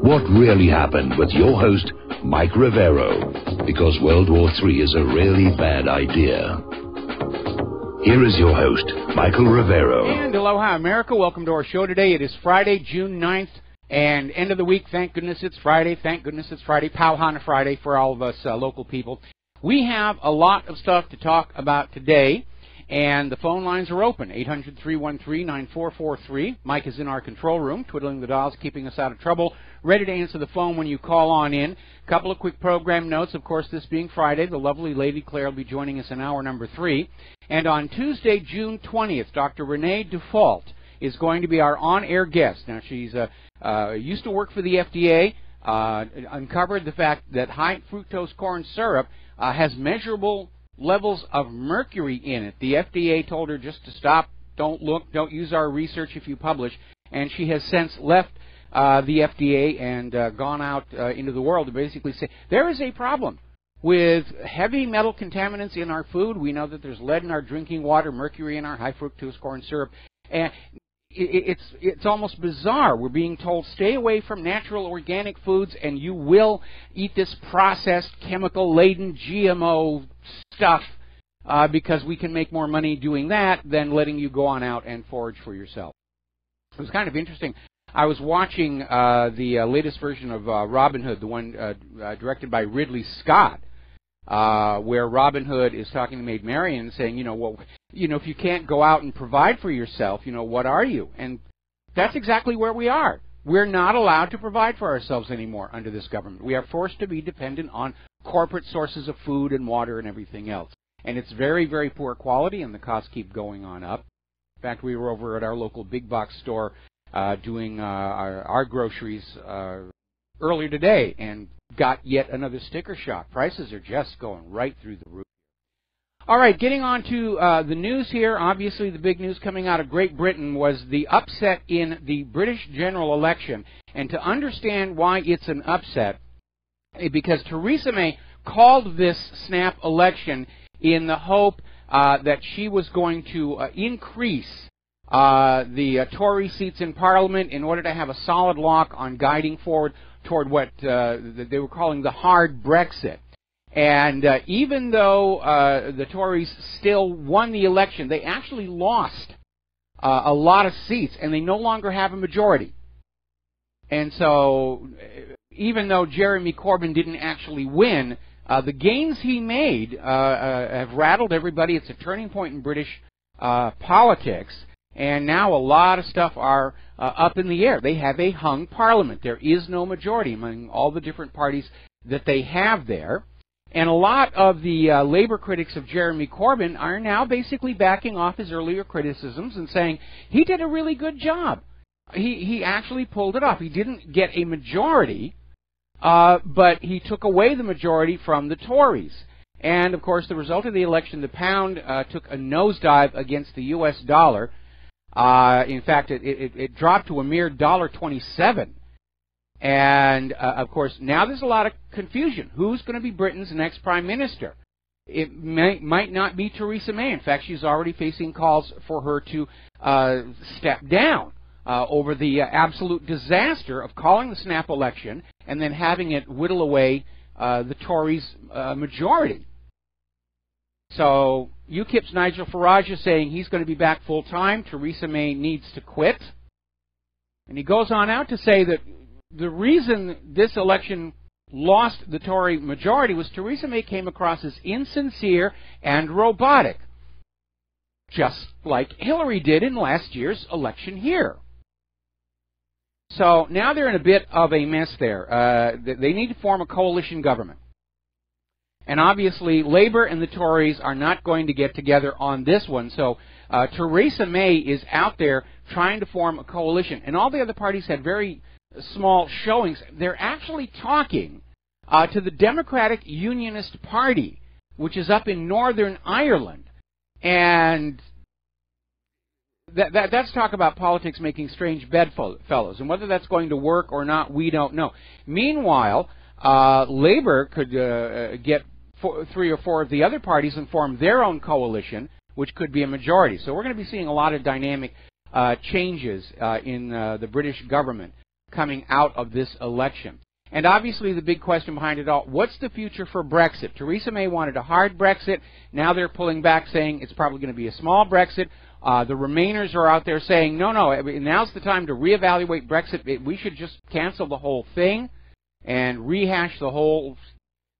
what really happened with your host, Mike Rivero, because World War III is a really bad idea. Here is your host, Michael Rivero. And aloha, America. Welcome to our show today. It is Friday, June 9th, and end of the week. Thank goodness it's Friday. Thank goodness it's Friday. Pauhana Friday for all of us local people. We have a lot of stuff to talk about today, and the phone lines are open, 800-313-9443. Mike is in our control room, twiddling the dials, keeping us out of trouble, ready to answer the phone when you call on in. A couple of quick program notes. Of course, this being Friday, the lovely Lady Claire will be joining us in hour number 3. And on Tuesday, June 20th, Dr. Renee Dufault is going to be our on-air guest. Now, she's used to work for the FDA, uncovered the fact that high fructose corn syrup has measurable levels of mercury in it. The FDA told her just to stop, don't look, don't use our research if you publish, and she has since left the FDA and gone out into the world to basically say there is a problem with heavy metal contaminants in our food. We know that there's lead in our drinking water, mercury in our high fructose corn syrup, and it's almost bizarre. We're being told stay away from natural organic foods and you will eat this processed, chemical-laden GMO stuff because we can make more money doing that than letting you go on out and forage for yourself. It was kind of interesting. I was watching the latest version of Robin Hood, the one directed by Ridley Scott, where Robin Hood is talking to Maid Marian and saying, if you can't go out and provide for yourself, what are you? And that's exactly where we are. We're not allowed to provide for ourselves anymore under this government. We are forced to be dependent on corporate sources of food and water and everything else. And it's very, very poor quality, and the costs keep going on up. In fact, we were over at our local big box store doing our groceries earlier today and got yet another sticker shock. Prices are just going right through the roof. All right, getting on to the news here. Obviously, the big news coming out of Great Britain was the upset in the British general election. And to understand why it's an upset, because Theresa May called this snap election in the hope that she was going to increase the Tory seats in Parliament in order to have a solid lock on guiding forward toward what they were calling the hard Brexit. And even though the Tories still won the election, they actually lost a lot of seats, and they no longer have a majority. And so even though Jeremy Corbyn didn't actually win, the gains he made have rattled everybody. It's a turning point in British politics. And now a lot of stuff are up in the air. They have a hung parliament. There is no majority among all the different parties that they have there. And a lot of the labor critics of Jeremy Corbyn are now basically backing off his earlier criticisms and saying he did a really good job. He actually pulled it off. He didn't get a majority, but he took away the majority from the Tories. And, of course, the result of the election, the pound took a nosedive against the U.S. dollar. In fact, it dropped to a mere $1.27. And, of course, now there's a lot of confusion. Who's going to be Britain's next prime minister? It might not be Theresa May. In fact, she's already facing calls for her to step down over the absolute disaster of calling the snap election and then having it whittle away the Tories' majority. So UKIP's Nigel Farage is saying he's going to be back full-time. Theresa May needs to quit. And he goes on out to say that the reason this election lost the Tory majority was Theresa May came across as insincere and robotic, just like Hillary did in last year's election here. So now they're in a bit of a mess there. They need to form a coalition government. And obviously, Labour and the Tories are not going to get together on this one. So Theresa May is out there trying to form a coalition. And all the other parties had very small showings. They're actually talking to the Democratic Unionist Party, which is up in Northern Ireland. And that's talk about politics making strange bedfellows. And whether that's going to work or not, we don't know. Meanwhile, Labour could get 3 or 4 of the other parties and form their own coalition, which could be a majority. So we're going to be seeing a lot of dynamic changes in the British government coming out of this election. And obviously the big question behind it all, what's the future for Brexit? Theresa May wanted a hard Brexit. Now they're pulling back, saying it's probably going to be a small Brexit. The Remainers are out there saying, no, now's the time to reevaluate Brexit. We should just cancel the whole thing and rehash the whole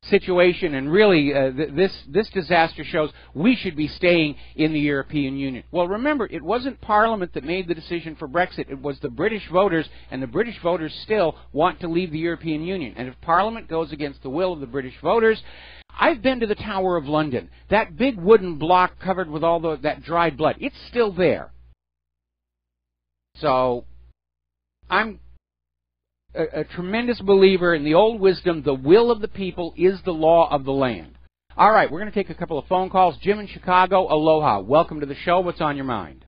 situation, and really this disaster shows we should be staying in the European Union. Well, remember, it wasn't Parliament that made the decision for Brexit. It was the British voters, and the British voters still want to leave the European Union. And if Parliament goes against the will of the British voters, I've been to the Tower of London. That big wooden block covered with all that dried blood, it's still there. So I'm a tremendous believer in the old wisdom, the will of the people is the law of the land. All right, we're going to take a couple of phone calls. Jim in Chicago, aloha. Welcome to the show. What's on your mind?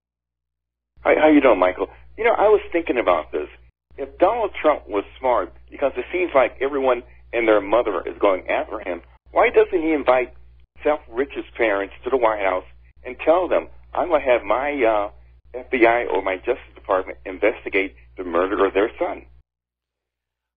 Hi, how you doing, Michael? You know, I was thinking about this. If Donald Trump was smart, because it seems like everyone and their mother is going after him, why doesn't he invite Self-Rich's parents to the White House and tell them, I'm going to have my FBI or my Justice Department investigate the murder of their son?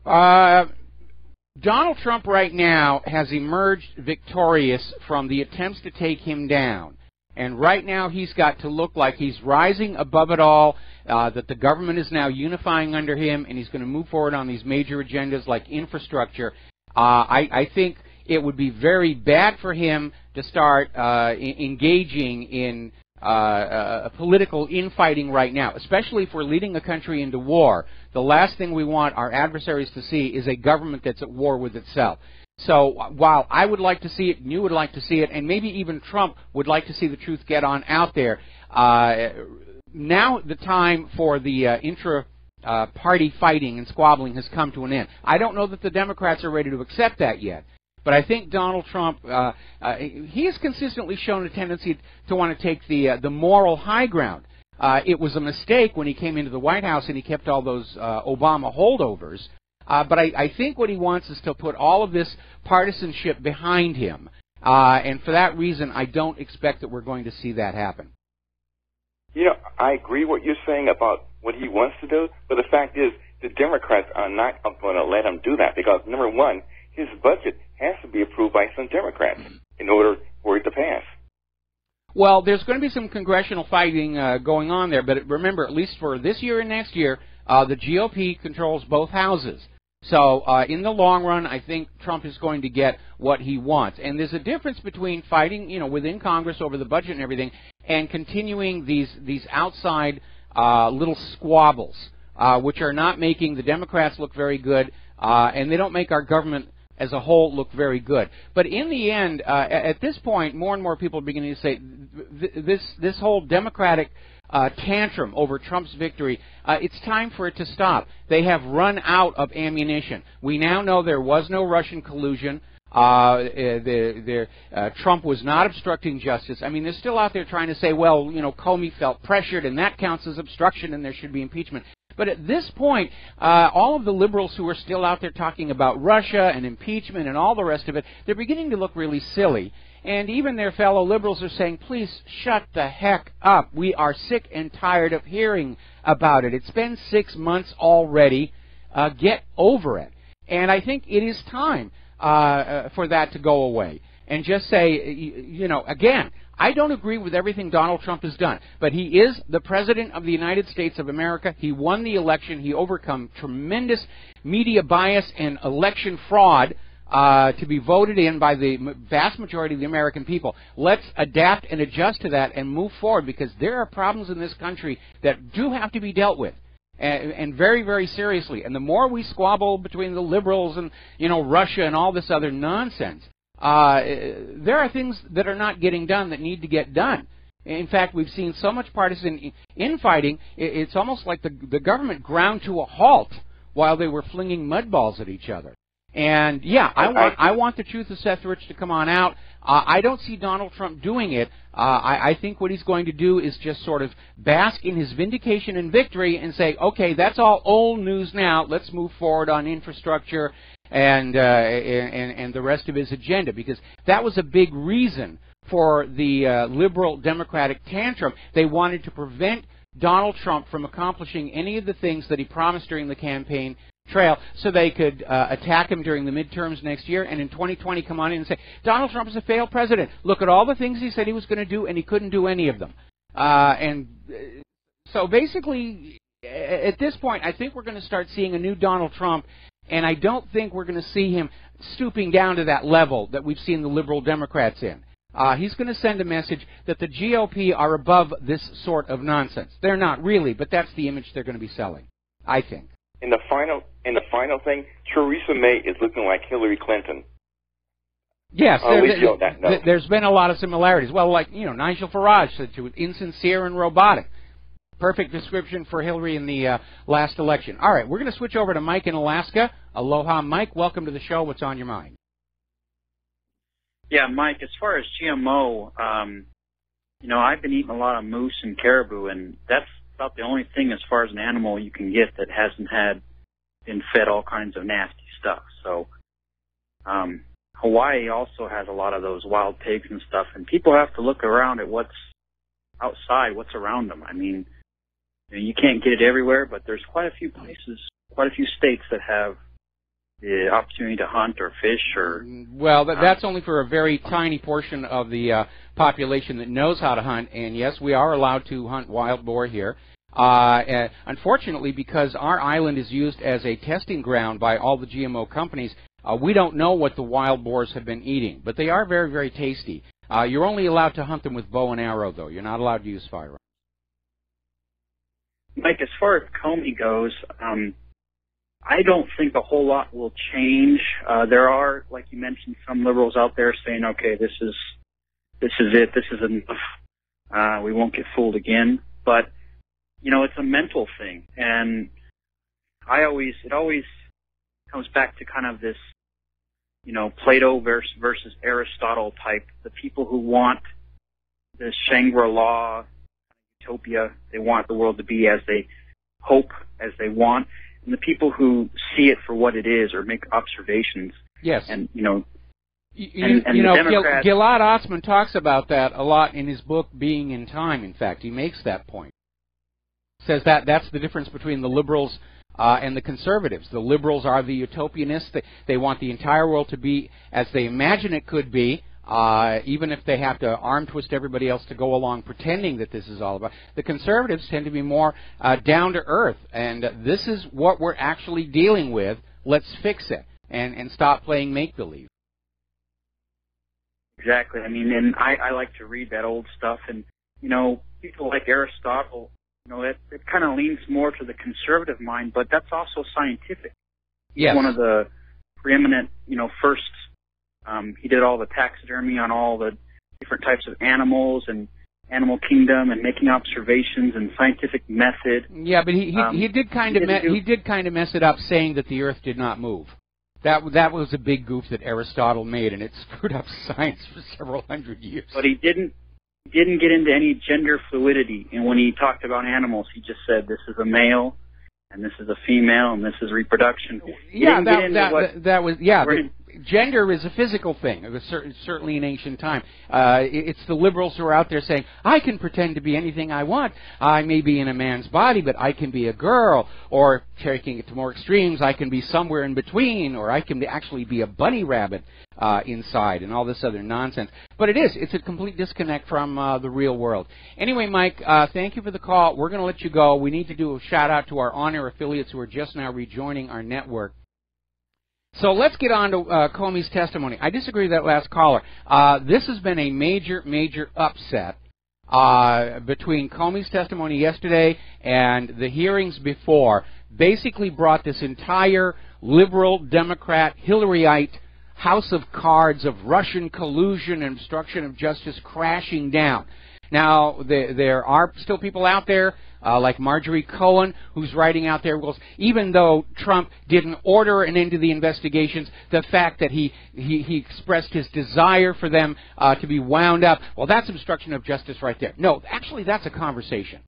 Donald Trump right now has emerged victorious from the attempts to take him down. And right now he's got to look like he's rising above it all, that the government is now unifying under him, and he's going to move forward on these major agendas like infrastructure. I think it would be very bad for him to start engaging in political infighting right now, especially if we're leading a country into war. The last thing we want our adversaries to see is a government that's at war with itself. So while I would like to see it, and you would like to see it, and maybe even Trump would like to see the truth get on out there, now the time for the intra-party fighting and squabbling has come to an end. I don't know that the Democrats are ready to accept that yet. But I think Donald Trump, he has consistently shown a tendency to want to take the moral high ground. It was a mistake when he came into the White House and he kept all those Obama holdovers. But I think what he wants is to put all of this partisanship behind him. And for that reason, I don't expect that we're going to see that happen. You know, I agree what you're saying about what he wants to do, but the fact is the Democrats are not going to let him do that because, number one, his budget has to be approved by some Democrats in order for it to pass. Well, there's going to be some congressional fighting going on there, but remember, at least for this year and next year, the GOP controls both houses. So in the long run, I think Trump is going to get what he wants. And there's a difference between fighting, within Congress over the budget and everything, and continuing these outside little squabbles, which are not making the Democrats look very good, and they don't make our government as a whole look very good. But in the end, at this point, more and more people are beginning to say this whole Democratic tantrum over Trump's victory, it's time for it to stop. They have run out of ammunition. We now know there was no Russian collusion. Trump was not obstructing justice. I mean, they're still out there trying to say, well, Comey felt pressured and that counts as obstruction and there should be impeachment. But at this point, all of the liberals who are still out there talking about Russia and impeachment and all the rest of it, they're beginning to look really silly. And even their fellow liberals are saying, please shut the heck up. We are sick and tired of hearing about it. It's been 6 months already. Get over it. And I think it is time for that to go away. And just say, again, I don't agree with everything Donald Trump has done, but he is the President of the United States of America. He won the election. He overcome tremendous media bias and election fraud to be voted in by the vast majority of the American people. Let's adapt and adjust to that and move forward, because there are problems in this country that do have to be dealt with. And very, very seriously. And the more we squabble between the liberals and, Russia and all this other nonsense, there are things that are not getting done that need to get done. In fact, we've seen so much partisan infighting, it's almost like the government ground to a halt while they were flinging mud balls at each other. And, yeah, I want the truth of Seth Rich to come on out. I don't see Donald Trump doing it. I think what he's going to do is just sort of bask in his vindication and victory and say, okay, that's all old news now. Let's move forward on infrastructure and the rest of his agenda, because that was a big reason for the liberal Democratic tantrum. They wanted to prevent Donald Trump from accomplishing any of the things that he promised during the campaign trail so they could attack him during the midterms next year and in 2020 come on in and say, Donald Trump is a failed president. Look at all the things he said he was going to do, and he couldn't do any of them. So basically, at this point, I think we're going to start seeing a new Donald Trump, and I don't think we're going to see him stooping down to that level that we've seen the liberal Democrats in. He's going to send a message that the GOP are above this sort of nonsense. They're not really, but that's the image they're going to be selling, I think. In the final thing, Theresa May is looking like Hillary Clinton. Yes, that there's been a lot of similarities. Well, like, Nigel Farage said she was insincere and robotic. Perfect description for Hillary in the last election. All right, we're going to switch over to Mike in Alaska. Aloha, Mike. Welcome to the show. What's on your mind? Yeah, Mike, as far as GMO, I've been eating a lot of moose and caribou, and that's about the only thing as far as an animal you can get that hasn't been fed all kinds of nasty stuff. So Hawaii also has a lot of those wild pigs and stuff, and people have to look around at what's outside, what's around them. I mean, you can't get it everywhere, but there's quite a few places, quite a few states that have the opportunity to hunt or fish or... Well, that's only for a very tiny portion of the population that knows how to hunt, and yes, we are allowed to hunt wild boar here. Unfortunately, because our island is used as a testing ground by all the GMO companies, we don't know what the wild boars have been eating, but they are very, very tasty. You're only allowed to hunt them with bow and arrow, though. You're not allowed to use firearms. Mike, as far as Comey goes, I don't think a whole lot will change. There are, like you mentioned, some liberals out there saying, okay, this is it, this is enough, we won't get fooled again. But, it's a mental thing. And it always comes back to kind of this, Plato versus Aristotle type, the people who want the Shangri-La utopia, they want the world to be as they hope, as they want, and the people who see it for what it is or make observations. Yes. And, Gilad Otzman talks about that a lot in his book, Being in Time, in fact. He makes that point. Says that's the difference between the liberals and the conservatives. The liberals are the utopianists. They want the entire world to be as they imagine it could be, even if they have to arm twist everybody else to go along pretending that this is all about. The conservatives tend to be more down to earth, and this is what we're actually dealing with. Let's fix it and stop playing make-believe. Exactly. I mean, and I like to read that old stuff, and, people like Aristotle, it kind of leans more to the conservative mind, but that's also scientific. Yes. One of the preeminent, first, he did all the taxidermy on all the different types of animals and animal kingdom and making observations and scientific method. Yeah, but he did kind of mess it up saying that the Earth did not move. That was a big goof that Aristotle made, and it screwed up science for several hundred years. But he didn't get into any gender fluidity, and when he talked about animals, he just said this is a male, and this is a female, and this is reproduction. Gender is a physical thing. It was certainly in ancient time. It's the liberals who are out there saying, I can pretend to be anything I want. I may be in a man's body, but I can be a girl. Or, taking it to more extremes, I can be somewhere in between, or I can actually be a bunny rabbit inside, and all this other nonsense. But it's a complete disconnect from the real world. Anyway, Mike, thank you for the call. We're going to let you go. We need to do a shout-out to our on-air affiliates who are just now rejoining our network. So let's get on to Comey's testimony. I disagree with that last caller. This has been a major, major upset between Comey's testimony yesterday and the hearings before. Basically brought this entire liberal, Democrat, Hillaryite house of cards of Russian collusion and obstruction of justice crashing down. Now, there are still people out there like Marjorie Cohen, who's writing out there, goes, even though Trump didn't order an end to the investigations, the fact that he expressed his desire for them to be wound up, well, that's obstruction of justice right there. No, actually, that's a conversation.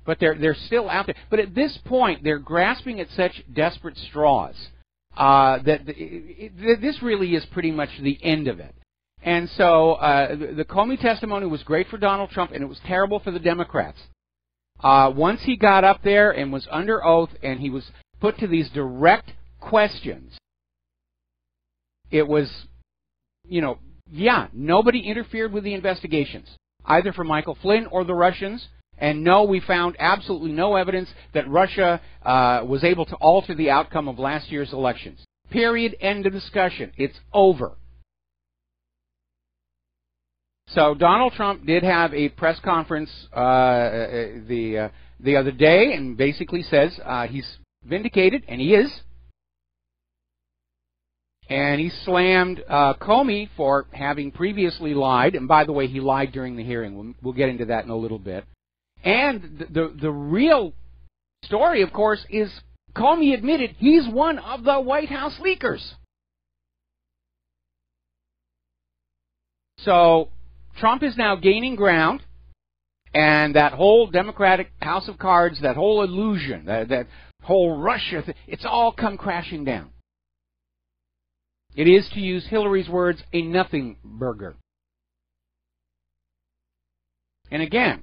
But they're still out there. But at this point, they're grasping at such desperate straws that this really is pretty much the end of it. And so the Comey testimony was great for Donald Trump, and it was terrible for the Democrats. once he got up there and was under oath and he was put to these direct questions, it was, nobody interfered with the investigations, either for Michael Flynn or the Russians. And no, we found absolutely no evidence that Russia was able to alter the outcome of last year's elections. Period. End of discussion. It's over. So Donald Trump did have a press conference the other day and basically says he's vindicated, and he is. And he slammed Comey for having previously lied. And by the way, he lied during the hearing. We'll get into that in a little bit. And the real story, of course, is Comey admitted he's one of the White House leakers. So Trump is now gaining ground, and that whole Democratic House of Cards, that whole illusion, that whole Russia, it's all come crashing down. It is, to use Hillary's words, a nothing burger. And again,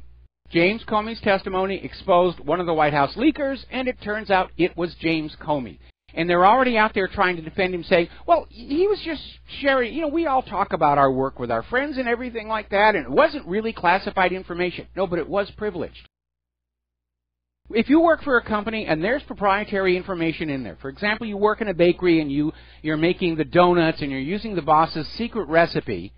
James Comey's testimony exposed one of the White House leakers, and it turns out it was James Comey. And they're already out there trying to defend him, saying, well, he was just sharing, we all talk about our work with our friends and everything like that, and it wasn't really classified information. No, but it was privileged. If you work for a company and there's proprietary information in there, for example, you work in a bakery and you're making the donuts and you're using the boss's secret recipe,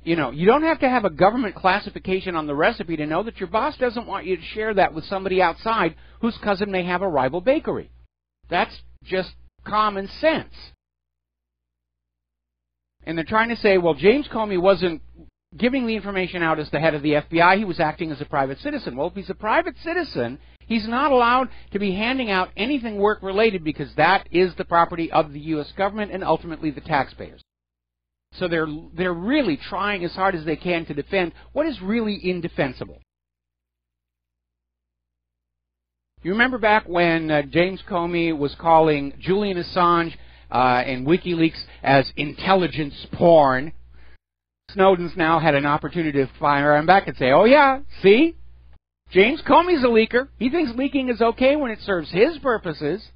you don't have to have a government classification on the recipe to know that your boss doesn't want you to share that with somebody outside whose cousin may have a rival bakery. That's just common sense. And they're trying to say, well, James Comey wasn't giving the information out as the head of the FBI. He was acting as a private citizen. Well, if he's a private citizen, he's not allowed to be handing out anything work-related because that is the property of the U.S. government and ultimately the taxpayers. So they're really trying as hard as they can to defend what is really indefensible. You remember back when James Comey was calling Julian Assange and WikiLeaks as intelligence porn? Snowden's now had an opportunity to fire him back and say, oh yeah, see? James Comey's a leaker. He thinks leaking is okay when it serves his purposes.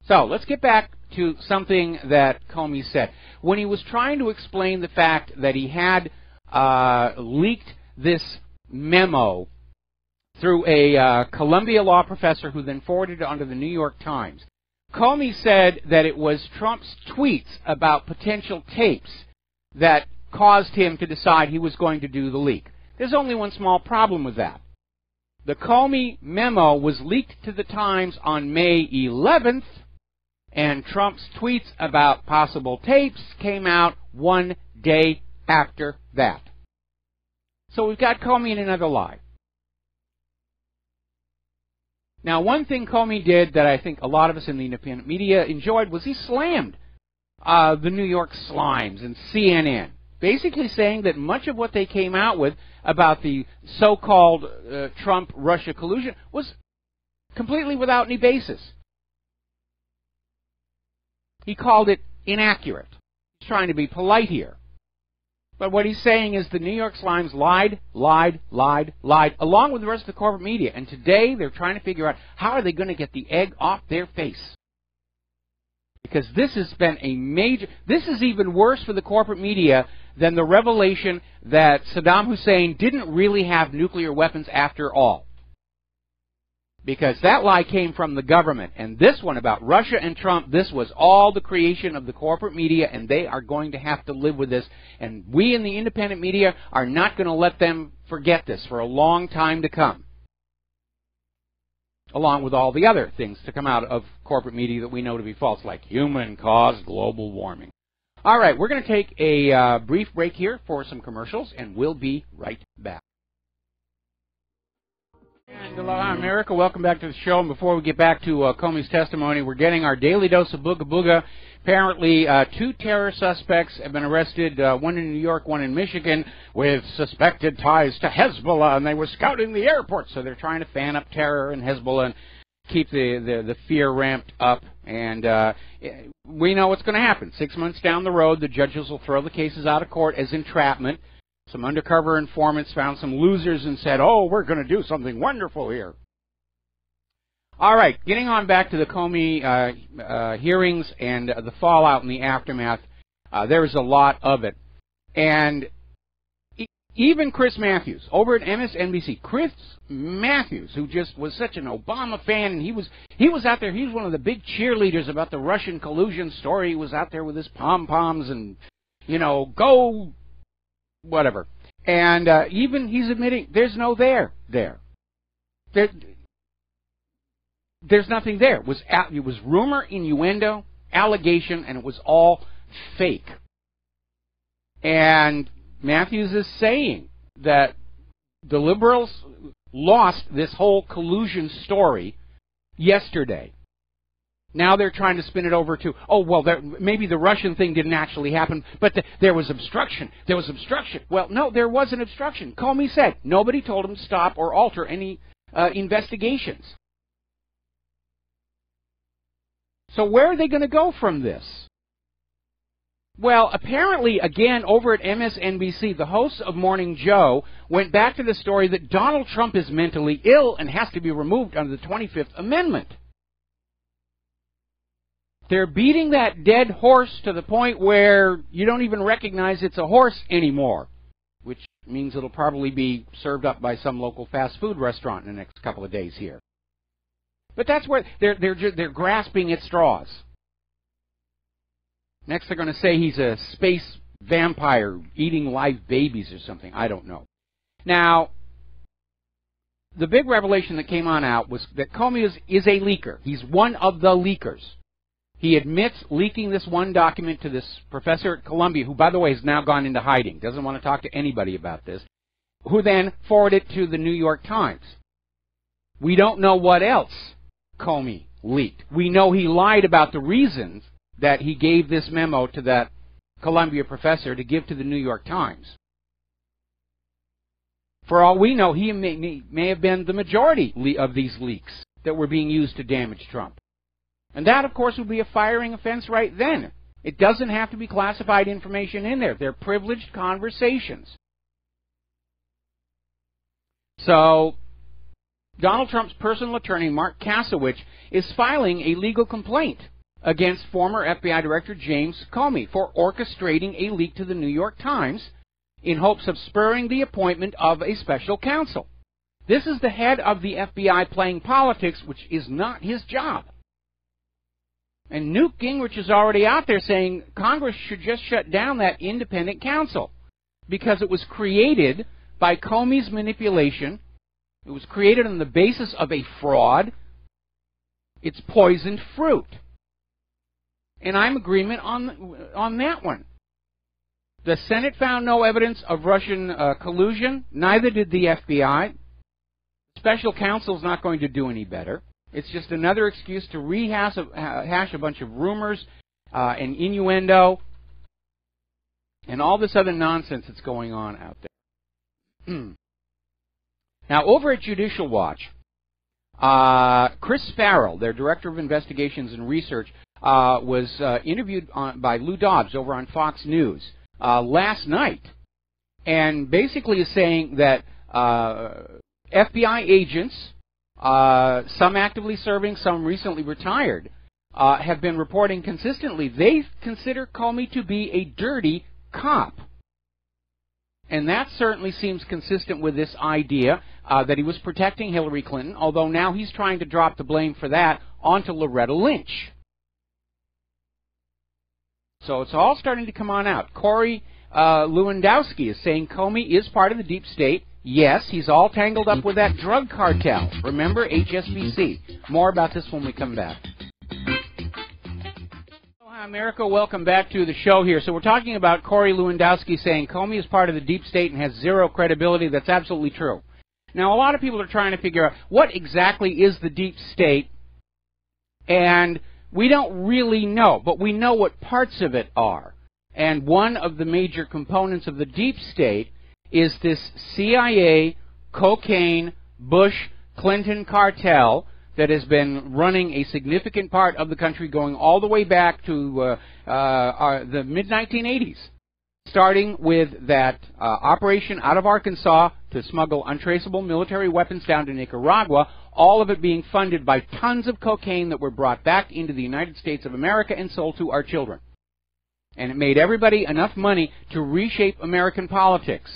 So let's get back to something that Comey said. When he was trying to explain the fact that he had leaked this memo through a Columbia law professor who then forwarded it onto the New York Times, Comey said that it was Trump's tweets about potential tapes that caused him to decide he was going to do the leak. There's only one small problem with that. The Comey memo was leaked to the Times on May 11th, and Trump's tweets about possible tapes came out one day after that. So we've got Comey in another lie. Now, one thing Comey did that I think a lot of us in the independent media enjoyed was he slammed the New York Slimes and CNN, basically saying that much of what they came out with about the so-called Trump-Russia collusion was completely without any basis. He called it inaccurate. He's trying to be polite here. But what he's saying is the New York Slimes lied, along with the rest of the corporate media. And today they're trying to figure out how are they going to get the egg off their face. Because this has been a major... This is even worse for the corporate media than the revelation that Saddam Hussein didn't really have nuclear weapons after all. Because that lie came from the government. And this one about Russia and Trump, this was all the creation of the corporate media, and they are going to have to live with this. And we in the independent media are not going to let them forget this for a long time to come. Along with all the other things to come out of corporate media that we know to be false, like human-caused global warming. All right, we're going to take a brief break here for some commercials, and we'll be right back. And aloha, America. Welcome back to the show. And before we get back to Comey's testimony, we're getting our daily dose of Booga Booga. Apparently, 2 terror suspects have been arrested, one in New York, one in Michigan, with suspected ties to Hezbollah, and they were scouting the airport. So they're trying to fan up terror in Hezbollah and keep the fear ramped up. And we know what's going to happen. 6 months down the road, the judges will throw the cases out of court as entrapment. Some undercover informants found some losers and said, oh, we're going to do something wonderful here. All right, getting on back to the Comey hearings and the fallout and the aftermath, there's a lot of it. And even Chris Matthews, over at MSNBC, Chris Matthews, who just was such an Obama fan, and he was out there, he was one of the big cheerleaders about the Russian collusion story. He was out there with his pom-poms and, you know, go, whatever. And even he's admitting there's no there. There's nothing there. It was rumor, innuendo, allegation, and it was all fake. And Matthews is saying that the liberals lost this whole collusion story yesterday. Now they're trying to spin it over to, oh, well, maybe the Russian thing didn't actually happen, but there was obstruction. There was obstruction. Well, no, there wasn't obstruction. Comey said nobody told him to stop or alter any investigations. So where are they going to go from this? Well, apparently, again, over at MSNBC, the hosts of Morning Joe went back to the story that Donald Trump is mentally ill and has to be removed under the 25th Amendment. They're beating that dead horse to the point where you don't even recognize it's a horse anymore, which means it'll probably be served up by some local fast food restaurant in the next couple of days here. But that's where they're grasping at straws. Next, they're going to say he's a space vampire eating live babies or something. I don't know. Now, the big revelation that came on out was that Comey is a leaker. He's one of the leakers. He admits leaking this one document to this professor at Columbia, who, by the way, has now gone into hiding, doesn't want to talk to anybody about this, who then forwarded it to the New York Times. We don't know what else Comey leaked. We know he lied about the reasons that he gave this memo to that Columbia professor to give to the New York Times. For all we know, he may have been the majority of these leaks that were being used to damage Trump. And that, of course, would be a firing offense right then. It doesn't have to be classified information in there. They're privileged conversations. So, Donald Trump's personal attorney, Mark Kasowitz, is filing a legal complaint against former FBI Director James Comey for orchestrating a leak to the New York Times in hopes of spurring the appointment of a special counsel. This is the head of the FBI playing politics, which is not his job. And Newt Gingrich is already out there saying Congress should just shut down that independent counsel because it was created by Comey's manipulation. It was created on the basis of a fraud. It's poisoned fruit. And I'm in agreement on that one. The Senate found no evidence of Russian collusion. Neither did the FBI. Special counsel's not going to do any better. It's just another excuse to hash a bunch of rumors and innuendo and all this other nonsense that's going on out there. Now, over at Judicial Watch, Chris Farrell, their Director of Investigations and Research, was interviewed by Lou Dobbs over on Fox News last night, and basically is saying that FBI agents, some actively serving, some recently retired, have been reporting consistently they consider Comey to be a dirty cop. And that certainly seems consistent with this idea that he was protecting Hillary Clinton, although now he's trying to drop the blame for that onto Loretta Lynch. So it's all starting to come on out. Corey Lewandowski is saying Comey is part of the deep state. Yes, he's all tangled up with that drug cartel. Remember, HSBC. More about this when we come back. Hi, America. Welcome back to the show here. So we're talking about Corey Lewandowski saying Comey is part of the deep state and has zero credibility. That's absolutely true. Now, a lot of people are trying to figure out what exactly is the deep state, and we don't really know, but we know what parts of it are. And one of the major components of the deep state is this CIA, cocaine, Bush, Clinton cartel that has been running a significant part of the country going all the way back to the mid-1980s. starting with that operation out of Arkansas to smuggle untraceable military weapons down to Nicaragua, all of it being funded by tons of cocaine that were brought back into the United States of America and sold to our children. And it made everybody enough money to reshape American politics.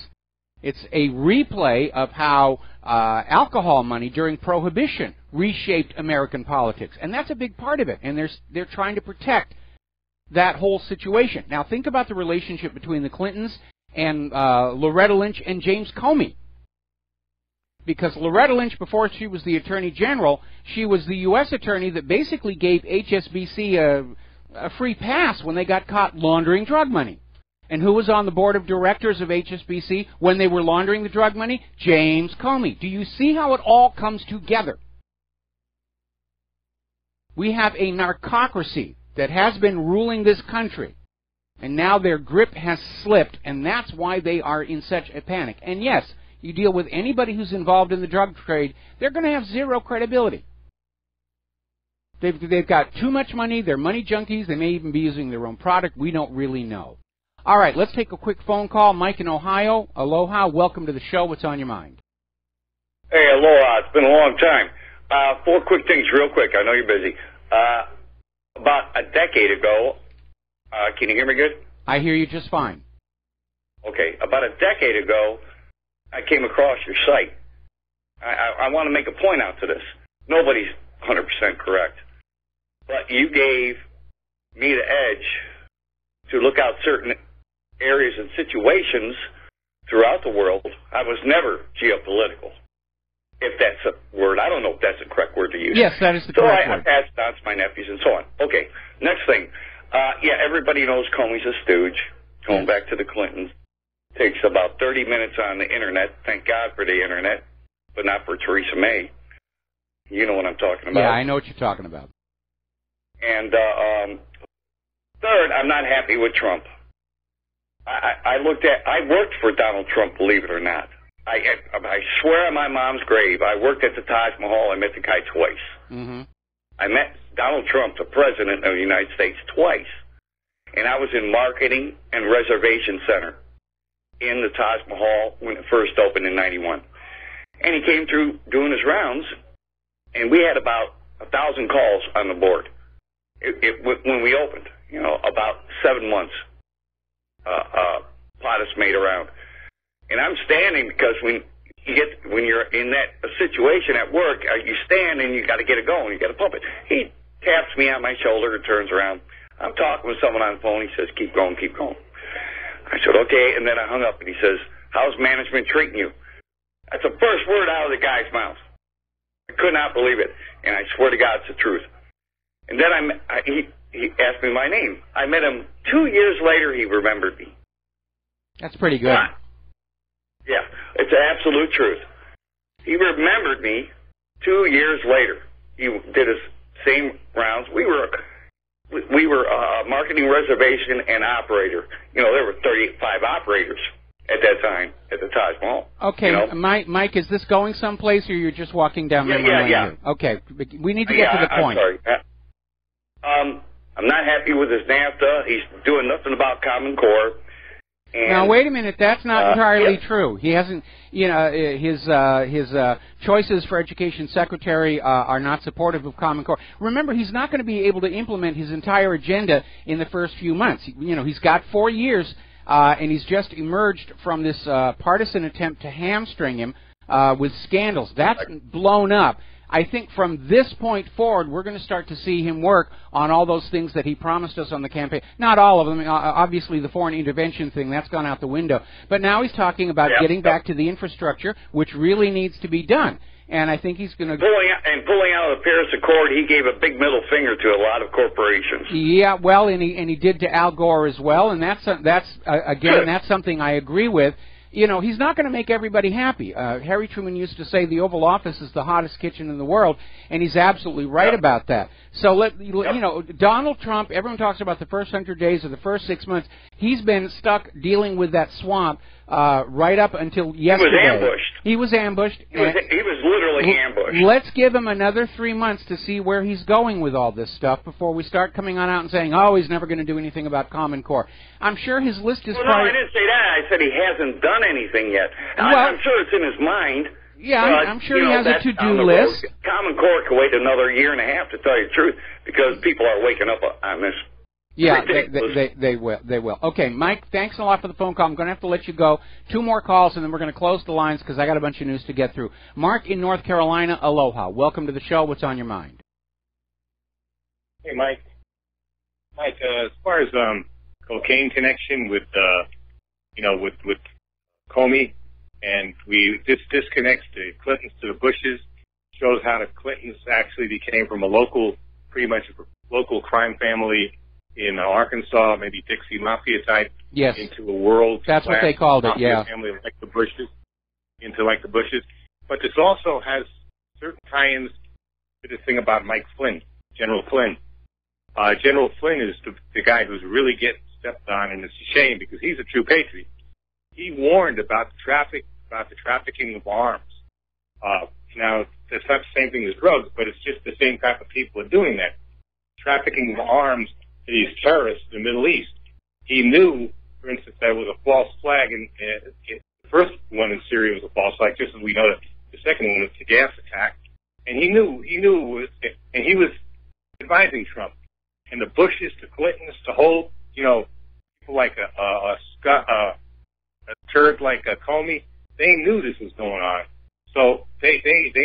It's a replay of how alcohol money during Prohibition reshaped American politics. And that's a big part of it. And they're trying to protect that whole situation. Now, think about the relationship between the Clintons and Loretta Lynch and James Comey. Because Loretta Lynch, before she was the Attorney General, she was the U.S. Attorney that basically gave HSBC a free pass when they got caught laundering drug money. And who was on the board of directors of HSBC when they were laundering the drug money? James Comey. Do you see how it all comes together? We have a narcocracy that has been ruling this country, and now their grip has slipped, and that's why they are in such a panic. And yes, you deal with anybody who's involved in the drug trade, they're going to have zero credibility. They've got too much money, they're money junkies, they may even be using their own product, we don't really know. All right, let's take a quick phone call. Mike in Ohio, aloha, welcome to the show, what's on your mind? Hey, aloha, it's been a long time. 4 quick things real quick, I know you're busy. About a decade ago, can you hear me good? I hear you just fine. Okay, about a decade ago, I came across your site. I want to make a point out to this. Nobody's 100% correct. But you gave me the edge to look out certain areas and situations throughout the world. I was never geopolitical, if that's a word. I don't know if that's the correct word to use. Yes, that is the correct word. So I passed on to my nephews and so on. Okay, next thing. Yeah, everybody knows Comey's a stooge, going back to the Clintons. Takes about 30 minutes on the Internet. Thank God for the Internet, but not for Theresa May. You know what I'm talking about. Yeah, I know what you're talking about. And third, I'm not happy with Trump. I worked for Donald Trump, believe it or not. I swear on my mom's grave, I worked at the Taj Mahal. I met the guy twice. Mm-hmm. I met Donald Trump, the President of the United States, twice. And I was in Marketing and Reservation Center in the Taj Mahal when it first opened in 91. And he came through doing his rounds, and we had about 1,000 calls on the board when we opened, about 7 months. Plot is made around. And I'm standing because when you're in that situation at work, you stand and you got to get it going. You got to pump it. He taps me on my shoulder and turns around. I'm talking with someone on the phone. He says, "Keep going, keep going." I said, "Okay," and then I hung up, and he says, "How's management treating you?" That's the first word out of the guy's mouth. I could not believe it, and I swear to God, it's the truth. And then he asked me my name. I met him 2 years later. He remembered me. That's pretty good. Yeah, it's the absolute truth. He remembered me 2 years later. He did his same rounds. We were marketing, reservation, and operator. There were 35 operators at that time at the Taj Mahal. Okay, Mike, is this going someplace, or you're just walking down memory lane? Yeah. Okay, we need to get to the point. I'm sorry. I'm not happy with his NAFTA. He's doing nothing about Common Core. And, now, wait a minute. That's not entirely true. He hasn't, his choices for Education Secretary are not supportive of Common Core. Remember, he's not going to be able to implement his entire agenda in the first few months. He's got 4 years, and he's just emerged from this partisan attempt to hamstring him with scandals. That's blown up. I think from this point forward, we're going to start to see him work on all those things that he promised us on the campaign. Not all of them. Obviously, the foreign intervention thing, that's gone out the window. But now he's talking about getting back to the infrastructure, which really needs to be done. And I think he's going to... Pulling out of the Paris Accord, he gave a big middle finger to a lot of corporations. Yeah, well, and he did to Al Gore as well. And that's something I agree with. He's not going to make everybody happy. Harry Truman used to say the Oval Office is the hottest kitchen in the world, and he's absolutely right about that. So, Donald Trump, everyone talks about the first 100 days or the first 6 months. He's been stuck dealing with that swamp right up until yesterday. He was ambushed. He was ambushed. He was literally ambushed. Let's give him another 3 months to see where he's going with all this stuff before we start coming on out and saying, oh, he's never going to do anything about Common Core. I'm sure his list is no, I didn't say that. I said he hasn't done anything yet. Well, I'm sure it's in his mind. Yeah, I'm sure he has a to-do list. Common Core could wait another year and a half, to tell you the truth, because people are waking up on this. Yeah, they will. They will. Okay, Mike, thanks a lot for the phone call. I'm going to have to let you go. 2 more calls, and then we're going to close the lines because I got a bunch of news to get through. Mark in North Carolina, aloha. Welcome to the show. What's on your mind? Hey, Mike. Mike, as far as cocaine connection with Comey, and this disconnects the Clintons to the Bushes, shows how the Clintons actually became from pretty much a local crime family in Arkansas, maybe Dixie Mafia type, yes, into a world. That's what they called it, yeah. Family like the Bushes, like the Bushes. But this also has certain tie-ins to this thing about Mike Flynn, General Flynn. General Flynn is the guy who's really getting stepped on, and it's a shame because he's a true patriot. He warned about the trafficking of arms. Now, that's not the same thing as drugs, but it's just the same type of people are doing that. Trafficking of arms to these terrorists in the Middle East. He knew, for instance, that was a false flag, and the first one in Syria was a false flag, just as we know that the second one was the gas attack. And he knew and he was advising Trump. And the Bushes, the Clintons, the whole, people like a turd like Comey, they knew this was going on. So they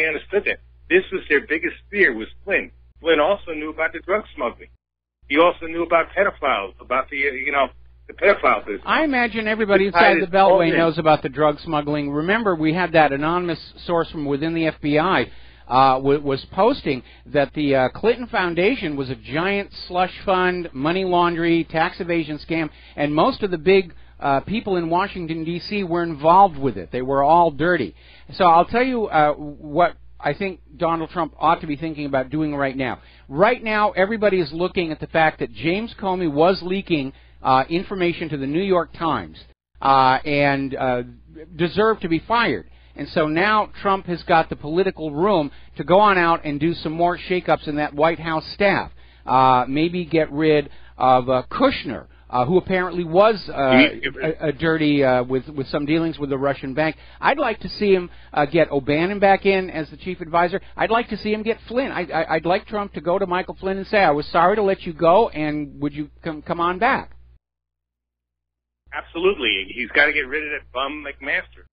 understood that. This was their biggest fear, was Flynn. Flynn also knew about the drug smuggling. He also knew about pedophiles, about the pedophile business. I imagine everybody inside the Beltway knows about the drug smuggling. Remember, we had that anonymous source from within the FBI was posting that the Clinton Foundation was a giant slush fund, money laundry, tax evasion scam, and most of the big people in Washington, D.C. were involved with it. They were all dirty. So I'll tell you what I think Donald Trump ought to be thinking about doing right now. Right now, everybody is looking at the fact that James Comey was leaking information to the New York Times and deserved to be fired. And so now Trump has got the political room to go on out and do some more shakeups in that White House staff. Maybe get rid of Kushner, who apparently was a dirty with some dealings with the Russian bank. I'd like to see him get O'Bannon back in as the chief advisor. I'd like to see him get Flynn. I'd like Trump to go to Michael Flynn and say, I was sorry to let you go, and would you come on back? Absolutely. He's got to get rid of that bum McMaster.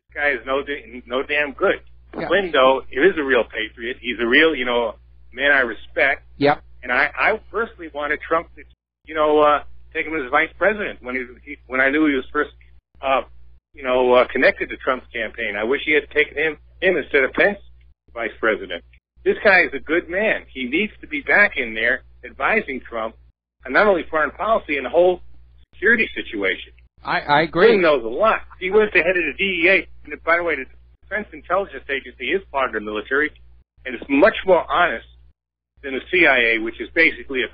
This guy is no damn good. Yeah. Flynn, though, is a real patriot. He's a real, man I respect. Yep. And I personally wanted Trump to, take him as vice president when I knew he was first, connected to Trump's campaign. I wish he had taken him instead of Pence vice president. This guy is a good man. He needs to be back in there advising Trump on not only foreign policy and the whole security situation. I agree. He knows a lot. He was the head of the DEA. And by the way, the Defense Intelligence Agency is part of the military, and it's much more honest than the CIA, which is basically a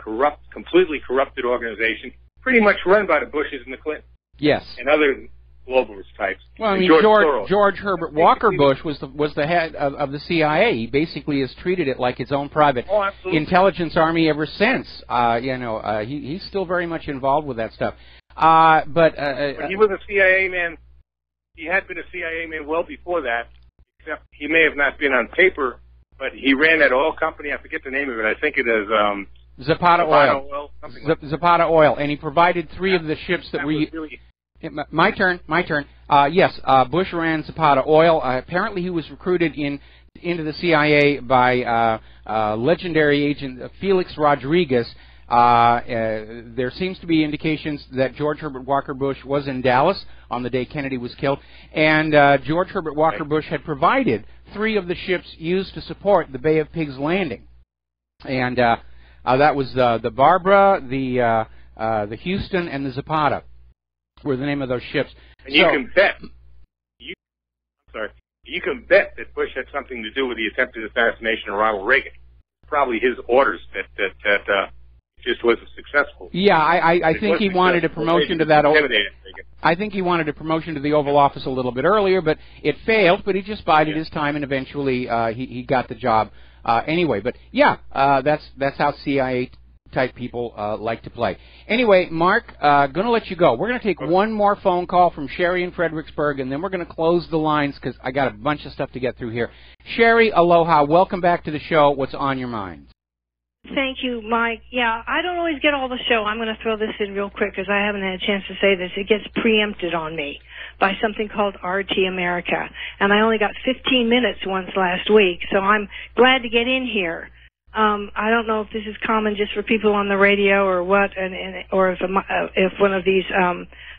completely corrupted organization, pretty much run by the Bushes and the Clintons. Yes. And other globalist types. Well, I mean, George Herbert Walker Bush was the head of the CIA. He basically has treated it like his own private intelligence army ever since. He's still very much involved with that stuff. But he was a CIA man. He had been a CIA man well before that, except he may have not been on paper, but he ran that oil company. I forget the name of it. I think it is Zapata Oil. Zapata Oil, and he provided 3 of the ships that we. My turn. Yes, Bush ran Zapata Oil. Apparently, he was recruited into the CIA by legendary agent Felix Rodriguez. There seems to be indications that George Herbert Walker Bush was in Dallas on the day Kennedy was killed, and George Herbert Walker Bush had provided 3 of the ships used to support the Bay of Pigs landing, and that was the Barbara, the Houston, and the Zapata were the name of those ships. And you can bet. You can bet that Bush had something to do with the attempted assassination of Ronald Reagan. Probably his orders that just wasn't successful. Yeah, I think he wanted a promotion to that. I think he wanted a promotion to the Oval Office a little bit earlier, but it failed. But he just bided his time, and eventually he got the job anyway. But yeah, that's how CIA type people like to play. Anyway, Mark, going to let you go. We're going to take one more phone call from Sherry in Fredericksburg, and then we're going to close the lines because I got a bunch of stuff to get through here. Sherry, aloha. Welcome back to the show. What's on your mind? Thank you, Mike. Yeah, I don't always get all the show. I'm going to throw this in real quick because I haven't had a chance to say this. It gets preempted on me by something called RT America, and I only got 15 minutes once last week, so I'm glad to get in here. I don't know if this is common just for people on the radio or what, or if one of these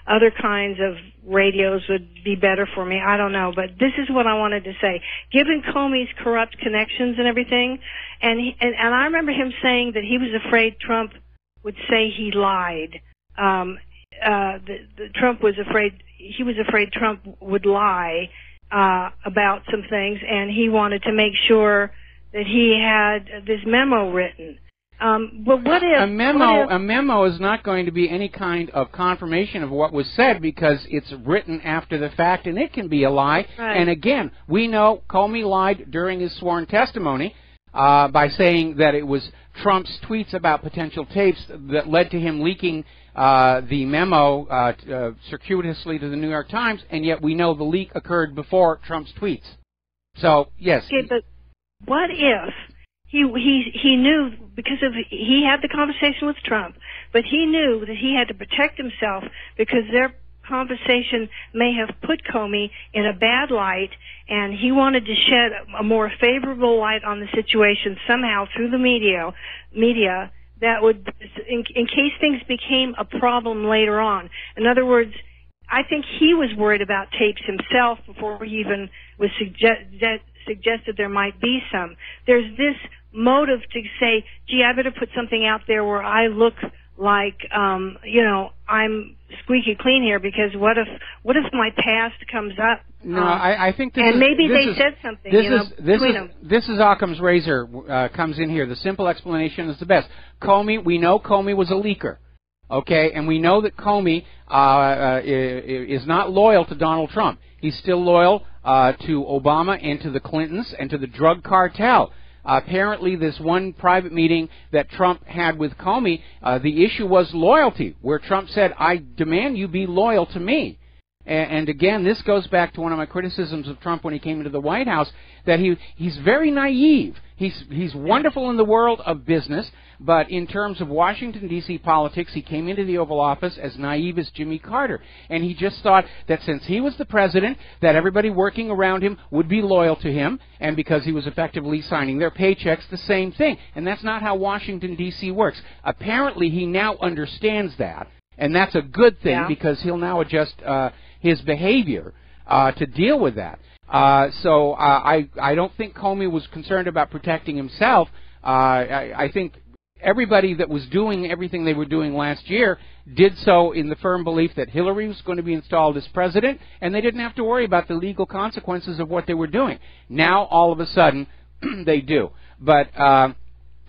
other kinds of radios would be better for me. I don't know, but this is what I wanted to say. Given Comey's corrupt connections and everything, and I remember him saying that he was afraid Trump would say he lied. Trump was afraid. He was afraid Trump would lie about some things, and he wanted to make sure that he had this memo written. But what if... A memo is not going to be any kind of confirmation of what was said because it's written after the fact, and it can be a lie. Right. And again, we know Comey lied during his sworn testimony by saying that it was Trump's tweets about potential tapes that led to him leaking the memo circuitously to the New York Times, and yet we know the leak occurred before Trump's tweets. So, yes. Okay, but what if he knew, because he had the conversation with Trump, but he knew that he had to protect himself because their conversation may have put Comey in a bad light, and he wanted to shed a more favorable light on the situation somehow through the media that would, in case things became a problem later on. In other words, I think he was worried about tapes himself before he even was suggested there might be some. There's this motive to say, gee, I better put something out there where I look like, I'm squeaky clean here, because what if my past comes up? No, I think this and is, maybe this they is, said something. This is Occam's razor comes in here. The simple explanation is the best. We know Comey was a leaker. Okay, and we know that Comey is not loyal to Donald Trump. He's still loyal to Obama and to the Clintons and to the drug cartel. Apparently, this one private meeting that Trump had with Comey, the issue was loyalty, where Trump said, I demand you be loyal to me. And again, this goes back to one of my criticisms of Trump when he came into the White House, that he's very naive. He's wonderful in the world of business, but in terms of Washington, D.C. politics, he came into the Oval Office as naive as Jimmy Carter. And he just thought that since he was the president, that everybody working around him would be loyal to him, and because he was effectively signing their paychecks, the same thing. And that's not how Washington, D.C. works. Apparently, he now understands that, and that's a good thing, because he'll now adjust his behavior to deal with that. So I don't think Comey was concerned about protecting himself. I think everybody that was doing everything they were doing last year did so in the firm belief that Hillary was going to be installed as president, and they didn't have to worry about the legal consequences of what they were doing. Now, all of a sudden, they do. But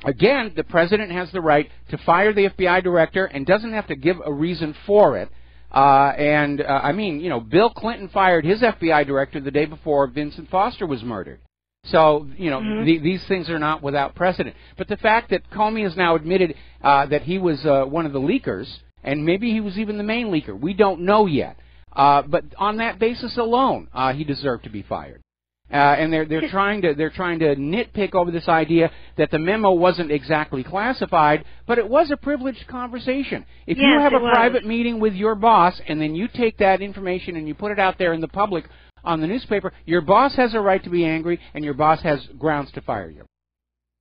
again, the president has the right to fire the FBI director and doesn't have to give a reason for it. I mean, Bill Clinton fired his FBI director the day before Vincent Foster was murdered. So, these things are not without precedent. But the fact that Comey has now admitted that he was one of the leakers, and maybe he was even the main leaker, we don't know yet. But on that basis alone, he deserved to be fired. And they're trying to nitpick over this idea that the memo wasn't exactly classified, but it was a privileged conversation. If you have a private meeting with your boss and then you take that information and you put it out there in the public on the newspaper, your boss has a right to be angry, and your boss has grounds to fire you.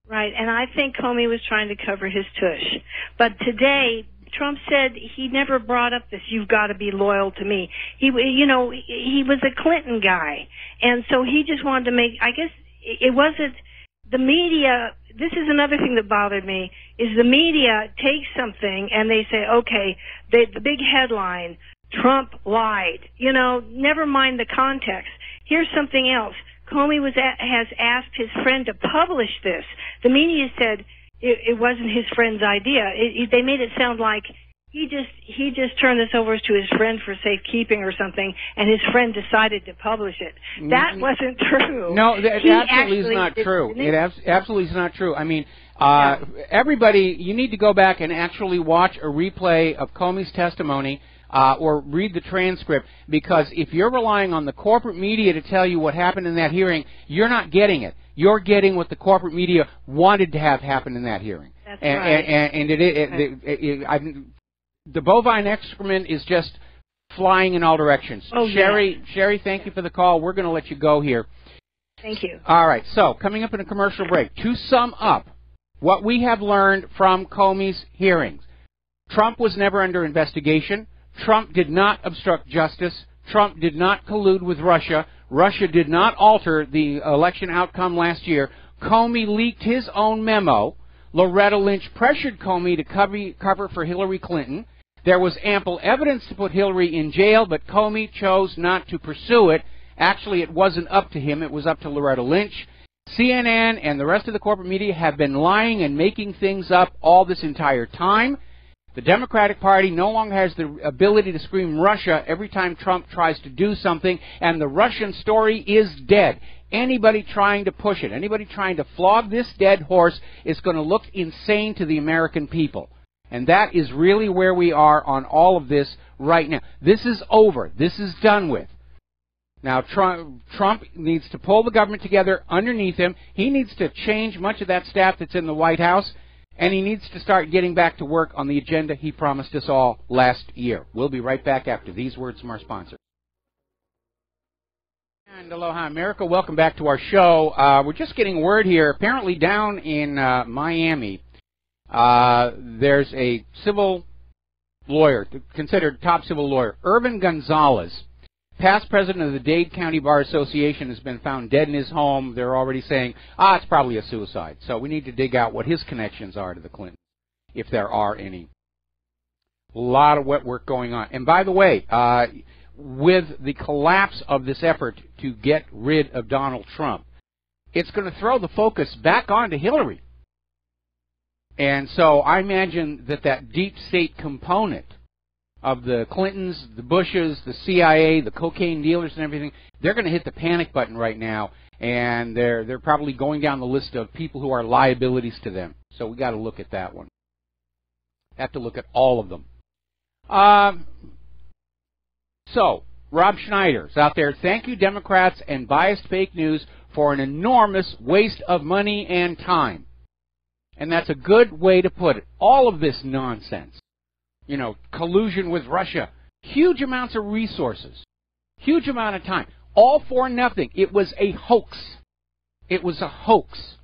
Right, and I think Comey was trying to cover his tush. But today, Trump said he never brought up this, you've got to be loyal to me. He was a Clinton guy. And so he just wanted to make, I guess it wasn't, the media, this is another thing that bothered me, is the media takes something and they say, okay, the big headline, Trump lied. Never mind the context. Here's something else. Comey has asked his friend to publish this. The media said, it wasn't his friend's idea. They made it sound like he just turned this over to his friend for safekeeping or something, and his friend decided to publish it. That wasn't true. No, that absolutely is not true. It absolutely is not true. I mean, everybody, you need to go back and actually watch a replay of Comey's testimony or read the transcript, because if you're relying on the corporate media to tell you what happened in that hearing, you're not getting it. You're getting what the corporate media wanted to have happen in that hearing. That's right. And the bovine excrement is just flying in all directions. Oh, Sherry, thank you for the call. We're going to let you go here. Thank you. All right, so coming up in a commercial break, to sum up what we have learned from Comey's hearings, Trump was never under investigation. Trump did not obstruct justice. Trump did not collude with Russia. Russia did not alter the election outcome last year. Comey leaked his own memo. Loretta Lynch pressured Comey to cover for Hillary Clinton. There was ample evidence to put Hillary in jail, but Comey chose not to pursue it. Actually, it wasn't up to him. It was up to Loretta Lynch. CNN and the rest of the corporate media have been lying and making things up all this entire time. The Democratic Party no longer has the ability to scream Russia every time Trump tries to do something, and the Russian story is dead. Anybody trying to push it, anybody trying to flog this dead horse is going to look insane to the American people. And that is really where we are on all of this right now. This is over. This is done with. Now, Trump needs to pull the government together underneath him. He needs to change much of that staff that's in the White House, and he needs to start getting back to work on the agenda he promised us all last year. We'll be right back after these words from our sponsor. And aloha, America. Welcome back to our show. We're just getting word here. Apparently down in Miami, there's a civil lawyer, considered top civil lawyer, Irvin Gonzalez, past president of the Dade County Bar Association, has been found dead in his home. They're already saying, it's probably a suicide. So we need to dig out what his connections are to the Clintons, if there are any. A lot of wet work going on. And by the way, with the collapse of this effort to get rid of Donald Trump, it's going to throw the focus back onto Hillary. And so I imagine that deep state component of the Clintons, the Bushes, the CIA, the cocaine dealers and everything, they're going to hit the panic button right now, and they're probably going down the list of people who are liabilities to them. So we got to look at that one. Have to look at all of them. So, Rob Schneider's out there. Thank you, Democrats and biased fake news, for an enormous waste of money and time. And that's a good way to put it. All of this nonsense. You know, collusion with Russia. Huge amounts of resources. Huge amount of time. All for nothing. It was a hoax. It was a hoax.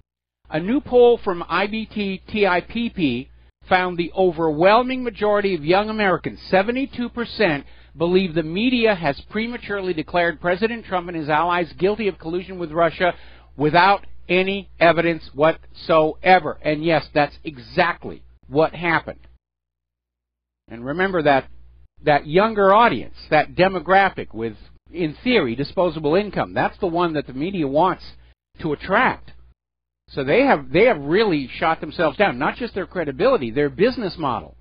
A new poll from IBT-TIPP found the overwhelming majority of young Americans, 72%, believe the media has prematurely declared President Trump and his allies guilty of collusion with Russia without any evidence whatsoever. And yes, that's exactly what happened. And remember that younger audience, that demographic with, in theory, disposable income. That's the one that the media wants to attract. So they have really shot themselves down. Not just their credibility, their business model.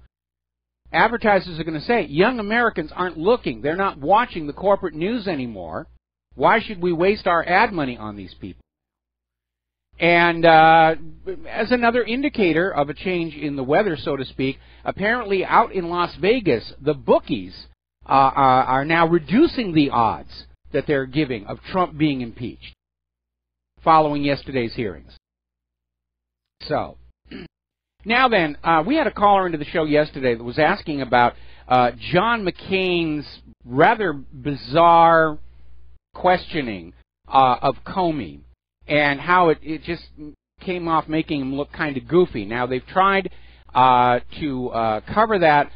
Advertisers are going to say, young Americans aren't looking. They're not watching the corporate news anymore. Why should we waste our ad money on these people? And as another indicator of a change in the weather, so to speak, apparently out in Las Vegas, the bookies are now reducing the odds that they're giving of Trump being impeached following yesterday's hearings. So, now then, we had a caller into the show yesterday that was asking about John McCain's rather bizarre questioning of Comey, and how it just came off making him look kind of goofy. Now, they've tried to cover that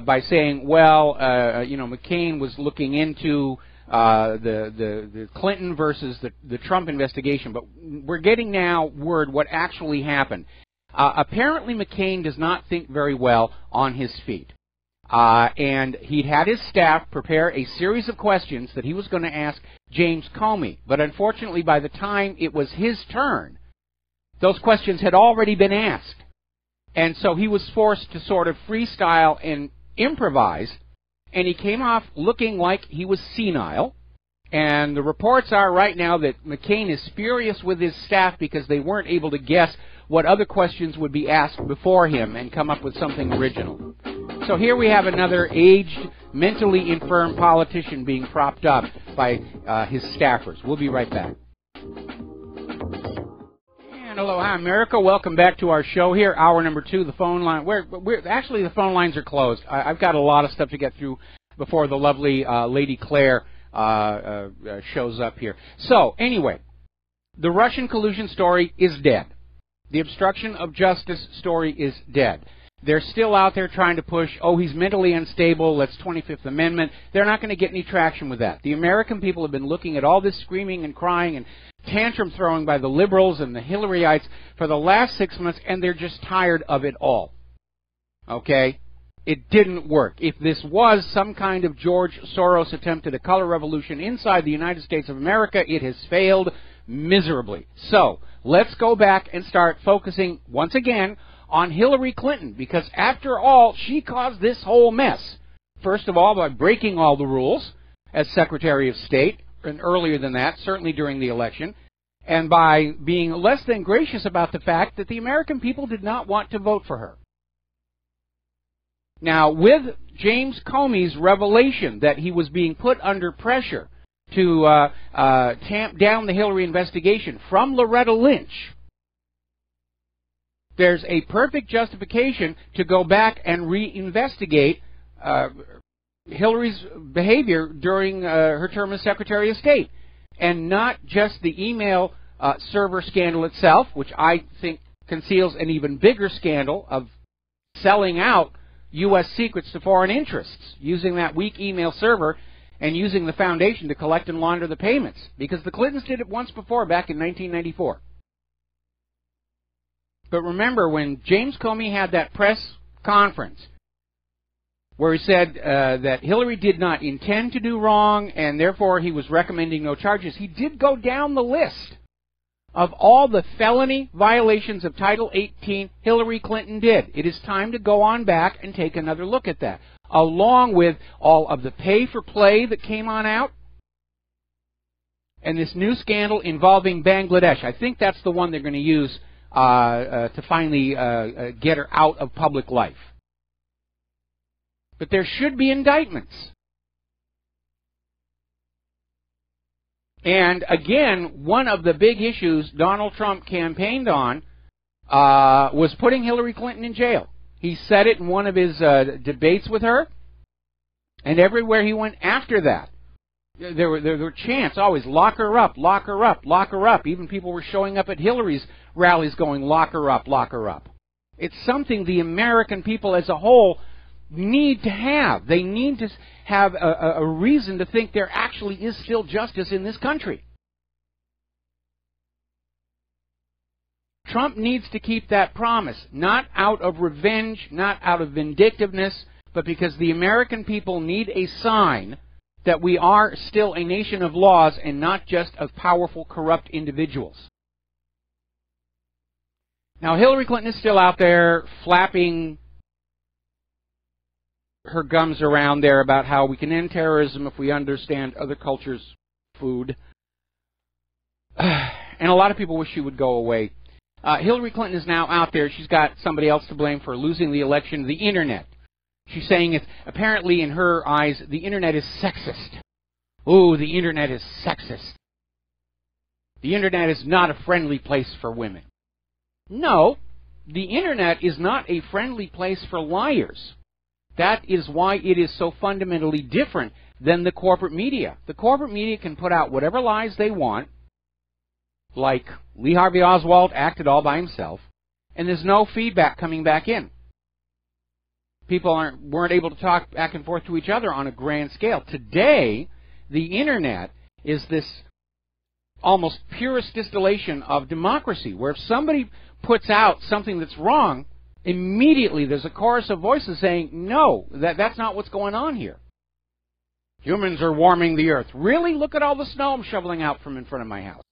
by saying, well, McCain was looking into the Clinton versus the Trump investigation, but we're getting now word what actually happened. Apparently, McCain does not think very well on his feet. And he'd had his staff prepare a series of questions that he was going to ask James Comey. But unfortunately, by the time it was his turn, those questions had already been asked. And so he was forced to sort of freestyle and improvise, and he came off looking like he was senile. And the reports are right now that McCain is furious with his staff because they weren't able to guess what other questions would be asked before him and come up with something original. So here we have another aged, mentally infirm politician being propped up by his staffers. We'll be right back. And aloha, America. Welcome back to our show here, hour number 2. The phone line. Actually, the phone lines are closed. I've got a lot of stuff to get through before the lovely Lady Claire shows up here. So, anyway, the Russian collusion story is dead. The obstruction of justice story is dead. They're still out there trying to push, oh, he's mentally unstable, let's 25th Amendment. They're not going to get any traction with that. The American people have been looking at all this screaming and crying and tantrum throwing by the liberals and the Hillaryites for the last 6 months, and they're just tired of it all. Okay? It didn't work. If this was some kind of George Soros attempt at a color revolution inside the United States of America, it has failed miserably. So, let's go back and start focusing once again on Hillary Clinton, because after all, she caused this whole mess. First of all, by breaking all the rules as Secretary of State, and earlier than that, certainly during the election, and by being less than gracious about the fact that the American people did not want to vote for her. Now, with James Comey's revelation that he was being put under pressure to tamp down the Hillary investigation from Loretta Lynch, there's a perfect justification to go back and reinvestigate Hillary's behavior during her term as Secretary of State, and not just the email server scandal itself, which I think conceals an even bigger scandal of selling out U.S. secrets to foreign interests, using that weak email server and using the foundation to collect and launder the payments, because the Clintons did it once before back in 1994. But remember, when James Comey had that press conference where he said that Hillary did not intend to do wrong and therefore he was recommending no charges, he did go down the list of all the felony violations of Title 18 Hillary Clinton did. It is time to go on back and take another look at that, along with all of the pay-for-play that came on out and this new scandal involving Bangladesh. I think that's the one they're going to use to finally get her out of public life. But there should be indictments. And again, one of the big issues Donald Trump campaigned on was putting Hillary Clinton in jail. He said it in one of his debates with her, and everywhere he went after that, there were chants always, lock her up, lock her up, lock her up. Even people were showing up at Hillary's rallies going, lock her up, lock her up. It's something the American people as a whole need to have. They need to have a reason to think there actually is still justice in this country. Trump needs to keep that promise, not out of revenge, not out of vindictiveness, but because the American people need a sign that we are still a nation of laws and not just of powerful, corrupt individuals. Now, Hillary Clinton is still out there flapping her gums around there about how we can end terrorism if we understand other cultures' food. And a lot of people wish she would go away. Hillary Clinton is now out there. She's got somebody else to blame for losing the election, the Internet. She's saying it's apparently in her eyes the Internet is sexist. Oh, the Internet is sexist. The Internet is not a friendly place for women. No, the Internet is not a friendly place for liars. That is why it is so fundamentally different than the corporate media. The corporate media can put out whatever lies they want, like Lee Harvey Oswald acted all by himself, and there's no feedback coming back in. People weren't able to talk back and forth to each other on a grand scale. Today, the Internet is this almost purest distillation of democracy, where if somebody puts out something that's wrong, immediately there's a chorus of voices saying, no, that's not what's going on here. Humans are warming the earth. Really? Look at all the snow I'm shoveling out from in front of my house.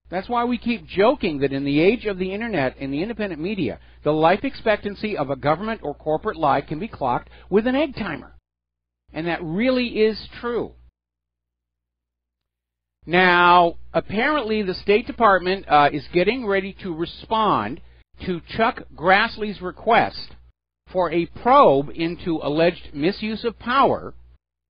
That's why we keep joking that in the age of the Internet and the independent media, the life expectancy of a government or corporate lie can be clocked with an egg timer. And that really is true. Now, apparently the State Department is getting ready to respond to Chuck Grassley's request for a probe into alleged misuse of power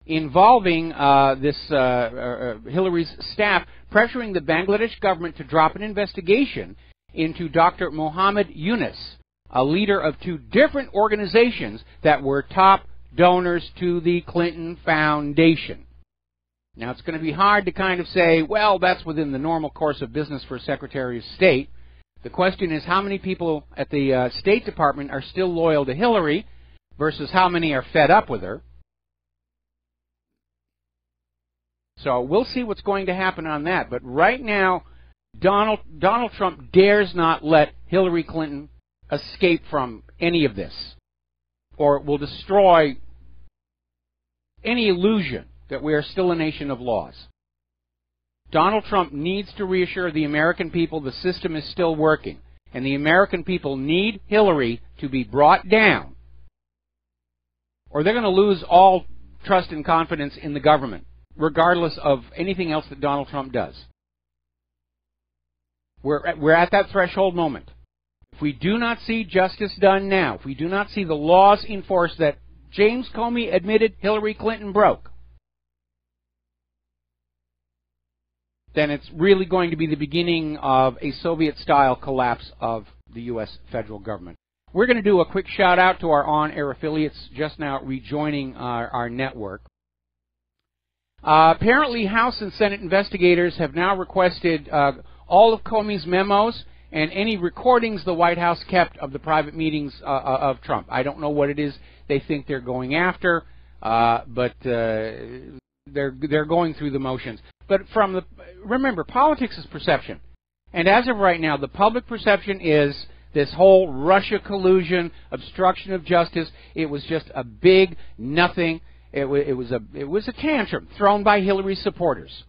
involving Hillary's staff pressuring the Bangladesh government to drop an investigation into Dr. Mohammed Yunus, a leader of two different organizations that were top donors to the Clinton Foundation. Now, it's going to be hard to kind of say, well, that's within the normal course of business for a Secretary of State. The question is how many people at the State Department are still loyal to Hillary versus how many are fed up with her. So we'll see what's going to happen on that. But right now, Donald Trump dares not let Hillary Clinton escape from any of this, or it will destroy any illusion that we are still a nation of laws. Donald Trump needs to reassure the American people the system is still working, and the American people need Hillary to be brought down, or they're going to lose all trust and confidence in the government, regardless of anything else that Donald Trump does. We're at that threshold moment. If we do not see justice done now, if we do not see the laws enforced that James Comey admitted Hillary Clinton broke, then it's really going to be the beginning of a Soviet-style collapse of the U.S. federal government. We're going to do a quick shout-out to our on-air affiliates just now rejoining our network. Apparently, House and Senate investigators have now requested all of Comey's memos and any recordings the White House kept of the private meetings of Trump. I don't know what it is they think they're going after, but they're going through the motions. But remember, politics is perception. And as of right now, the public perception is this whole Russia collusion, obstruction of justice. It was just a big nothing. It was a tantrum thrown by Hillary's supporters.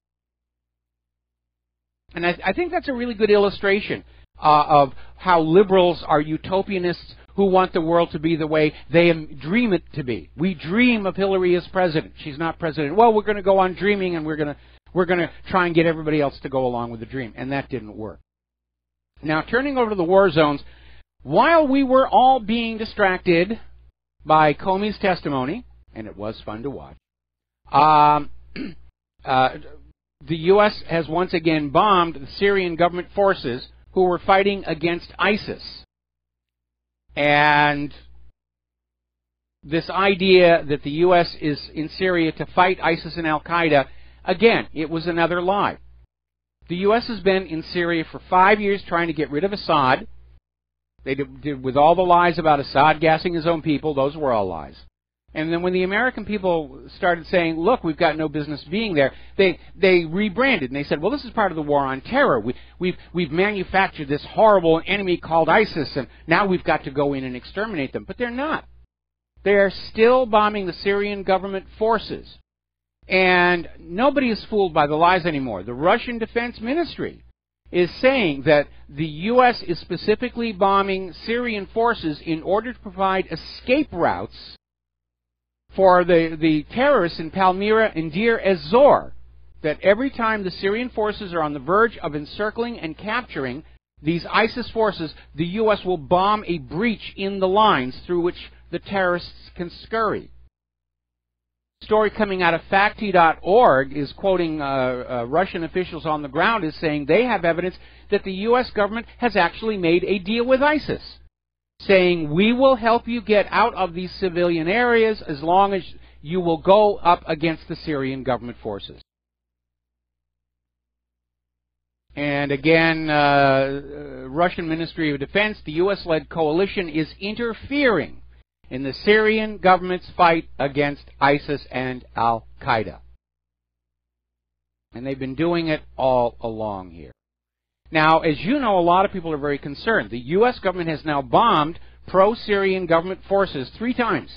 And I think that's a really good illustration of how liberals are utopianists who want the world to be the way they dream it to be. We dream of Hillary as president. She's not president. Well, we're going to go on dreaming, and we're going to try and get everybody else to go along with the dream. And that didn't work. Now, turning over to the war zones, while we were all being distracted by Comey's testimony, and it was fun to watch, the U.S. has once again bombed the Syrian government forces who were fighting against ISIS. And this idea that the U.S. is in Syria to fight ISIS and Al-Qaeda, again, it was another lie. The U.S. has been in Syria for 5 years trying to get rid of Assad. They did with all the lies about Assad gassing his own people. Those were all lies. And then when the American people started saying, look, we've got no business being there, they rebranded. And they said, well, this is part of the war on terror. We've manufactured this horrible enemy called ISIS, and now we've got to go in and exterminate them. But they're not. They are still bombing the Syrian government forces. And nobody is fooled by the lies anymore. The Russian Defense Ministry is saying that the U.S. is specifically bombing Syrian forces in order to provide escape routes for the terrorists in Palmyra and Deir ez-Zor, that every time the Syrian forces are on the verge of encircling and capturing these ISIS forces, the U.S. will bomb a breach in the lines through which the terrorists can scurry. Story coming out of facti.org is quoting Russian officials on the ground is saying they have evidence that the U.S. government has actually made a deal with ISIS, saying we will help you get out of these civilian areas as long as you will go up against the Syrian government forces. And again, Russian Ministry of Defense, the U.S.-led coalition is interfering in the Syrian government's fight against ISIS and Al-Qaeda. And they've been doing it all along here. Now, as you know, a lot of people are very concerned. The U.S. government has now bombed pro-Syrian government forces 3 times.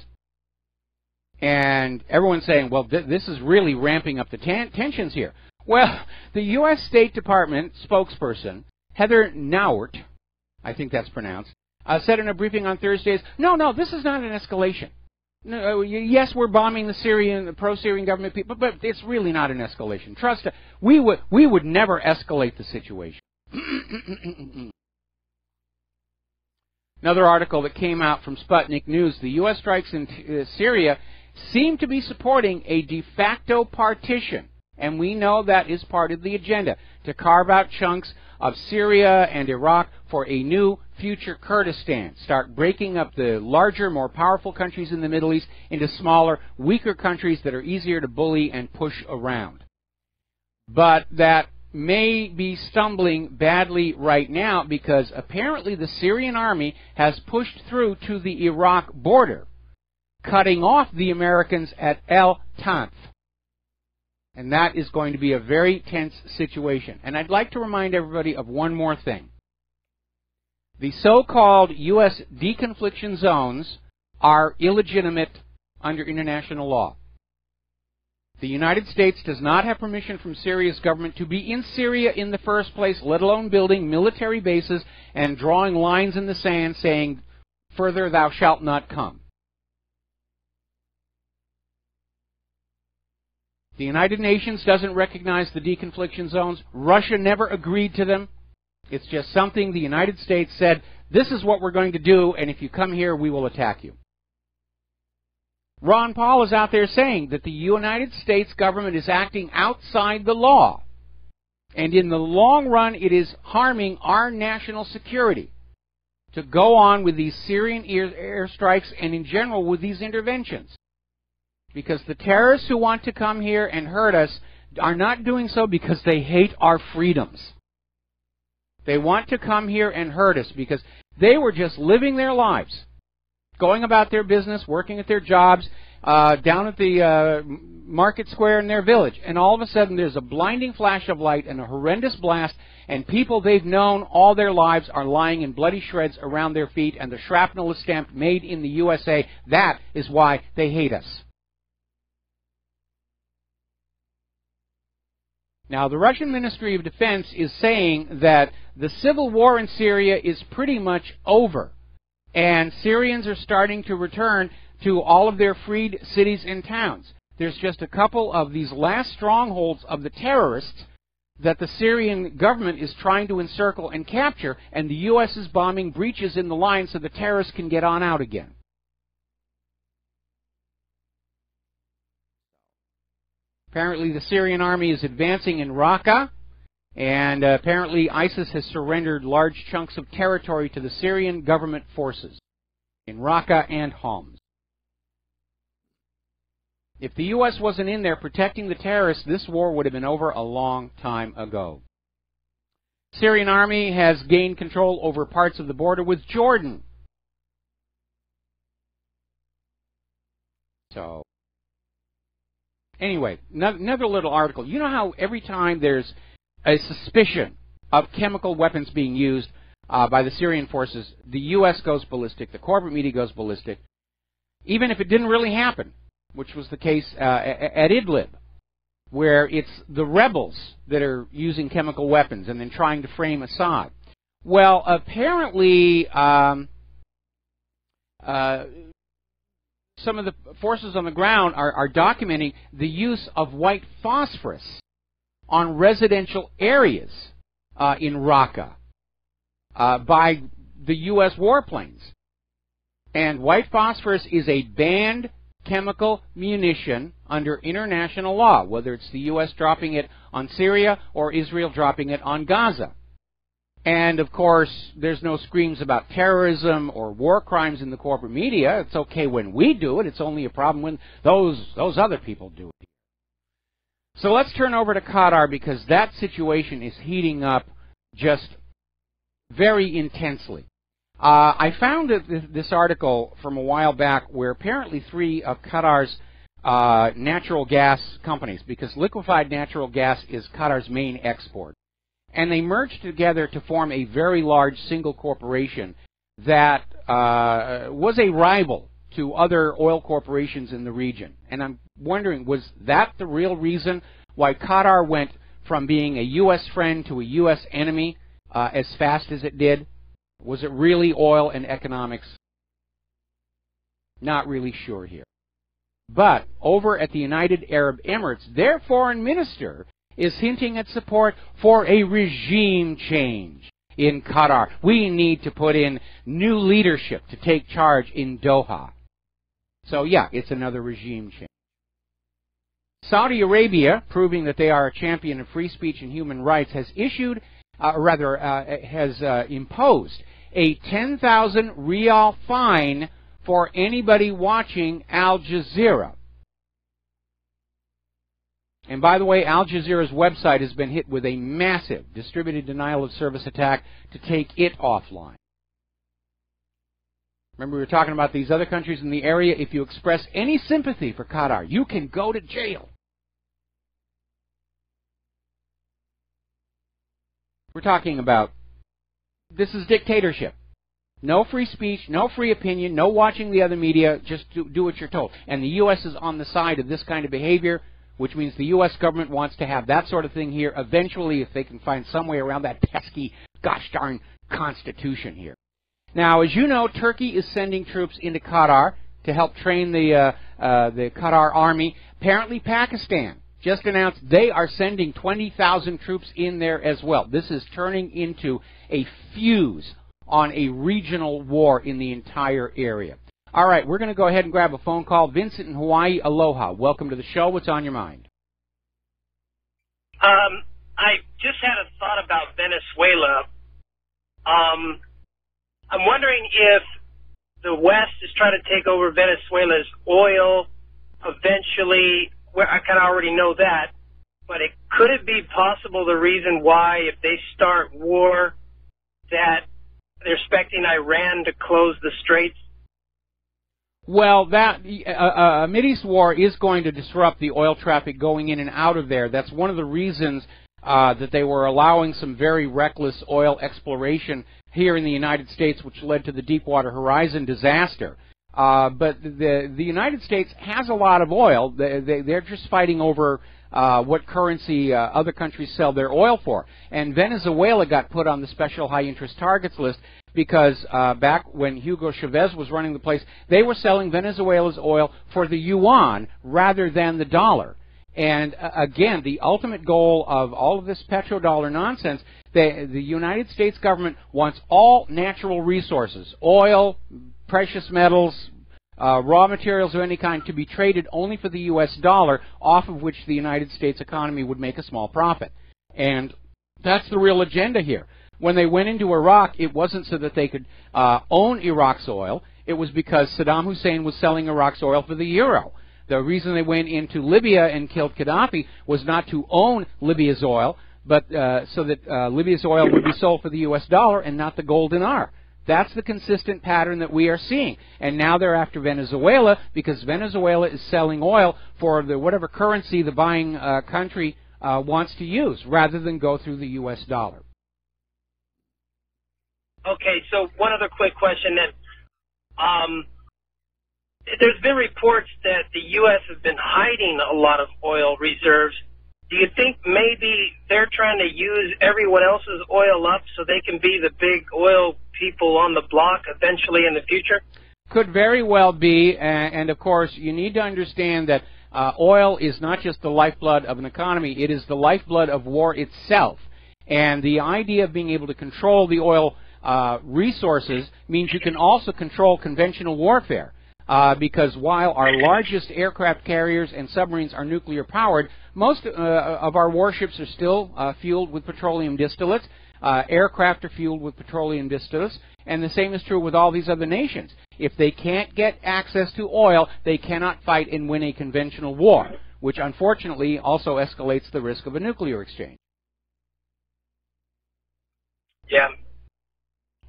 And everyone's saying, well, this is really ramping up the tensions here. Well, the U.S. State Department spokesperson, Heather Nauert, I think that's pronounced, said in a briefing on Thursday, no, this is not an escalation. No, yes, we're bombing the pro-Syrian government people, but it's really not an escalation. Trust us, we would never escalate the situation. Another article that came out from Sputnik News, the U.S. strikes in Syria seem to be supporting a de facto partition, and we know that is part of the agenda, to carve out chunks of Syria and Iraq for a new future Kurdistan, start breaking up the larger, more powerful countries in the Middle East into smaller, weaker countries that are easier to bully and push around. But that may be stumbling badly right now because apparently the Syrian army has pushed through to the Iraq border, cutting off the Americans at El Tanf. And that is going to be a very tense situation. And I'd like to remind everybody of one more thing. The so-called U.S. deconfliction zones are illegitimate under international law. The United States does not have permission from Syria's government to be in Syria in the first place, let alone building military bases and drawing lines in the sand saying, "Further thou shalt not come." The United Nations doesn't recognize the deconfliction zones. Russia never agreed to them. It's just something the United States said, this is what we're going to do, and if you come here, we will attack you. Ron Paul is out there saying that the United States government is acting outside the law. And in the long run, it is harming our national security to go on with these Syrian airstrikes and in general with these interventions. Because the terrorists who want to come here and hurt us are not doing so because they hate our freedoms. They want to come here and hurt us because they were just living their lives, going about their business, working at their jobs, down at the market square in their village. And all of a sudden there's a blinding flash of light and a horrendous blast, and people they've known all their lives are lying in bloody shreds around their feet, and the shrapnel is stamped "Made in the USA." That is why they hate us. Now, the Russian Ministry of Defense is saying that the civil war in Syria is pretty much over, and Syrians are starting to return to all of their freed cities and towns. There's just a couple of these last strongholds of the terrorists that the Syrian government is trying to encircle and capture, and the U.S. is bombing breaches in the line so the terrorists can get on out again. Apparently the Syrian army is advancing in Raqqa, and apparently ISIS has surrendered large chunks of territory to the Syrian government forces in Raqqa and Homs. If the U.S. wasn't in there protecting the terrorists, this war would have been over a long time ago. Syrian army has gained control over parts of the border with Jordan. So, anyway, another little article. You know how every time there's a suspicion of chemical weapons being used by the Syrian forces, the U.S. goes ballistic, the corporate media goes ballistic, even if it didn't really happen, which was the case at Idlib, where it's the rebels that are using chemical weapons and then trying to frame Assad. Well, apparently some of the forces on the ground are documenting the use of white phosphorus on residential areas in Raqqa by the U.S. warplanes. And white phosphorus is a banned chemical munition under international law, whether it's the U.S. dropping it on Syria or Israel dropping it on Gaza. And, of course, there's no screams about terrorism or war crimes in the corporate media. It's okay when we do it. It's only a problem when those other people do it. So let's turn over to Qatar, because that situation is heating up just very intensely. I found this article from a while back where apparently 3 of Qatar's natural gas companies, because liquefied natural gas is Qatar's main export, and they merged together to form a very large single corporation that was a rival to other oil corporations in the region. And I'm wondering, was that the real reason why Qatar went from being a U.S. friend to a U.S. enemy as fast as it did? Was it really oil and economics? Not really sure here. But over at the United Arab Emirates, their foreign minister is hinting at support for a regime change in Qatar. We need to put in new leadership to take charge in Doha. So yeah, it's another regime change. Saudi Arabia, proving that they are a champion of free speech and human rights, has issued, imposed a 10,000 rial fine for anybody watching Al Jazeera. And by the way, Al Jazeera's website has been hit with a massive distributed denial of service attack to take it offline. Remember, we were talking about these other countries in the area. If you express any sympathy for Qatar, you can go to jail. We're talking about, this is dictatorship. No free speech, no free opinion, no watching the other media, just do what you're told. And the U.S. is on the side of this kind of behavior, which means the U.S. government wants to have that sort of thing here eventually if they can find some way around that pesky, gosh darn Constitution here. Now, as you know, Turkey is sending troops into Qatar to help train the Qatar army. Apparently, Pakistan just announced they are sending 20,000 troops in there as well. This is turning into a fuse on a regional war in the entire area. All right, we're going to go ahead and grab a phone call. Vincent in Hawaii, aloha. Welcome to the show. What's on your mind? I just had a thought about Venezuela. I'm wondering if the West is trying to take over Venezuela's oil eventually. Well, I kind of already know that, but could it be possible the reason why, if they start war, that they're expecting Iran to close the straits? Well, that a Mideast war is going to disrupt the oil traffic going in and out of there. That's one of the reasons that they were allowing some very reckless oil exploration here in the United States, which led to the Deepwater Horizon disaster. But the United States has a lot of oil. They're just fighting over what currency other countries sell their oil for. And Venezuela got put on the special high-interest targets list because back when Hugo Chavez was running the place, they were selling Venezuela's oil for the yuan rather than the dollar. And again, the ultimate goal of all of this petrodollar nonsense, the United States government wants all natural resources, oil, precious metals, raw materials of any kind, to be traded only for the U.S. dollar, off of which the United States economy would make a small profit. And that's the real agenda here. When they went into Iraq, it wasn't so that they could own Iraq's oil. It was because Saddam Hussein was selling Iraq's oil for the euro. The reason they went into Libya and killed Gaddafi was not to own Libya's oil, but so that Libya's oil would be sold for the U.S. dollar and not the gold dinar. That's the consistent pattern that we are seeing. And now they're after Venezuela because Venezuela is selling oil for the whatever currency the buying country wants to use, rather than go through the U.S. dollar. Okay, so one other quick question then. There's been reports that the U.S. has been hiding a lot of oil reserves. Do you think maybe they're trying to use everyone else's oil up so they can be the big oil people on the block eventually in the future? Could very well be, and of course you need to understand that oil is not just the lifeblood of an economy, it is the lifeblood of war itself. And the idea of being able to control the oil resources means you can also control conventional warfare. Because while our largest aircraft carriers and submarines are nuclear powered, most of our warships are still fueled with petroleum distillates. Aircraft are fueled with petroleum distillates, and the same is true with all these other nations. If they can't get access to oil, they cannot fight and win a conventional war, which unfortunately also escalates the risk of a nuclear exchange. Yeah.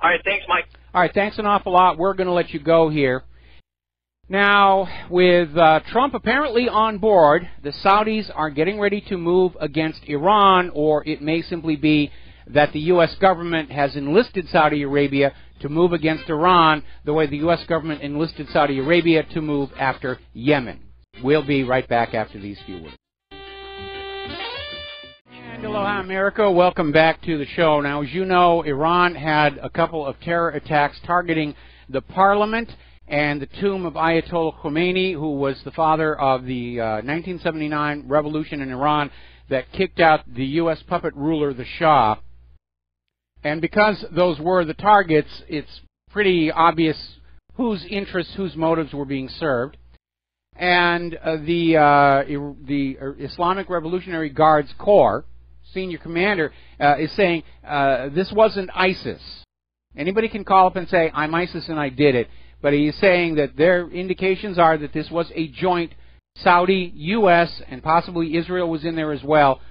All right, thanks, Mike. All right, thanks an awful lot. We're going to let you go here. Now, with Trump apparently on board, the Saudis are getting ready to move against Iran, or it may simply be that the U.S. government has enlisted Saudi Arabia to move against Iran the way the U.S. government enlisted Saudi Arabia to move after Yemen. We'll be right back after these few words. Aloha, America. Welcome back to the show. Now, as you know, Iran had a couple of terror attacks targeting the parliament and the tomb of Ayatollah Khomeini, who was the father of the 1979 revolution in Iran that kicked out the U.S. puppet ruler, the Shah. And because those were the targets, it's pretty obvious whose interests, whose motives were being served. And the Islamic Revolutionary Guards Corps senior commander is saying this wasn't ISIS. Anybody can call up and say, I'm ISIS and I did it. But he's saying that their indications are that this was a joint Saudi, U.S., and possibly Israel was in there as well,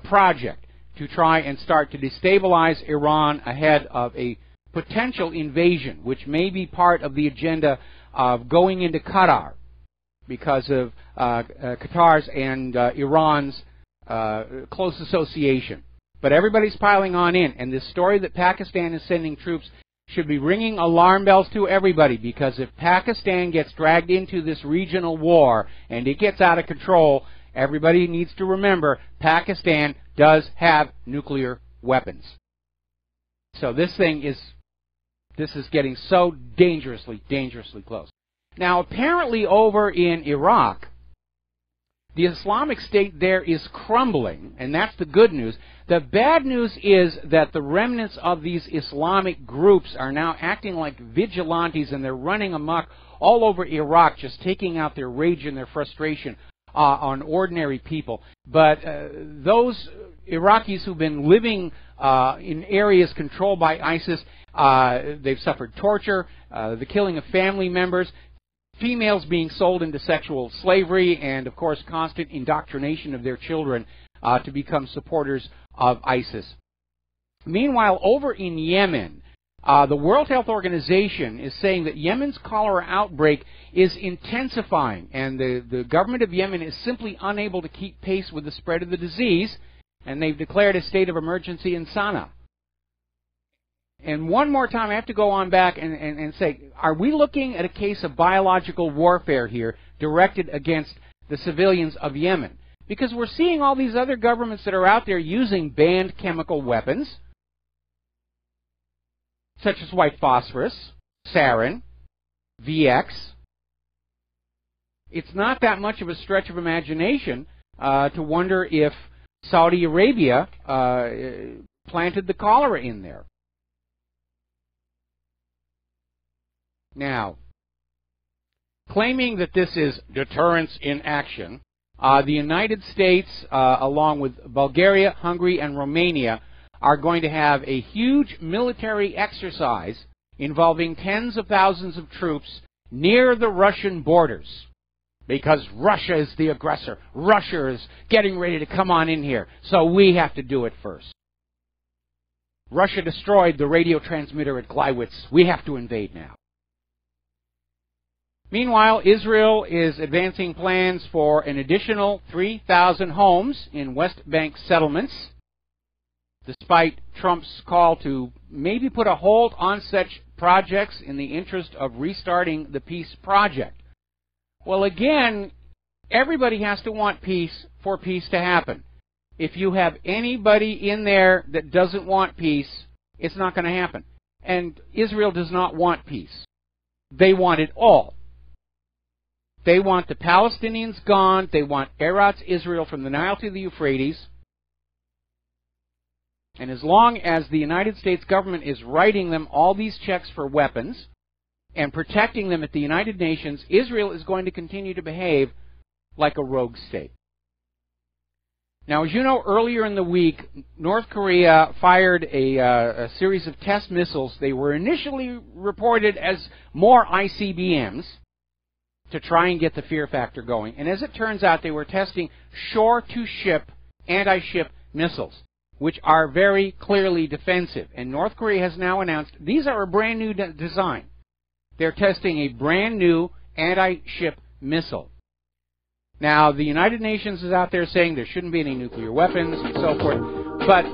project to try and start to destabilize Iran ahead of a potential invasion, which may be part of the agenda of going into Qatar because of Qatar's and Iran's close association. But everybody's piling on in, and this story that Pakistan is sending troops should be ringing alarm bells to everybody, because if Pakistan gets dragged into this regional war and it gets out of control, everybody needs to remember Pakistan does have nuclear weapons. So this is getting so dangerously close. Now, apparently over in Iraq, the Islamic State there is crumbling, and that's the good news. The bad news is that the remnants of these Islamic groups are now acting like vigilantes, and they're running amok all over Iraq, just taking out their rage and their frustration on ordinary people. But those Iraqis who've been living in areas controlled by ISIS, they've suffered torture, the killing of family members, females being sold into sexual slavery, and, of course, constant indoctrination of their children to become supporters of ISIS. Meanwhile, over in Yemen, the World Health Organization is saying that Yemen's cholera outbreak is intensifying, and the government of Yemen is simply unable to keep pace with the spread of the disease, and they've declared a state of emergency in Sana'a. And one more time, I have to go on back and say, are we looking at a case of biological warfare here directed against the civilians of Yemen? Because we're seeing all these other governments that are out there using banned chemical weapons, such as white phosphorus, sarin, VX. It's not that much of a stretch of imagination to wonder if Saudi Arabia planted the cholera in there. Now, claiming that this is deterrence in action, the United States, along with Bulgaria, Hungary, and Romania, are going to have a huge military exercise involving tens of thousands of troops near the Russian borders. Because Russia is the aggressor. Russia is getting ready to come on in here, so we have to do it first. Russia destroyed the radio transmitter at Gleiwitz. We have to invade now. Meanwhile, Israel is advancing plans for an additional 3,000 homes in West Bank settlements, despite Trump's call to maybe put a hold on such projects in the interest of restarting the peace project. Well, again, everybody has to want peace for peace to happen. If you have anybody in there that doesn't want peace, it's not going to happen. And Israel does not want peace. They want it all. They want the Palestinians gone. They want Eretz Israel from the Nile to the Euphrates. And as long as the United States government is writing them all these checks for weapons and protecting them at the United Nations, Israel is going to continue to behave like a rogue state. Now, as you know, earlier in the week, North Korea fired a series of test missiles. They were initially reported as more ICBMs, to try and get the fear factor going. And as it turns out, they were testing shore-to-ship, anti-ship missiles, which are very clearly defensive. And North Korea has now announced these are a brand new design. They're testing a brand new anti-ship missile. Now, the United Nations is out there saying there shouldn't be any nuclear weapons and so forth, but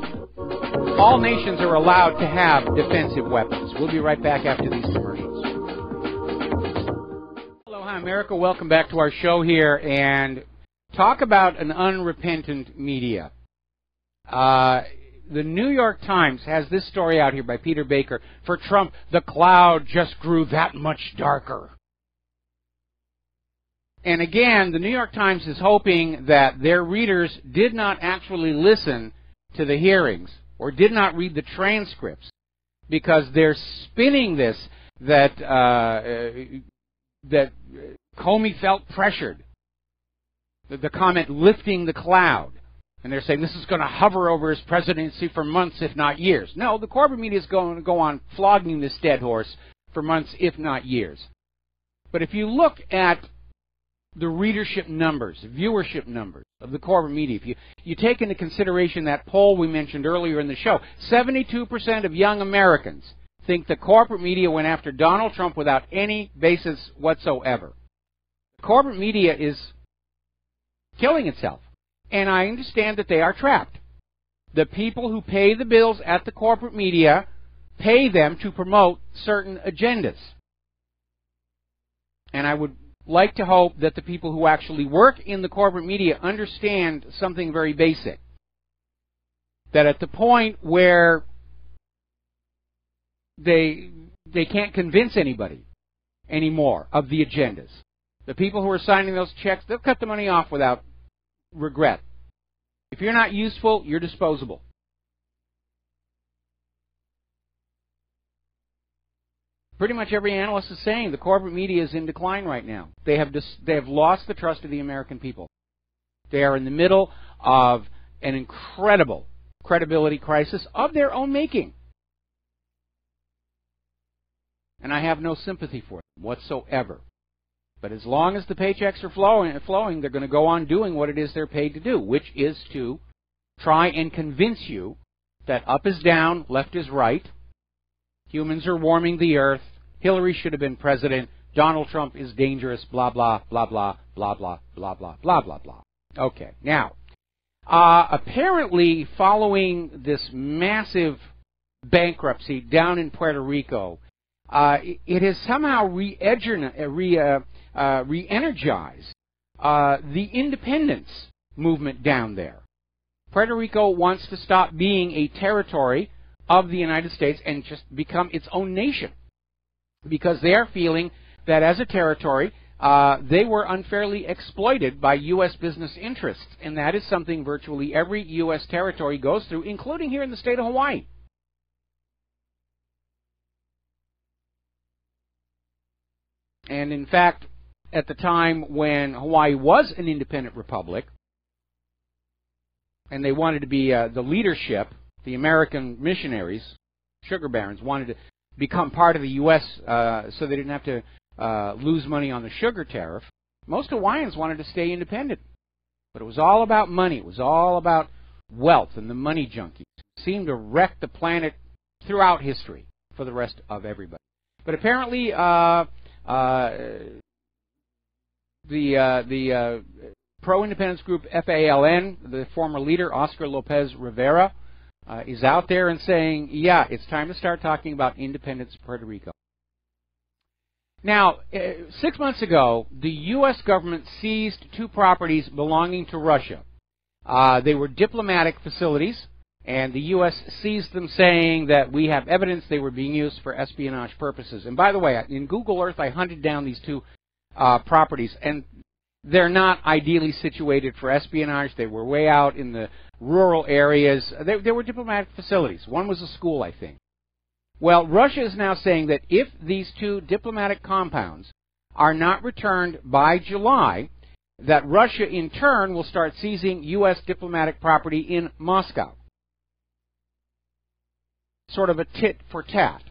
all nations are allowed to have defensive weapons. We'll be right back after these commercials. Hi, America. Welcome back to our show here, and talk about an unrepentant media. The New York Times has this story out here by Peter Baker. For Trump, the cloud just grew that much darker. And again, the New York Times is hoping that their readers did not actually listen to the hearings or did not read the transcripts, because they're spinning this that Comey felt pressured. The comment lifting the cloud. And they're saying this is going to hover over his presidency for months, if not years. No, the corporate media is going to go on flogging this dead horse for months, if not years. But if you look at the readership numbers, viewership numbers of the corporate media, if you take into consideration that poll we mentioned earlier in the show, 72% of young Americans think the corporate media went after Donald Trump without any basis whatsoever. The corporate media is killing itself. And I understand that they are trapped. The people who pay the bills at the corporate media pay them to promote certain agendas. And I would like to hope that the people who actually work in the corporate media understand something very basic. That at the point where they can't convince anybody anymore of the agendas, the people who are signing those checks, they'll cut the money off without regret. If you're not useful, you're disposable. Pretty much every analyst is saying the corporate media is in decline right now. They have lost the trust of the American people. They are in the middle of an incredible credibility crisis of their own making. And I have no sympathy for them whatsoever. But as long as the paychecks are flowing, they're going to go on doing what it is they're paid to do, which is to try and convince you that up is down, left is right, humans are warming the earth, Hillary should have been president, Donald Trump is dangerous, blah, blah, blah, blah, blah, blah, blah, blah, blah, blah, blah. Okay, now, apparently following this massive bankruptcy down in Puerto Rico, it has somehow re-energized the independence movement down there. Puerto Rico wants to stop being a territory of the United States and just become its own nation, because they are feeling that as a territory, they were unfairly exploited by U.S. business interests, and that is something virtually every U.S. territory goes through, including here in the state of Hawaii. And in fact, at the time when Hawaii was an independent republic, and they wanted to be the leadership, the American missionaries, sugar barons, wanted to become part of the U.S. So they didn't have to lose money on the sugar tariff. Most Hawaiians wanted to stay independent. But it was all about money. It was all about wealth and the money junkies. It seemed to wreck the planet throughout history for the rest of everybody. But apparently, the pro-independence group FALN, the former leader, Oscar Lopez Rivera, is out there and saying, yeah, it's time to start talking about independence of Puerto Rico. Now, 6 months ago, the U.S. government seized 2 properties belonging to Russia. They were diplomatic facilities, and the U.S. seized them, saying that we have evidence they were being used for espionage purposes. And by the way, in Google Earth, I hunted down these 2 properties, and they're not ideally situated for espionage. They were way out in the rural areas. They were diplomatic facilities. One was a school, I think. Well, Russia is now saying that if these 2 diplomatic compounds are not returned by July, that Russia in turn will start seizing U.S. diplomatic property in Moscow. Sort of a tit for tat.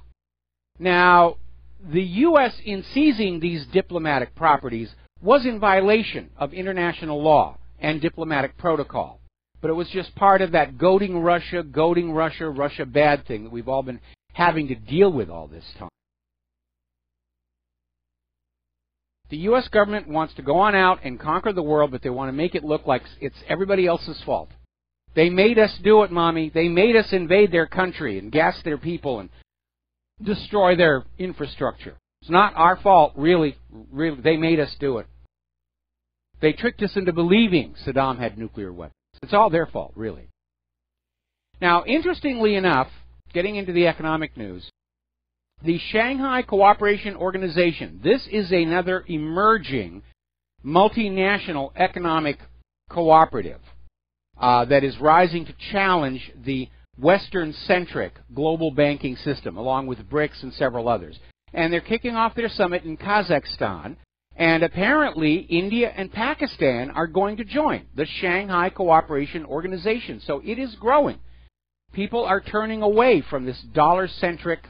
Now, the U.S. in seizing these diplomatic properties was in violation of international law and diplomatic protocol. But it was just part of that goading Russia, Russia bad thing that we've all been having to deal with all this time. The U.S. government wants to go on out and conquer the world, but they want to make it look like it's everybody else's fault. They made us do it, Mommy. They made us invade their country and gas their people and destroy their infrastructure. It's not our fault, really. They made us do it. They tricked us into believing Saddam had nuclear weapons. It's all their fault, really. Now, interestingly enough, getting into the economic news, the Shanghai Cooperation Organization, this is another emerging multinational economic cooperative that is rising to challenge the Western-centric global banking system, along with BRICS and several others. And they're kicking off their summit in Kazakhstan, and apparently India and Pakistan are going to join the Shanghai Cooperation Organization. So it is growing. People are turning away from this dollar-centric,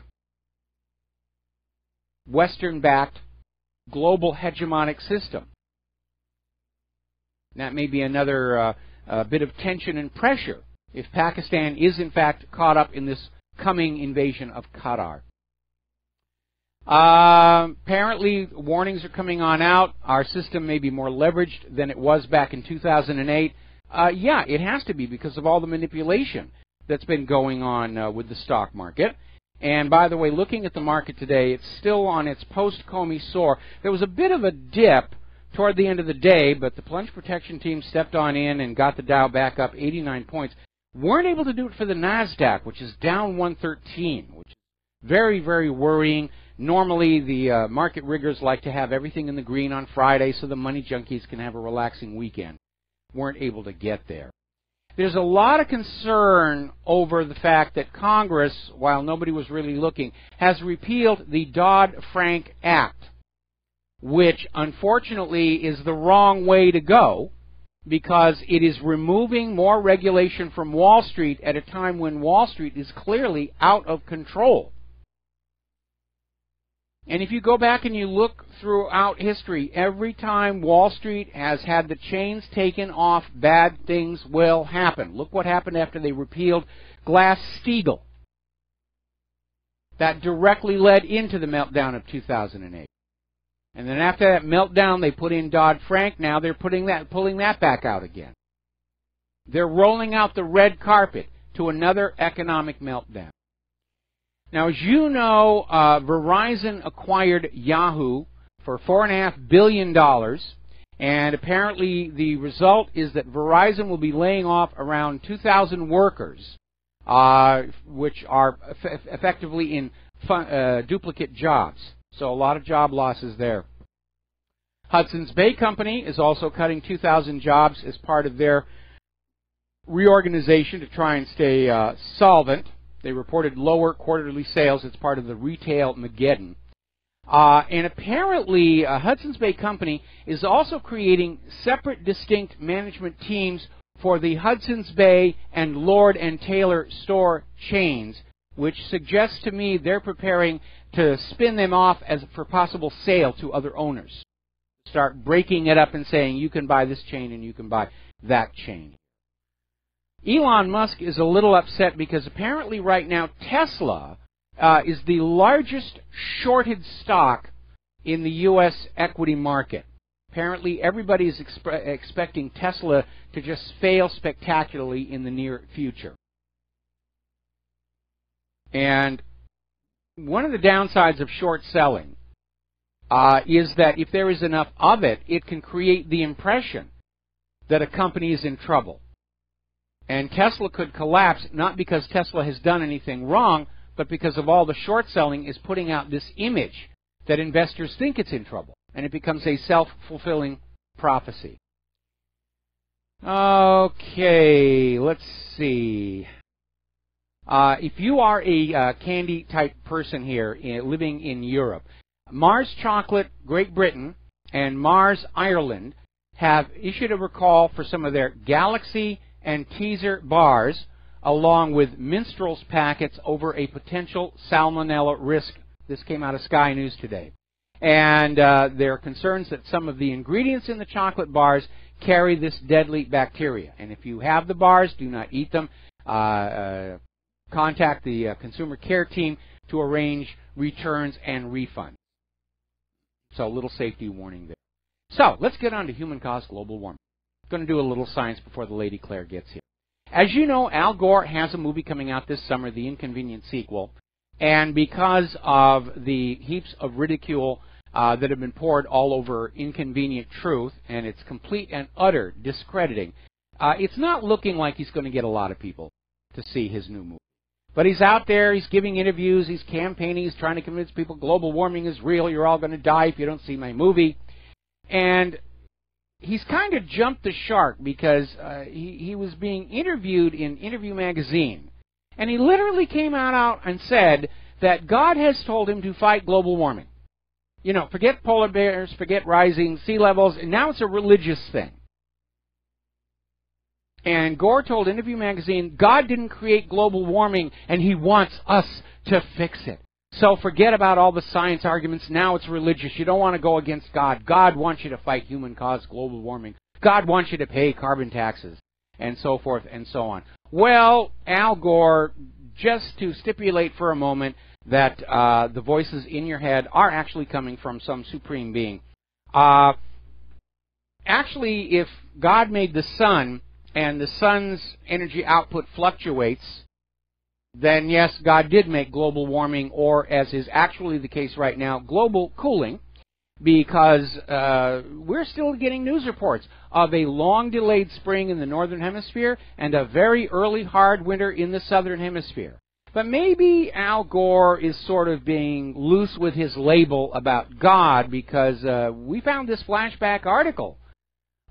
Western-backed, global hegemonic system. That may be another bit of tension and pressure if Pakistan is in fact caught up in this coming invasion of Qatar. Apparently, warnings are coming on out. Our system may be more leveraged than it was back in 2008. Yeah, it has to be because of all the manipulation that's been going on with the stock market. And by the way, looking at the market today, it's still on its post-Comey soar. There was a bit of a dip toward the end of the day, but the plunge protection team stepped on in and got the Dow back up 89 points. Weren't able to do it for the NASDAQ, which is down 113, which is very, very worrying. Normally, the market riggers like to have everything in the green on Friday so the money junkies can have a relaxing weekend. Weren't able to get there. There's a lot of concern over the fact that Congress, while nobody was really looking, has repealed the Dodd-Frank Act, which unfortunately is the wrong way to go because it is removing more regulation from Wall Street at a time when Wall Street is clearly out of control. And if you go back and you look throughout history, every time Wall Street has had the chains taken off, bad things will happen. Look what happened after they repealed Glass-Steagall. That directly led into the meltdown of 2008. And then after that meltdown, they put in Dodd-Frank. Now they're pulling that back out again. They're rolling out the red carpet to another economic meltdown. Now, as you know, Verizon acquired Yahoo for $4.5 billion, and apparently the result is that Verizon will be laying off around 2,000 workers, which are effectively in duplicate jobs. So a lot of job losses there. Hudson's Bay Company is also cutting 2,000 jobs as part of their reorganization to try and stay solvent. They reported lower quarterly sales as part of the retail Mageddon. And apparently, Hudson's Bay Company is also creating separate, distinct management teams for the Hudson's Bay and Lord and Taylor store chains, which suggests to me they're preparing to spin them off as for possible sale to other owners. Start breaking it up and saying, you can buy this chain and you can buy that chain. Elon Musk is a little upset because apparently right now Tesla is the largest shorted stock in the U.S. equity market. Apparently everybody is expecting Tesla to just fail spectacularly in the near future. And one of the downsides of short selling is that if there is enough of it, it can create the impression that a company is in trouble. And Tesla could collapse not because Tesla has done anything wrong, but because of all the short selling is putting out this image that investors think it's in trouble. And it becomes a self-fulfilling prophecy. Okay, let's see. If you are a candy-type person here living in Europe, Mars Chocolate Great Britain and Mars Ireland have issued a recall for some of their Galaxy and Teaser bars, along with Minstrel's packets over a potential salmonella risk. This came out of Sky News today. And there are concerns that some of the ingredients in the chocolate bars carry this deadly bacteria. And if you have the bars, do not eat them. Contact the consumer care team to arrange returns and refunds. So a little safety warning there. So let's get on to human-caused global warming. I'm going to do a little science before the Lady Claire gets here. As you know, Al Gore has a movie coming out this summer, The Inconvenient Sequel, and because of the heaps of ridicule that have been poured all over Inconvenient Truth and its complete and utter discrediting, it's not looking like he's going to get a lot of people to see his new movie. But he's out there, he's giving interviews, he's campaigning, he's trying to convince people global warming is real, you're all going to die if you don't see my movie. And he's kind of jumped the shark because he was being interviewed in Interview Magazine. And he literally came out and said that God has told him to fight global warming. You know, forget polar bears, forget rising sea levels, and now it's a religious thing. And Gore told Interview Magazine, God didn't create global warming, and he wants us to fix it. So forget about all the science arguments. Now it's religious. You don't want to go against God. God wants you to fight human-caused global warming. God wants you to pay carbon taxes, and so forth and so on. Well, Al Gore, just to stipulate for a moment that the voices in your head are actually coming from some supreme being. Actually, if God made the sun, and the sun's energy output fluctuates, then yes, God did make global warming, or as is actually the case right now, global cooling, because we're still getting news reports of a long-delayed spring in the northern hemisphere and a very early hard winter in the southern hemisphere. But maybe Al Gore is sort of being loose with his label about God, because we found this flashback article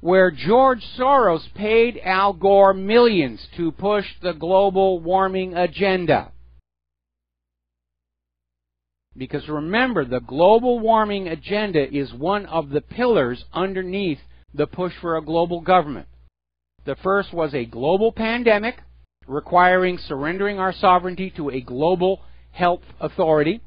where George Soros paid Al Gore millions to push the global warming agenda. Because remember, the global warming agenda is one of the pillars underneath the push for a global government. The first was a global pandemic requiring surrendering our sovereignty to a global health authority.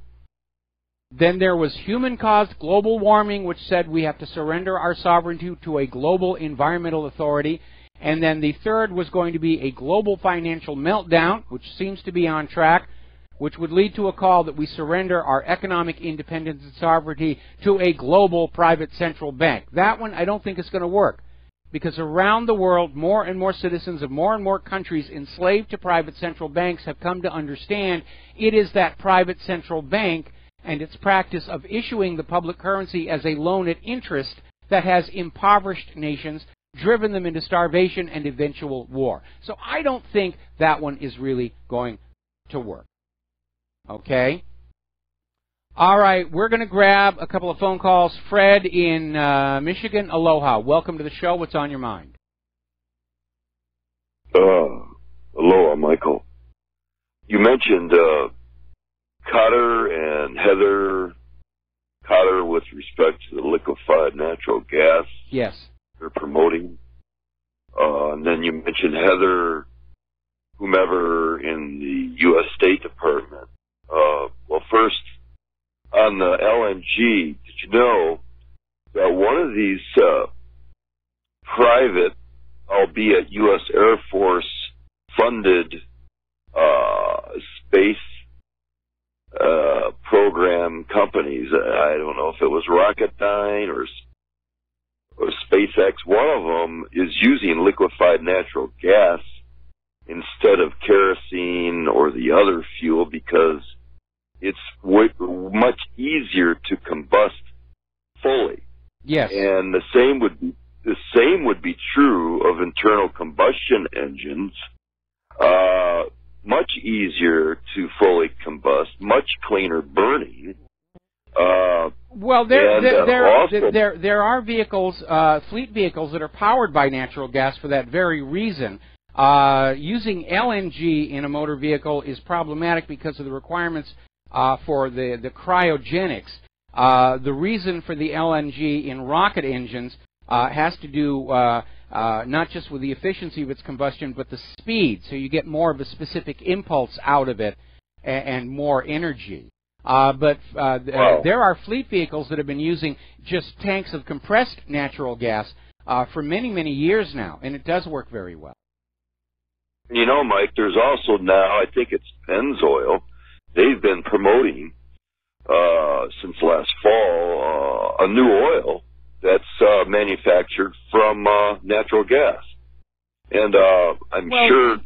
Then there was human-caused global warming, which said we have to surrender our sovereignty to a global environmental authority. And then the third was going to be a global financial meltdown, which seems to be on track, which would lead to a call that we surrender our economic independence and sovereignty to a global private central bank. That one I don't think is going to work, because around the world, more and more citizens of more and more countries enslaved to private central banks have come to understand it is that private central bank and its practice of issuing the public currency as a loan at interest that has impoverished nations, driven them into starvation and eventual war. So I don't think that one is really going to work. Okay? All right, we're going to grab a couple of phone calls. Fred in Michigan, aloha. Welcome to the show. What's on your mind? Aloha, Michael. You mentioned Cotter and Heather. Cotter with respect to the liquefied natural gas. Yes. They're promoting. And then you mentioned Heather, whomever in the U.S. State Department. Well, first, on the LNG, did you know that one of these private, albeit U.S. Air Force funded space program companies, I don't know if it was Rocketdyne or SpaceX, one of them is using liquefied natural gas instead of kerosene or the other fuel because it's much easier to combust fully. Yes. And the same would be true of internal combustion engines. Much easier to fully combust, much cleaner burning. Well, there are vehicles, fleet vehicles that are powered by natural gas for that very reason. Using LNG in a motor vehicle is problematic because of the requirements for the cryogenics. The reason for the LNG in rocket engines has to do not just with the efficiency of its combustion, but the speed. So you get more of a specific impulse out of it and more energy. There are fleet vehicles that have been using just tanks of compressed natural gas for many, many years now, and it does work very well. You know, Mike, there's also now, I think it's Pennzoil, they've been promoting since last fall a new oil that's manufactured from natural gas. And I'm sure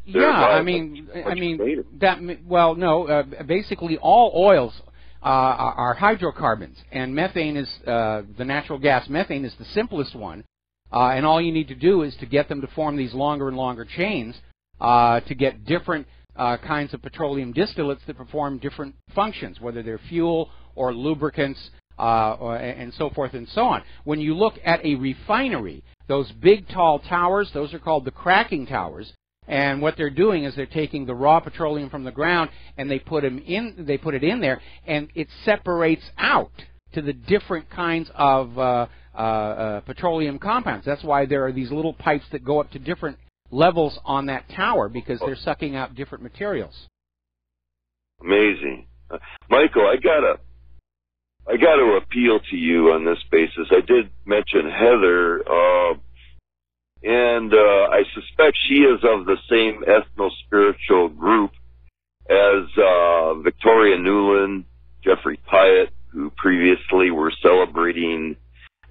basically all oils are hydrocarbons, and methane is the natural gas. Methane is the simplest one, and all you need to do is to get them to form these longer and longer chains to get different kinds of petroleum distillates that perform different functions, whether they're fuel or lubricants, and so forth and so on. When you look at a refinery, those big tall towers, those are called the cracking towers. And what they're doing is they're taking the raw petroleum from the ground and they put it in there, and it separates out to the different kinds of petroleum compounds. That's why there are these little pipes that go up to different levels on that tower, because they're sucking out different materials. Amazing. Michael, I gotta appeal to you on this basis. I did mention Heather, and I suspect she is of the same ethno-spiritual group as Victoria Nuland, Jeffrey Pyatt, who previously were celebrating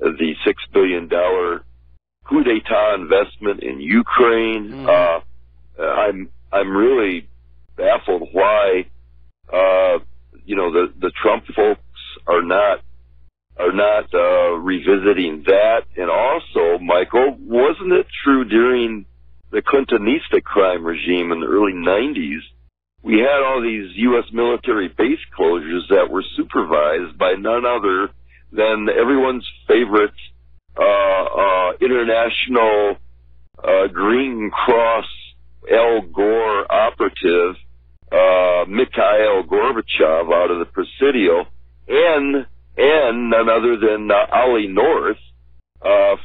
the $6 billion coup d'etat investment in Ukraine. Mm-hmm. I'm really baffled why the Trump folks are not revisiting that. And also, Michael, wasn't it true during the Clintonista crime regime in the early 90s, we had all these U.S. military base closures that were supervised by none other than everyone's favorite international Green Cross Al Gore operative, Mikhail Gorbachev, out of the Presidio, and none other than Ali North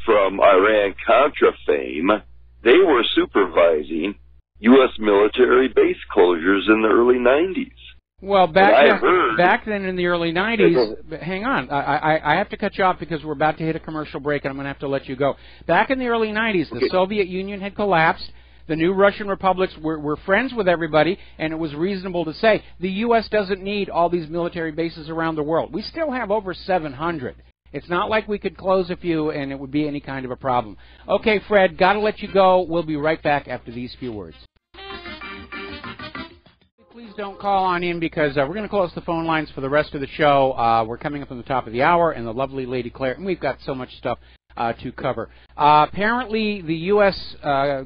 from Iran-Contra fame. They were supervising U.S. military base closures in the early 90s. Well, back then in the early 90s, hang on, I have to cut you off because we're about to hit a commercial break and I'm going to have to let you go. Back in the early 90s, the Soviet Union had collapsed. The new Russian republics were friends with everybody, and it was reasonable to say the U.S. doesn't need all these military bases around the world. We still have over 700. It's not like we could close a few and it would be any kind of a problem. Okay, Fred, got to let you go. We'll be right back after these few words. Please don't call on in because we're going to close the phone lines for the rest of the show. We're coming up on the top of the hour, and the lovely Lady Claire, and we've got so much stuff to cover. Apparently, the U.S.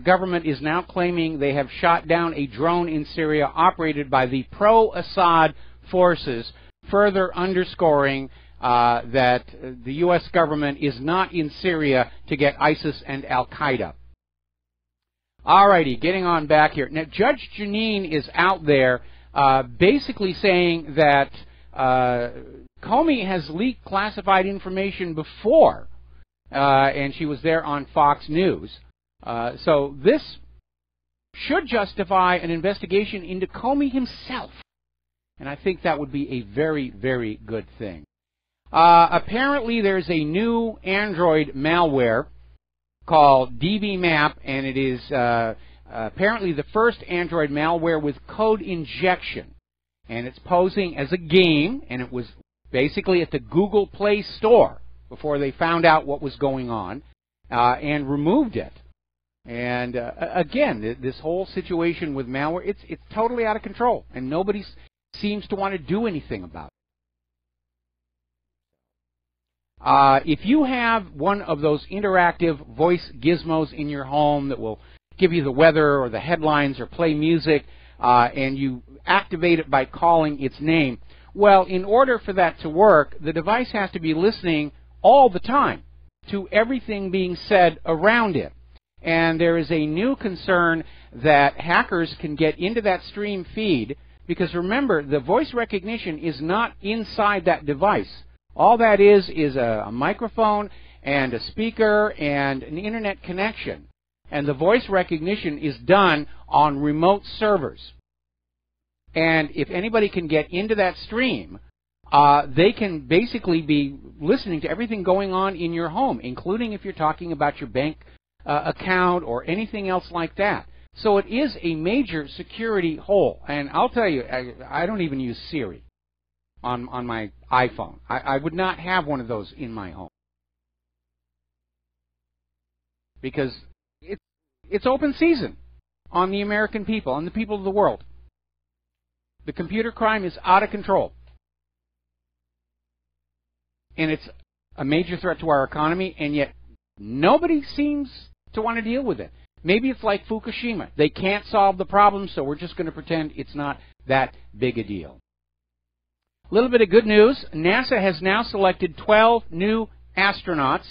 Government is now claiming they have shot down a drone in Syria operated by the pro-Assad forces, further underscoring that the U.S. government is not in Syria to get ISIS and Al-Qaeda. Alrighty, getting on back here. Now, Judge Janine is out there basically saying that Comey has leaked classified information before, and she was there on Fox News. So this should justify an investigation into Comey himself, and I think that would be a very, very good thing. Apparently, there's a new Android malware called DBMap, and it is apparently the first Android malware with code injection. And it's posing as a game, and it was basically at the Google Play Store before they found out what was going on and removed it. And again, this whole situation with malware, it's totally out of control, and nobody seems to want to do anything about it. If you have one of those interactive voice gizmos in your home that will give you the weather or the headlines or play music, and you activate it by calling its name, well, in order for that to work, the device has to be listening all the time to everything being said around it. And there is a new concern that hackers can get into that stream feed, because remember, the voice recognition is not inside that device. All that is a microphone and a speaker and an internet connection. And the voice recognition is done on remote servers. And if anybody can get into that stream, they can basically be listening to everything going on in your home, including if you're talking about your bank account or anything else like that. So it is a major security hole. And I'll tell you, I don't even use Siri on my iPhone. I would not have one of those in my home, because it's open season on the American people, on the people of the world. The computer crime is out of control, and it's a major threat to our economy, and yet nobody seems to want to deal with it. Maybe it's like Fukushima. They can't solve the problem, so we're just going to pretend it's not that big a deal. A little bit of good news. NASA has now selected 12 new astronauts,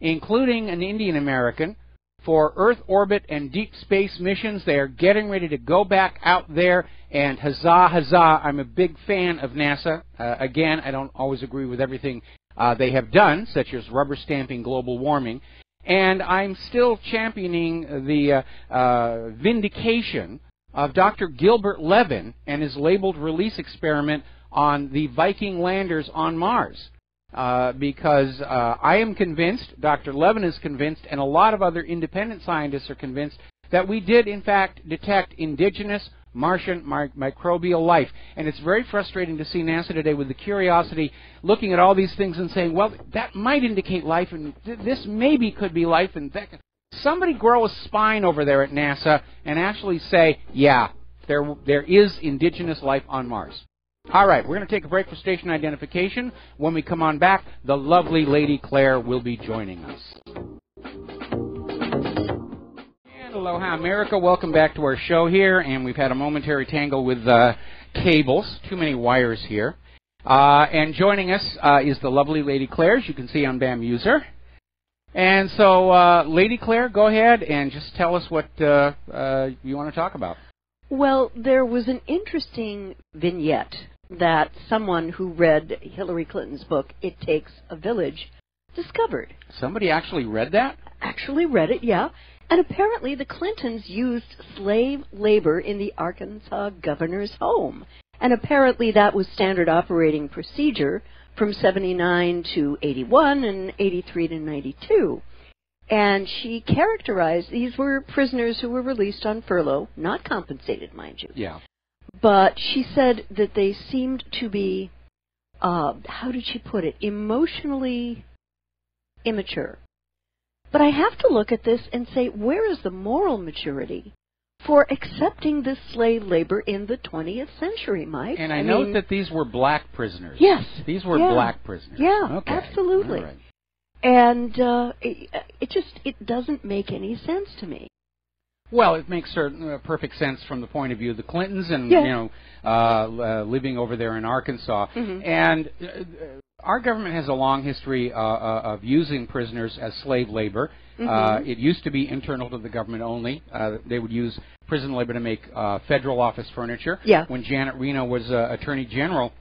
including an Indian American, for Earth orbit and deep space missions. They are getting ready to go back out there, and huzzah, huzzah. I'm a big fan of NASA. Again, I don't always agree with everything they have done, such as rubber stamping global warming. And I'm still championing the vindication of Dr. Gilbert Levin and his labeled release experiment on the Viking landers on Mars. Because I am convinced, Dr. Levin is convinced, and a lot of other independent scientists are convinced that we did, in fact, detect indigenous Martian microbial life. And it's very frustrating to see NASA today with the Curiosity looking at all these things and saying, well, that might indicate life, and this maybe could be life. And somebody grow a spine over there at NASA and actually say, yeah, there is indigenous life on Mars. All right, we're going to take a break for station identification. When we come on back, the lovely Lady Claire will be joining us. And aloha, America. Welcome back to our show here. And we've had a momentary tangle with cables. Too many wires here. And joining us is the lovely Lady Claire, as you can see on BAM User. And so, Lady Claire, go ahead and just tell us what you want to talk about. Well, there was an interesting vignette that someone who read Hillary Clinton's book, It Takes a Village, discovered. Somebody actually read that? Actually read it, yeah. And apparently the Clintons used slave labor in the Arkansas governor's home. And apparently that was standard operating procedure from 79 to 81 and 83 to 92. And she characterized, these were prisoners who were released on furlough, not compensated, mind you. Yeah. But she said that they seemed to be, how did she put it, emotionally immature. But I have to look at this and say, where is the moral maturity for accepting this slave labor in the 20th century, Mike? And I note that these were black prisoners. Yes. These were black prisoners. Yeah, okay. Absolutely. All right. And it doesn't make any sense to me. Well, it makes perfect sense from the point of view of the Clintons and living over there in Arkansas. Mm-hmm. And our government has a long history of using prisoners as slave labor. Mm-hmm. It used to be internal to the government only. They would use prison labor to make federal office furniture. Yeah. When Janet Reno was Attorney General,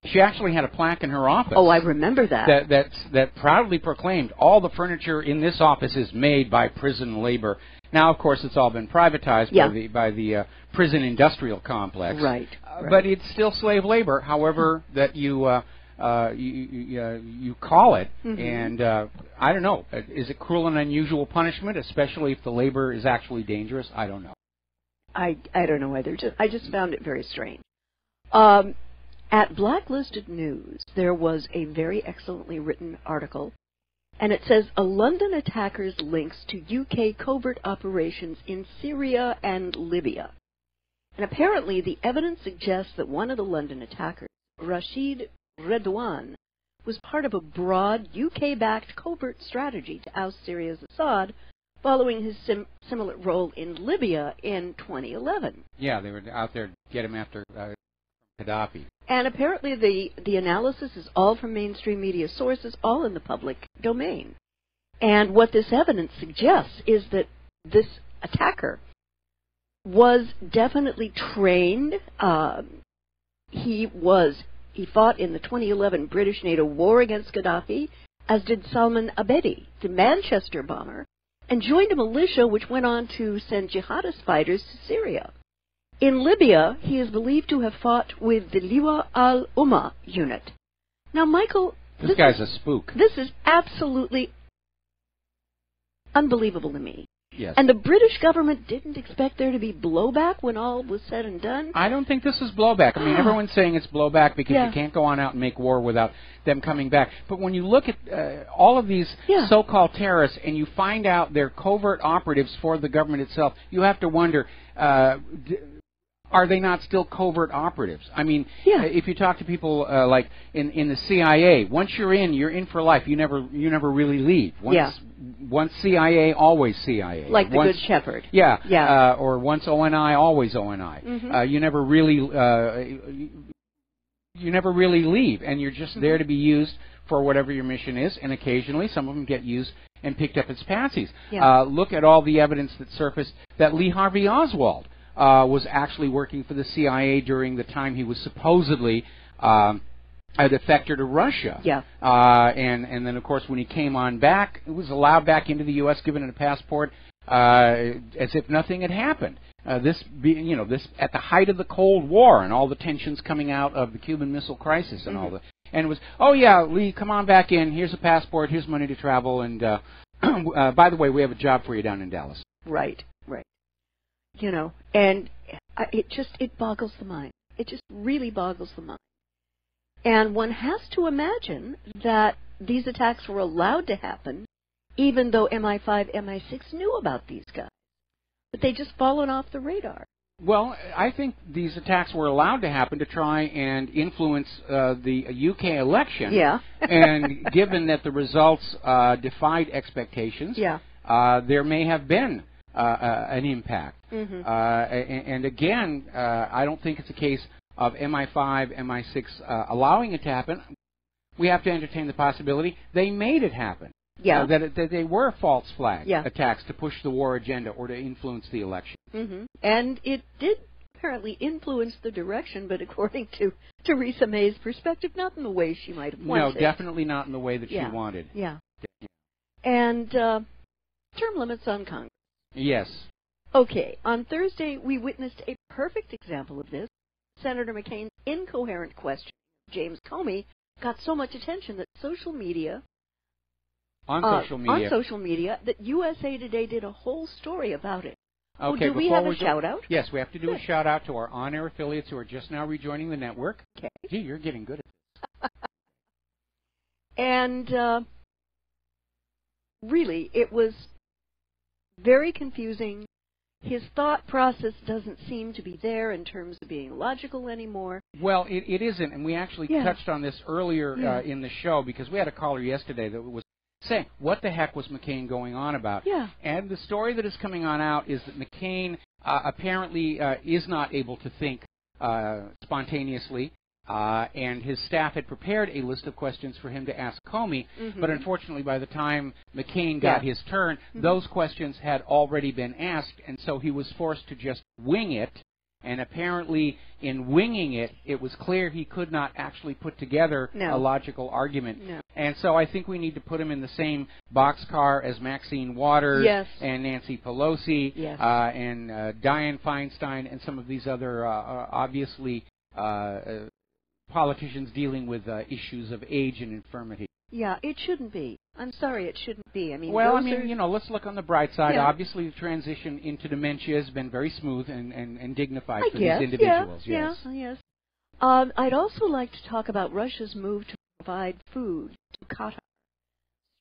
she actually had a plaque in her office. Oh, I remember that. That proudly proclaimed all the furniture in this office is made by prison labor. Now, of course, it's all been privatized by the prison industrial complex. Right. But it's still slave labor, however that you call it. Mm-hmm. And I don't know. Is it cruel and unusual punishment, especially if the labor is actually dangerous? I don't know. I don't know either. I just found it very strange. At Blacklisted News, there was a very excellently written article, and it says, a London attacker's links to UK covert operations in Syria and Libya. And apparently the evidence suggests that one of the London attackers, Rashid Redouane, was part of a broad UK-backed covert strategy to oust Syria's Assad following his similar role in Libya in 2011. Yeah, they were out there to get him after Gaddafi. And apparently the analysis is all from mainstream media sources, all in the public domain. And what this evidence suggests is that this attacker was definitely trained. He fought in the 2011 British NATO war against Gaddafi, as did Salman Abedi, the Manchester bomber, and joined a militia which went on to send jihadist fighters to Syria. In Libya, he is believed to have fought with the Liwa al-Umma unit. Now, Michael... This guy's a spook. This is absolutely unbelievable to me. Yes. And the British government didn't expect there to be blowback when all was said and done? I don't think this is blowback. I mean, everyone's saying it's blowback because you can't go on out and make war without them coming back. But when you look at all of these so-called terrorists and you find out they're covert operatives for the government itself, you have to wonder... are they not still covert operatives? I mean, Yeah. if you talk to people like in the CIA, once you're in for life. You never really leave. Once CIA, always CIA. Like the once, Good Shepherd. Yeah. Yeah. Or once ONI, always ONI. You never really leave, and you're just there to be used for whatever your mission is. And occasionally, some of them get used and picked up as patsies. Yeah. Look at all the evidence that surfaced that Lee Harvey Oswald was actually working for the CIA during the time he was supposedly a defector to Russia. Yeah. And then, of course, when he came on back, he was allowed back into the U.S., given a passport, as if nothing had happened. This at the height of the Cold War and all the tensions coming out of the Cuban Missile Crisis and all the, and it was, oh yeah, Lee, come on back in. Here's a passport. Here's money to travel. And by the way, we have a job for you down in Dallas. Right. And it boggles the mind. It just really boggles the mind. And one has to imagine that these attacks were allowed to happen, even though MI5, MI6 knew about these guys. But they just fallen off the radar. Well, I think these attacks were allowed to happen to try and influence the UK election. Yeah. And given that the results defied expectations, there may have been an impact. And again, I don't think it's a case of MI5, MI6 allowing it to happen. We have to entertain the possibility they made it happen. Yeah. That they were false flag attacks to push the war agenda or to influence the election. And it did apparently influence the direction, but according to Theresa May's perspective, not in the way she might have wanted. No, definitely not in the way that she wanted. Yeah. And term limits on Congress. Yes. Okay, on Thursday we witnessed a perfect example of this. Senator McCain's incoherent question, James Comey, got so much attention that social media, that USA Today did a whole story about it. Okay, do we have a shout-out? Yes, we have to do a shout-out to our on-air affiliates who are just now rejoining the network. Okay. Gee, you're getting good at this. And really, it was very confusing. His thought process doesn't seem to be there in terms of being logical anymore. Well, it isn't, and we actually touched on this earlier in the show because we had a caller yesterday that was saying, what the heck was McCain going on about? Yeah. And the story that is coming on out is that McCain apparently is not able to think spontaneously, and his staff had prepared a list of questions for him to ask Comey, but unfortunately by the time McCain got his turn, those questions had already been asked, and so he was forced to just wing it. And apparently, in winging it, it was clear he could not actually put together a logical argument. No. And so I think we need to put him in the same boxcar as Maxine Waters and Nancy Pelosi and Dianne Feinstein and some of these other obviously politicians dealing with issues of age and infirmity. Yeah, it shouldn't be. I'm sorry, it shouldn't be. I mean, let's look on the bright side. Obviously, the transition into dementia has been very smooth and dignified for these individuals. Yes. I'd also like to talk about Russia's move to provide food to Qatar.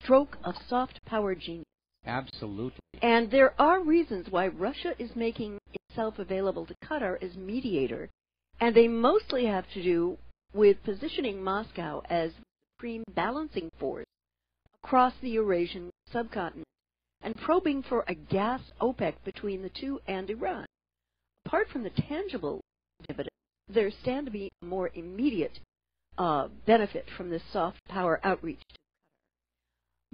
Stroke of soft power genius. Absolutely. And there are reasons why Russia is making itself available to Qatar as mediator, and they mostly have to do with positioning Moscow as supreme balancing force across the Eurasian subcontinent and probing for a gas OPEC between the two and Iran. Apart from the tangible dividends, there stand to be a more immediate benefit from this soft power outreach to Qatar.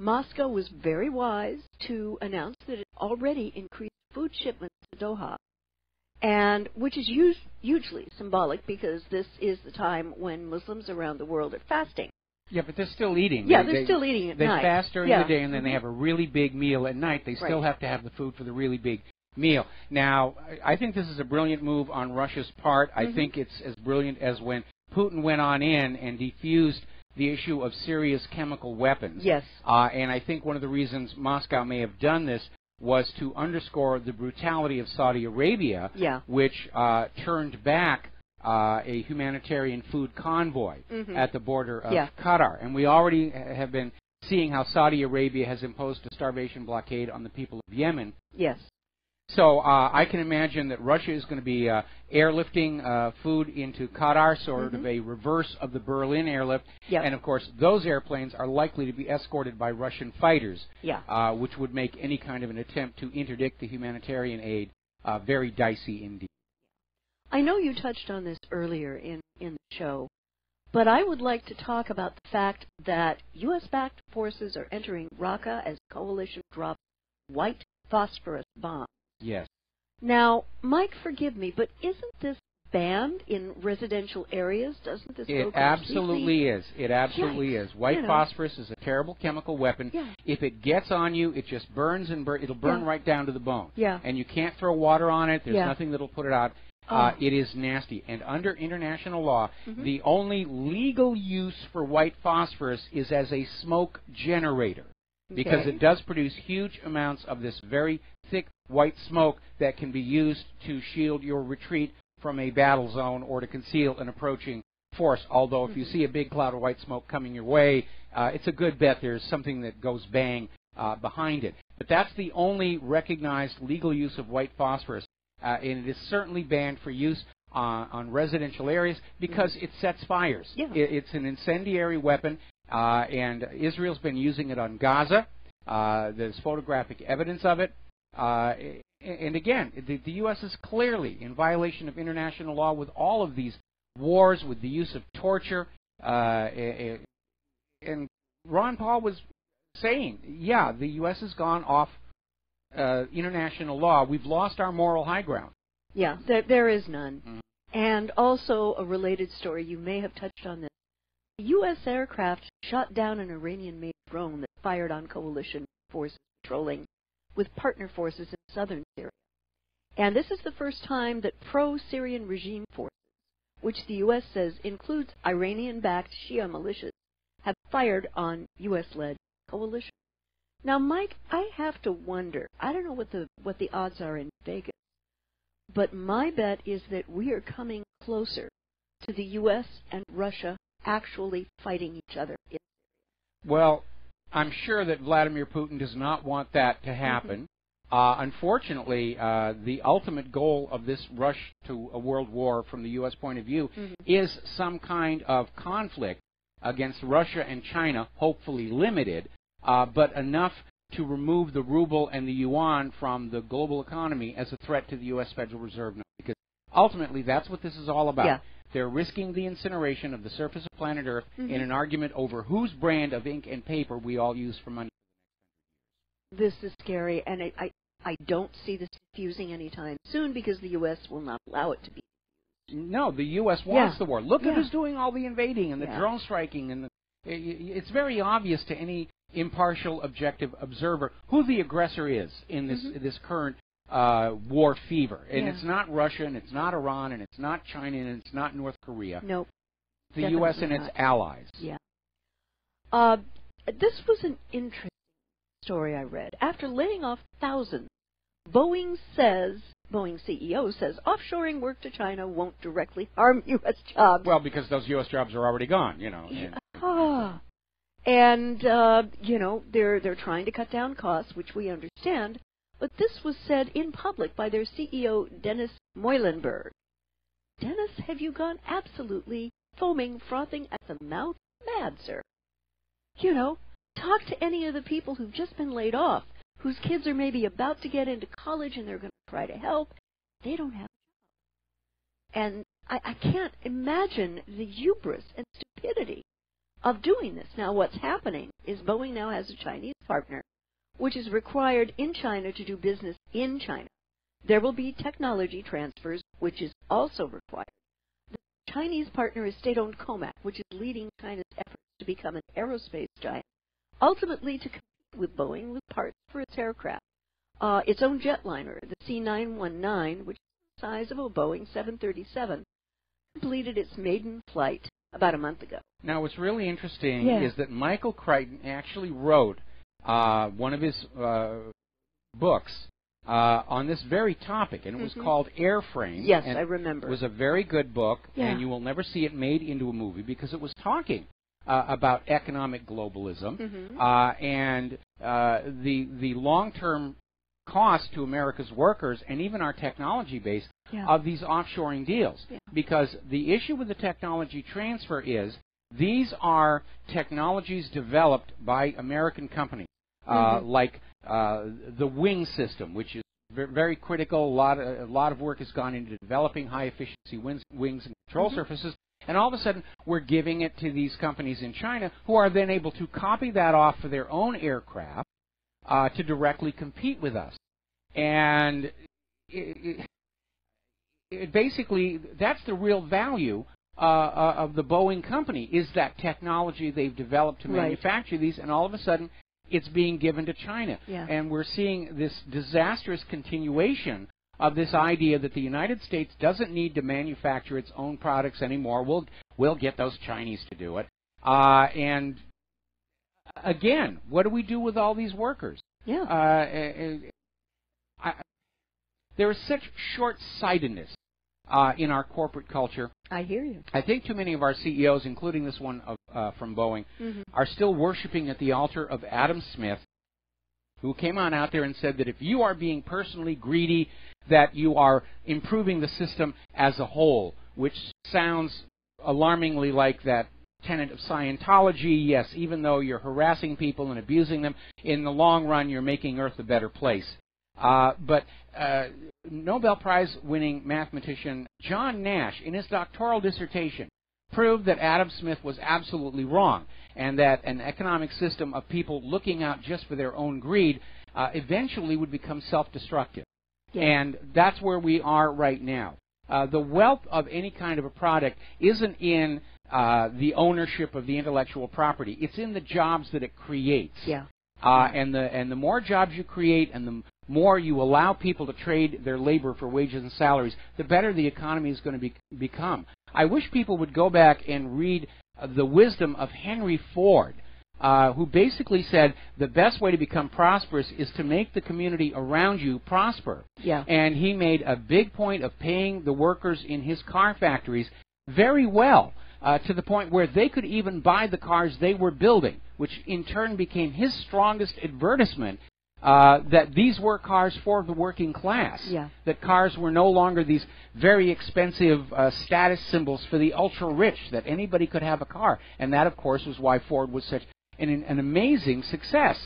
Moscow was very wise to announce that it already increased food shipments to Doha, and which is hugely symbolic because this is the time when Muslims around the world are fasting. Yeah, but they're still eating. Yeah, they're still eating at night. They fast during the day, and then they have a really big meal at night. They still have to have the food for the really big meal. Now, I think this is a brilliant move on Russia's part. I think it's as brilliant as when Putin went on in and defused the issue of Syria's chemical weapons. Yes. And I think one of the reasons Moscow may have done this was to underscore the brutality of Saudi Arabia, which turned back a humanitarian food convoy at the border of Qatar. And we already have been seeing how Saudi Arabia has imposed a starvation blockade on the people of Yemen. Yes. So I can imagine that Russia is going to be airlifting food into Qatar, sort of a reverse of the Berlin airlift. Yep. And, of course, those airplanes are likely to be escorted by Russian fighters, which would make any kind of an attempt to interdict the humanitarian aid very dicey indeed. I know you touched on this earlier in the show, but I would like to talk about the fact that U.S.-backed forces are entering Raqqa as coalition drops white phosphorus bombs. Yes. Now, Mike, forgive me, but isn't this banned in residential areas? Doesn't this go It absolutely is. It absolutely is. White phosphorus is a terrible chemical weapon. Yeah. If it gets on you, it just burns and burns. It'll burn right down to the bone. Yeah. And you can't throw water on it. There's nothing that'll put it out. It is nasty. And under international law, the only legal use for white phosphorus is as a smoke generator, because it does produce huge amounts of this very thick white smoke that can be used to shield your retreat from a battle zone or to conceal an approaching force. Although if you see a big cloud of white smoke coming your way, it's a good bet there's something that goes bang behind it. But that's the only recognized legal use of white phosphorus. And it is certainly banned for use on residential areas because it sets fires. Yeah. It's an incendiary weapon, and Israel's been using it on Gaza. There's photographic evidence of it. And again, the U.S. is clearly in violation of international law with all of these wars, with the use of torture. And Ron Paul was saying, yeah, the U.S. has gone off international law. We've lost our moral high ground. Yeah, there is none. And also a related story, you may have touched on this. A U.S. aircraft shot down an Iranian-made drone that fired on coalition forces patrolling with partner forces in southern Syria. And this is the first time that pro-Syrian regime forces, which the U.S. says includes Iranian-backed Shia militias, have fired on U.S.-led coalition. Now, Mike, I have to wonder, I don't know what the odds are in Vegas, but my bet is that we are coming closer to the U.S. and Russia actually fighting each other. Well, I'm sure that Vladimir Putin does not want that to happen. Unfortunately, the ultimate goal of this rush to a world war from the U.S. point of view is some kind of conflict against Russia and China, hopefully limited, but enough to remove the ruble and the yuan from the global economy as a threat to the U.S. Federal Reserve note. Because ultimately, that's what this is all about. Yeah. They're risking the incineration of the surface of planet Earth in an argument over whose brand of ink and paper we all use for money. This is scary, and I don't see this diffusing anytime soon because the U.S. will not allow it to be. No, the U.S. wants the war. Look at who's doing all the invading and the drone striking. And it's very obvious to any impartial, objective observer who the aggressor is in this current war fever. And it's not Russia, and it's not Iran, and it's not China, and it's not North Korea. Nope. The U.S. and its allies. Yeah. This was an interesting story I read. After laying off thousands, Boeing CEO says offshoring work to China won't directly harm U.S. jobs. Well, because those U.S. jobs are already gone, you know. And you know, they're trying to cut down costs, which we understand. But this was said in public by their CEO, Dennis Muilenburg. Dennis, have you gone absolutely foaming, frothing at the mouth? Mad, sir. You know, talk to any of the people who've just been laid off, whose kids are maybe about to get into college and they're going to try to help. They don't have a job. And I can't imagine the hubris and stupidity of doing this. Now, what's happening is Boeing now has a Chinese partner, which is required in China to do business in China. There will be technology transfers, which is also required. The Chinese partner is state-owned Comac, which is leading China's efforts to become an aerospace giant, ultimately to compete with Boeing with parts for its aircraft. Its own jetliner, the C919, which is the size of a Boeing 737, completed its maiden flight about a month ago. Now, what's really interesting is that Michael Crichton actually wrote one of his books on this very topic, and it was called Airframe. Yes, I remember. It was a very good book, and you will never see it made into a movie because it was talking about economic globalism and the long-term cost to America's workers and even our technology base of these offshoring deals. Because the issue with the technology transfer is these are technologies developed by American companies, like the wing system, which is very critical. A lot of work has gone into developing high-efficiency wings and control surfaces. And all of a sudden, we're giving it to these companies in China who are then able to copy that off for their own aircraft to directly compete with us. And basically, that's the real value of the Boeing company, is that technology they've developed to manufacture these, and all of a sudden, it's being given to China. And we're seeing this disastrous continuation of this idea that the United States doesn't need to manufacture its own products anymore. We'll get those Chinese to do it. And again, what do we do with all these workers? There is such short-sightedness in our corporate culture. I hear you. I think too many of our CEOs, including this one from Boeing, are still worshiping at the altar of Adam Smith, who came on out there and said that if you are being personally greedy, that you are improving the system as a whole, which sounds alarmingly like that tenet of Scientology. Yes, even though you're harassing people and abusing them, in the long run you're making Earth a better place. But Nobel Prize-winning mathematician John Nash, in his doctoral dissertation, proved that Adam Smith was absolutely wrong, and that an economic system of people looking out just for their own greed eventually would become self-destructive. And that's where we are right now. The wealth of any kind of a product isn't in the ownership of the intellectual property. It's in the jobs that it creates. And the more jobs you create and the more you allow people to trade their labor for wages and salaries, the better the economy is going to become. I wish people would go back and read the wisdom of Henry Ford, who basically said the best way to become prosperous is to make the community around you prosper. And he made a big point of paying the workers in his car factories very well, to the point where they could even buy the cars they were building, which in turn became his strongest advertisement that these were cars for the working class, that cars were no longer these very expensive status symbols for the ultra-rich, that anybody could have a car. And that, of course, was why Ford was such an amazing success.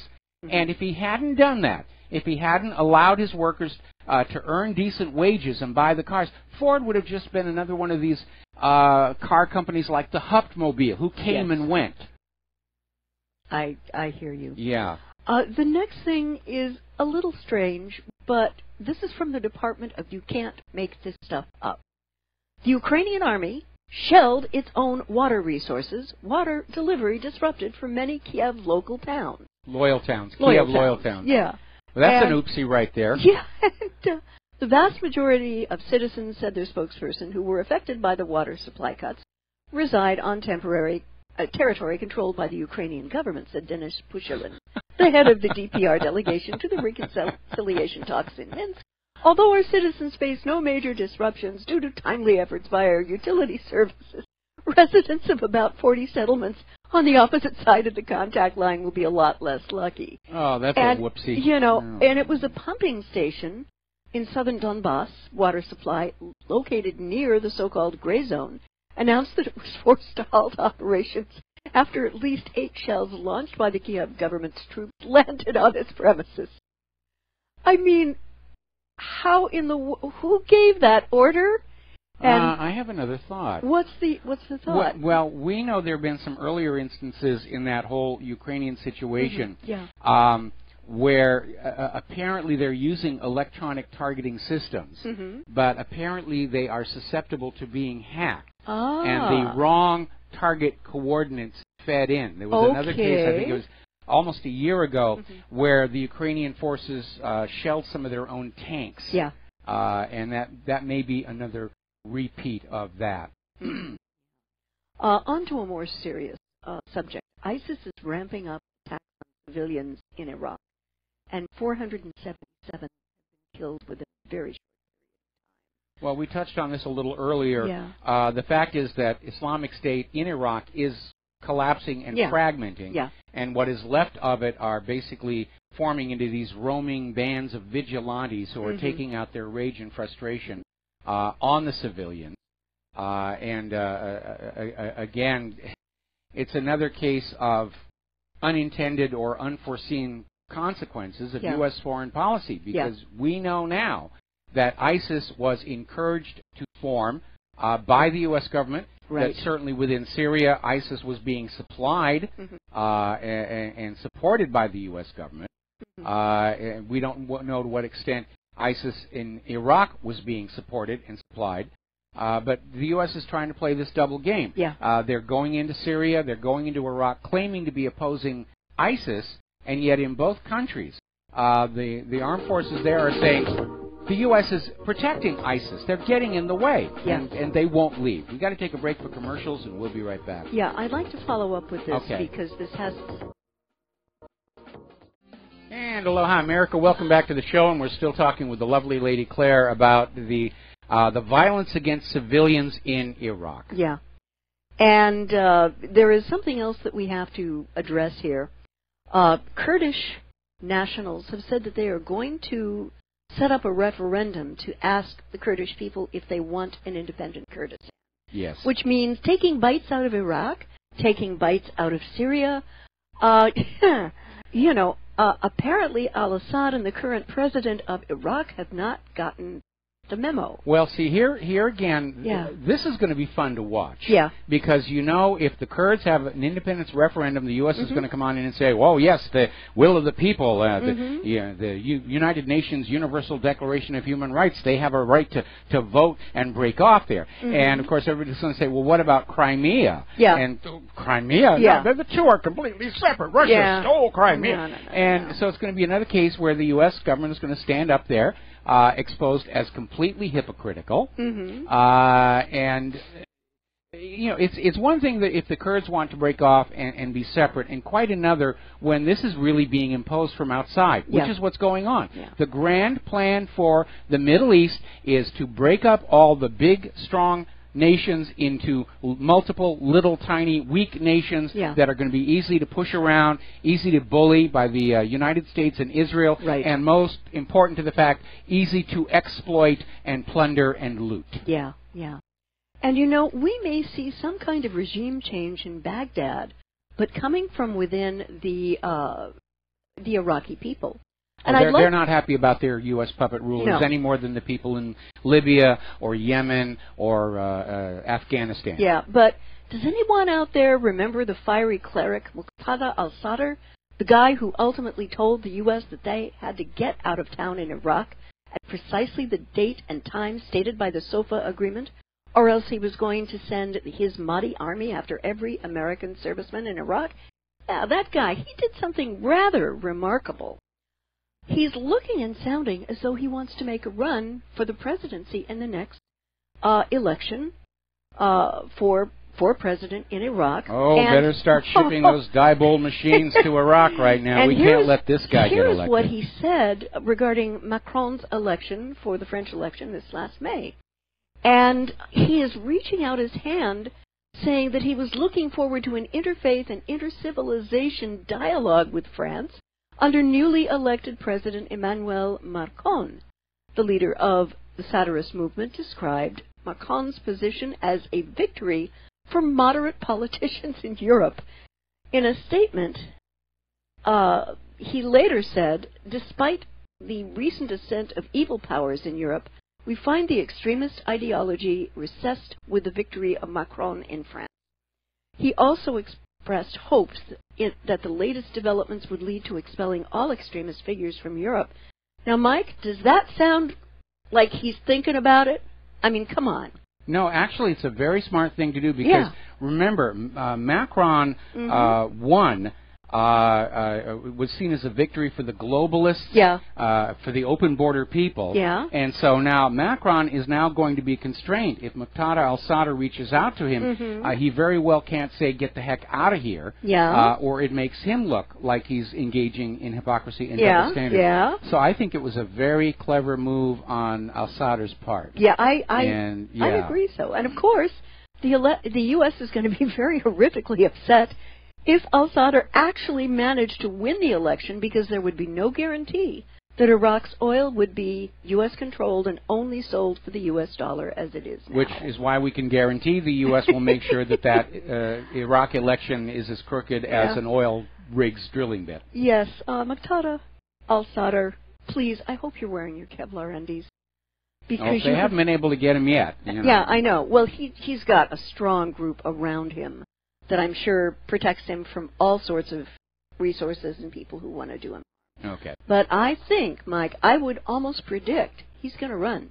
And if he hadn't done that, if he hadn't allowed his workers to earn decent wages and buy the cars, Ford would have just been another one of these car companies like the Huftmobile, who came and went. I hear you. The next thing is a little strange, but this is from the Department of You Can't Make This Stuff Up. The Ukrainian army shelled its own water resources, water delivery disrupted for many Kiev local towns. Loyal towns. Kiev loyal towns. Yeah. Well, that's an oopsie right there. Yeah. The vast majority of citizens, said their spokesperson, who were affected by the water supply cuts, reside on temporary territory controlled by the Ukrainian government, said Denis Pushilin, the head of the DPR delegation to the reconciliation talks in Minsk. Although our citizens face no major disruptions due to timely efforts by our utility services, residents of about 40 settlements on the opposite side of the contact line will be a lot less lucky. Oh, that's a whoopsie. You know, and it was a pumping station in southern Donbass, water supply located near the so-called gray zone, announced that it was forced to halt operations after at least 8 shells launched by the Kiev government's troops landed on its premises. I mean, how in the who gave that order? And I have another thought. What's the thought? Well, we know there have been some earlier instances in that whole Ukrainian situation where apparently they're using electronic targeting systems, but apparently they are susceptible to being hacked, and the wrong target coordinates fed in. There was another case, I think it was almost a year ago, where the Ukrainian forces shelled some of their own tanks. And that may be another repeat of that. On to a more serious subject. ISIS is ramping up attacks on civilians in Iraq, and 477 have been killed within a very short period of time. Well, we touched on this a little earlier. The fact is that Islamic State in Iraq is collapsing and fragmenting, and what is left of it are basically forming into these roaming bands of vigilantes who are taking out their rage and frustration on the civilians. Again, it's another case of unintended or unforeseen consequences of U.S. foreign policy, because we know now that ISIS was encouraged to form by the U.S. government. That certainly within Syria, ISIS was being supplied and supported by the U.S. government. We don't know to what extent ISIS in Iraq was being supported and supplied. But the U.S. is trying to play this double game. They're going into Syria, they're going into Iraq, claiming to be opposing ISIS, and yet in both countries, the armed forces there are saying the U.S. is protecting ISIS. They're getting in the way, and they won't leave. We've got to take a break for commercials, and we'll be right back. Yeah, I'd like to follow up with this because this has... And aloha, America. Welcome back to the show, and we're still talking with the lovely Lady Claire about the violence against civilians in Iraq. Yeah. And there is something else that we have to address here. Kurdish nationals have said that they are going to set up a referendum to ask the Kurdish people if they want an independent Kurdistan. Yes. Which means taking bites out of Iraq, taking bites out of Syria. Apparently al-Assad and the current president of Iraq have not gotten the memo. Well, see, here again, this is going to be fun to watch. Yeah. Because, if the Kurds have an independence referendum, the U.S. is going to come on in and say, well, yes, the will of the people, the United Nations Universal Declaration of Human Rights, they have a right to vote and break off there. And, of course, everybody's going to say, well, what about Crimea? Yeah. And Crimea? Yeah. No, the two are completely separate. Russia stole Crimea. So it's going to be another case where the U.S. government is going to stand up there, exposed as completely hypocritical, and it's one thing that if the Kurds want to break off and be separate, and quite another when this is really being imposed from outside, which is what's going on. The grand plan for the Middle East is to break up all the big, strong nations into multiple little tiny weak nations that are going to be easy to push around, easy to bully by the United States and Israel, and most important to the fact, easy to exploit and plunder and loot. Yeah. And we may see some kind of regime change in Baghdad, but coming from within the Iraqi people. And they're not happy about their U.S. puppet rulers any more than the people in Libya or Yemen or Afghanistan. Yeah, but does anyone out there remember the fiery cleric Muqtada al-Sadr, the guy who ultimately told the U.S. that they had to get out of town in Iraq at precisely the date and time stated by the SOFA agreement, or else he was going to send his Mahdi army after every American serviceman in Iraq? Now, that guy, he did something rather remarkable. He's looking and sounding as though he wants to make a run for the presidency in the next election for president in Iraq. Oh, better start shipping those Diebold machines to Iraq right now. We can't let this guy get elected. Here's what he said regarding Macron's election for the French election this last May. And he is reaching out his hand, saying that he was looking forward to an interfaith and intercivilization dialogue with France under newly elected President Emmanuel Macron. The leader of the Satirist movement described Macron's position as a victory for moderate politicians in Europe. In a statement, he later said, despite the recent ascent of evil powers in Europe, we find the extremist ideology recessed with the victory of Macron in France. He also expressed hopes that the latest developments would lead to expelling all extremist figures from Europe. Now, Mike, does that sound like he's thinking about it? I mean, come on. No, actually, it's a very smart thing to do because, remember, Macron won. Was seen as a victory for the globalists, for the open border people. And so now Macron is now going to be constrained. If Muqtada al-Sadr reaches out to him, he very well can't say, get the heck out of here, or it makes him look like he's engaging in hypocrisy and double standards. So I think it was a very clever move on al-Sadr's part. I agree so. And of course, the U.S. is going to be very horrifically upset if al-Sadr actually managed to win the election, because there would be no guarantee that Iraq's oil would be U.S. controlled and only sold for the U.S. dollar as it is now. Which is why we can guarantee the U.S. will make sure that Iraq election is as crooked as an oil rig's drilling bit. Yes, Muqtada al-Sadr, please, I hope you're wearing your Kevlar undies. Because they haven't been able to get him yet. You know. Yeah, I know. Well, he's got a strong group around him that I'm sure protects him from all sorts of resources and people who want to do him. Okay. But I think, Mike, I would almost predict he's going to run.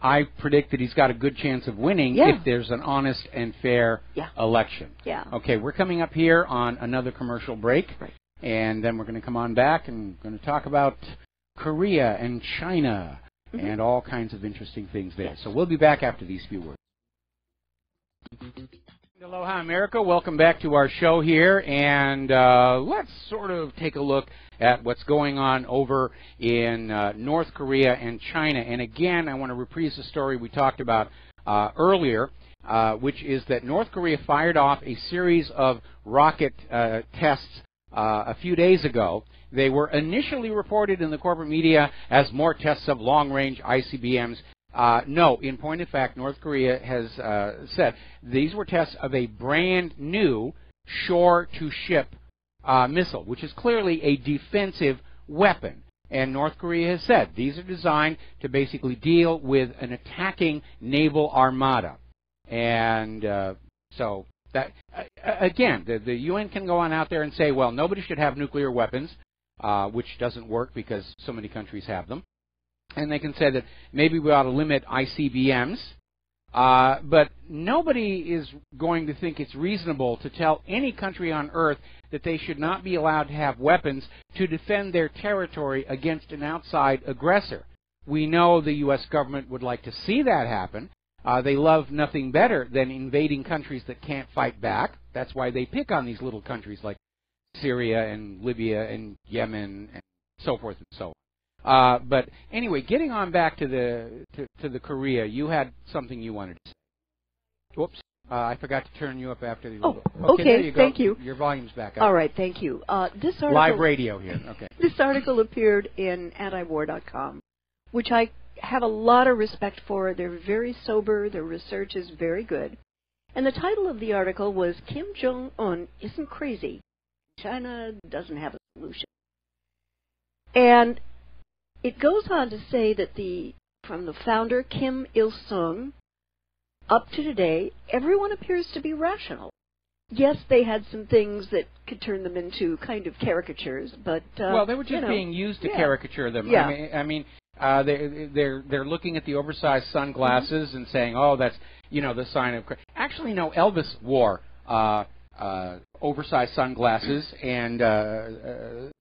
I predict that he's got a good chance of winning if there's an honest and fair election. Yeah. Okay, we're coming up here on another commercial break, and then we're going to come on back and going to talk about Korea and China and all kinds of interesting things there. So we'll be back after these few words. Aloha, America. Welcome back to our show here, and let's sort of take a look at what's going on over in North Korea and China. And again, I want to reprise the story we talked about earlier, which is that North Korea fired off a series of rocket tests a few days ago. They were initially reported in the corporate media as more tests of long-range ICBMs. No, in point of fact, North Korea has said these were tests of a brand new shore-to-ship missile, which is clearly a defensive weapon. And North Korea has said these are designed to basically deal with an attacking naval armada. And so that, again, the UN can go on out there and say, well, nobody should have nuclear weapons, which doesn't work because so many countries have them. And they can say that maybe we ought to limit ICBMs, but nobody is going to think it's reasonable to tell any country on Earth that they should not be allowed to have weapons to defend their territory against an outside aggressor. We know the U.S. government would like to see that happen. They love nothing better than invading countries that can't fight back. That's why they pick on these little countries like Syria and Libya and Yemen and so forth and so on. But anyway, getting on back to the Korea, you had something you wanted to say. Whoops, I forgot to turn you up after the. Okay, there you go. Thank you. Your volume's back up. All right, thank you. This article, live radio here. Okay. This article appeared in antiwar.com, which I have a lot of respect for. They're very sober. Their research is very good. And the title of the article was Kim Jong-un Isn't Crazy. China Doesn't Have a Solution. And it goes on to say that from the founder, Kim Il-sung, up to today, everyone appears to be rational. Yes, they had some things that could turn them into kind of caricatures, but well, they were just being used to caricature them. Yeah. I mean, they're looking at the oversized sunglasses and saying, oh, that's the sign of. Actually, no, Elvis wore oversized sunglasses, and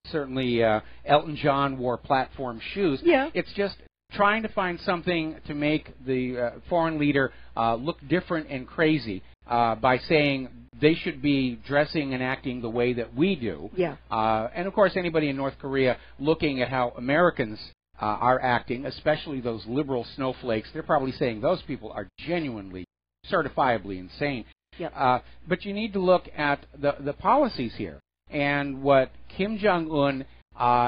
certainly Elton John wore platform shoes. Yeah. It's just trying to find something to make the foreign leader look different and crazy by saying they should be dressing and acting the way that we do. Yeah. And, of course, anybody in North Korea looking at how Americans are acting, especially those liberal snowflakes, they're probably saying those people are genuinely, certifiably insane. Yep. But you need to look at the policies here. And what Kim Jong-un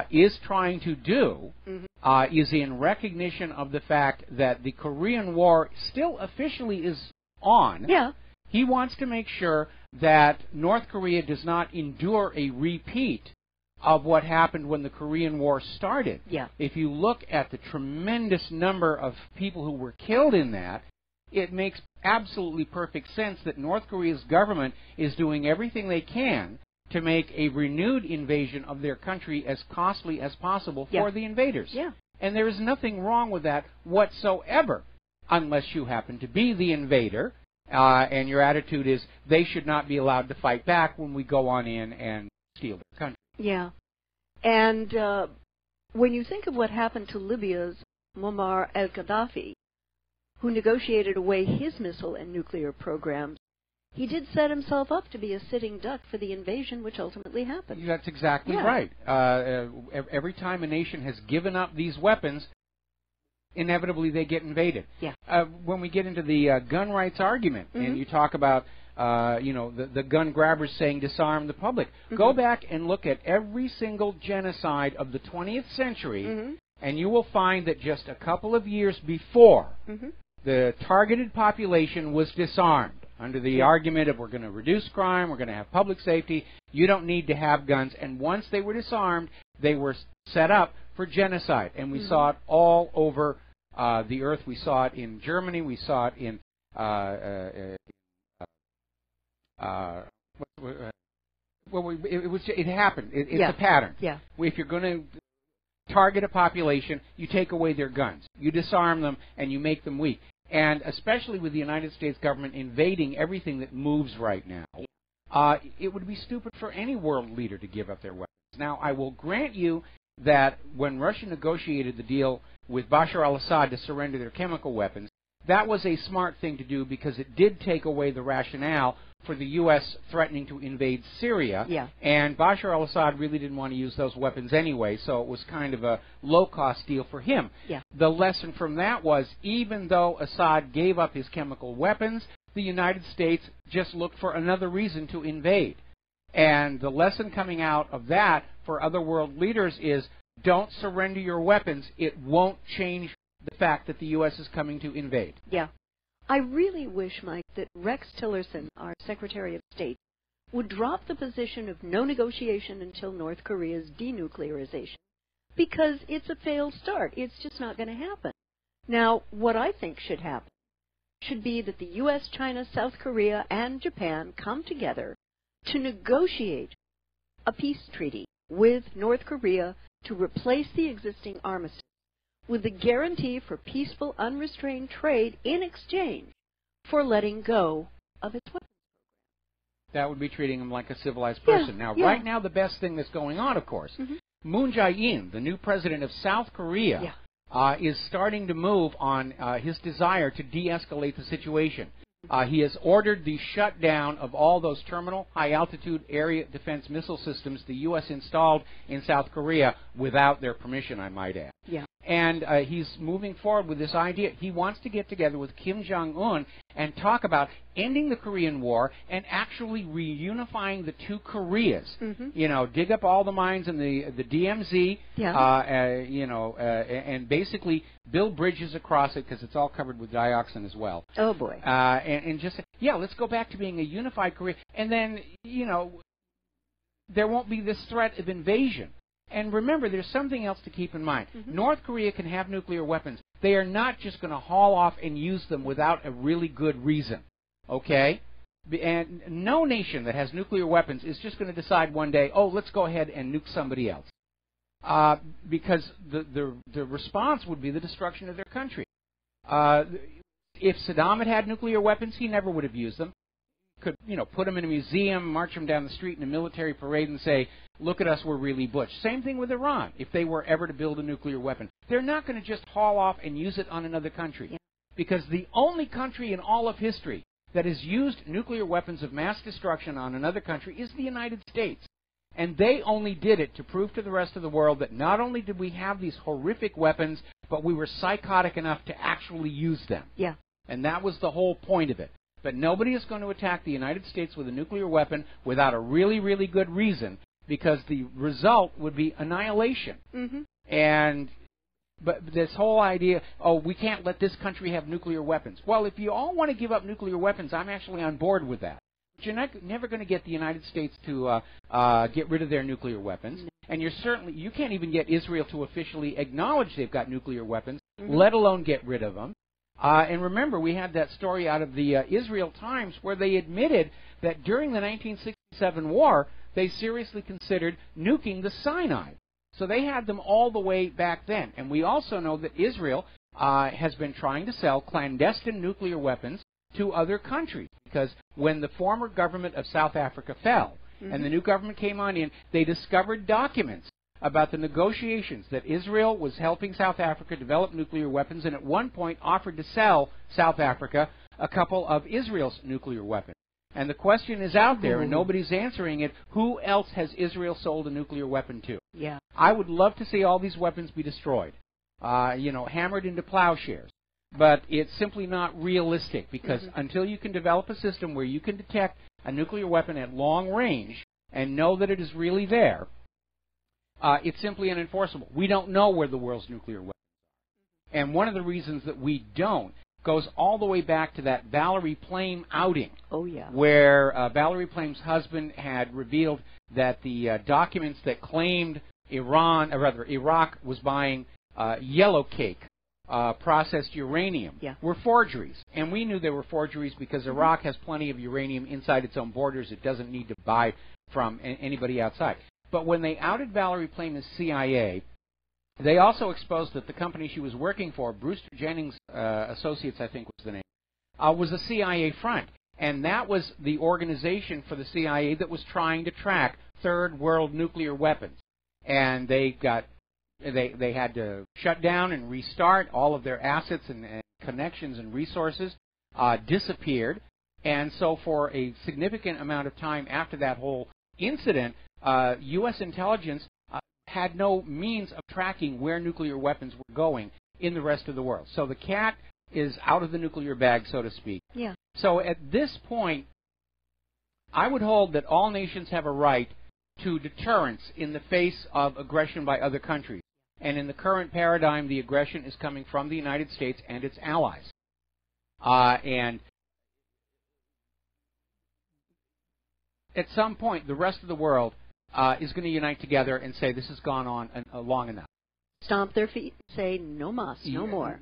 is trying to do is in recognition of the fact that the Korean War still officially is on. Yeah. He wants to make sure that North Korea does not endure a repeat of what happened when the Korean War started. Yeah. If you look at the tremendous number of people who were killed in that, it makes absolutely perfect sense that North Korea's government is doing everything they can to make a renewed invasion of their country as costly as possible for the invaders. Yeah. And there is nothing wrong with that whatsoever, unless you happen to be the invader, and your attitude is they should not be allowed to fight back when we go on in and steal their country. Yeah. And when you think of what happened to Libya's Muammar al-Gaddafi, who negotiated away his missile and nuclear programs, he did set himself up to be a sitting duck for the invasion, which ultimately happened. That's exactly right. Every time a nation has given up these weapons, inevitably they get invaded. Yeah. When we get into the gun rights argument, and you talk about the gun grabbers saying disarm the public. Go back and look at every single genocide of the 20th century, and you will find that just a couple of years before, the targeted population was disarmed under the argument of we're going to reduce crime, we're going to have public safety, you don't need to have guns. And once they were disarmed, they were set up for genocide. And we saw it all over the earth. We saw it in Germany. We saw it in it happened. It's a pattern. Yeah. If you're going to target a population, you take away their guns, you disarm them, and you make them weak. And especially with the United States government invading everything that moves right now, it would be stupid for any world leader to give up their weapons. Now, I will grant you that when Russia negotiated the deal with Bashar al-Assad to surrender their chemical weapons, that was a smart thing to do because it did take away the rationale for the U.S. threatening to invade Syria. Yeah. And Bashar al-Assad really didn't want to use those weapons anyway, so it was kind of a low-cost deal for him. Yeah. The lesson from that was, even though Assad gave up his chemical weapons, the United States just looked for another reason to invade. And the lesson coming out of that for other world leaders is, don't surrender your weapons. It won't change the fact that the U.S. is coming to invade. Yeah. I really wish, Mike, that Rex Tillerson, our Secretary of State, would drop the position of no negotiation until North Korea's denuclearization, because it's a failed start. It's just not going to happen. Now, what I think should happen should be that the U.S., China, South Korea, and Japan come together to negotiate a peace treaty with North Korea to replace the existing armistice with a guarantee for peaceful, unrestrained trade in exchange for letting go of its weapons program. That would be treating them like a civilized person. Right now, the best thing that's going on, of course, Moon Jae-in, the new president of South Korea, is starting to move on his desire to de-escalate the situation. He has ordered the shutdown of all those terminal high-altitude area defense missile systems the U.S. installed in South Korea without their permission, I might add. Yeah. And he's moving forward with this idea. He wants to get together with Kim Jong-un and talk about ending the Korean War and actually reunifying the two Koreas. You know, dig up all the mines in the DMZ, and basically build bridges across it because it's all covered with dioxin as well. Oh, boy. And just, let's go back to being a unified Korea. And then, there won't be this threat of invasion. And remember, there's something else to keep in mind. North Korea can have nuclear weapons. They are not just going to haul off and use them without a really good reason, okay? And no nation that has nuclear weapons is just going to decide one day, oh, let's go ahead and nuke somebody else. Because the response would be the destruction of their country. If Saddam had nuclear weapons, he never would have used them. Could, put them in a museum, march them down the street in a military parade and say, look at us, we're really butch. Same thing with Iran, if they were ever to build a nuclear weapon. They're not going to just haul off and use it on another country. Yeah. Because the only country in all of history that has used nuclear weapons of mass destruction on another country is the United States. And they only did it to prove to the rest of the world that not only did we have these horrific weapons, but we were psychotic enough to actually use them. Yeah. And that was the whole point of it. But nobody is going to attack the United States with a nuclear weapon without a really, really good reason, because the result would be annihilation. But this whole idea, we can't let this country have nuclear weapons. Well, if you all want to give up nuclear weapons, I'm actually on board with that. But you're never going to get the United States to get rid of their nuclear weapons. And you can't even get Israel to officially acknowledge they've got nuclear weapons, let alone get rid of them. And remember, we had that story out of the Israel Times where they admitted that during the 1967 war, they seriously considered nuking the Sinai. So they had them all the way back then. And we also know that Israel has been trying to sell clandestine nuclear weapons to other countries, because when the former government of South Africa fell and the new government came on in, they discovered documents about the negotiations that Israel was helping South Africa develop nuclear weapons, and at one point offered to sell South Africa a couple of Israel's nuclear weapons. And the question is out there, and nobody's answering it, who else has Israel sold a nuclear weapon to? Yeah. I would love to see all these weapons be destroyed, hammered into plowshares. but it's simply not realistic because until you can develop a system where you can detect a nuclear weapon at long range and know that it is really there, it's simply unenforceable. We don't know where the world's nuclear weapons are. And one of the reasons that we don't goes all the way back to that Valerie Plame outing. Oh, yeah. Where Valerie Plame's husband had revealed that the documents that claimed Iraq was buying yellow cake, processed uranium, were forgeries. And we knew they were forgeries because Iraq has plenty of uranium inside its own borders. It doesn't need to buy from anybody outside. But when they outed Valerie Plame as CIA, they also exposed that the company she was working for, Brewster Jennings Associates, I think was the name, was a CIA front. And that was the organization for the CIA that was trying to track third world nuclear weapons. And they had to shut down and restart. All of their assets and connections and resources disappeared. And so for a significant amount of time after that whole incident, U.S. intelligence had no means of tracking where nuclear weapons were going in the rest of the world. So the cat is out of the nuclear bag, so to speak. Yeah. So at this point, I would hold that all nations have a right to deterrence in the face of aggression by other countries. And in the current paradigm, the aggression is coming from the United States and its allies. And at some point, the rest of the world is going to unite together and say this has gone on long enough. Stomp their feet and say, no mas, no more.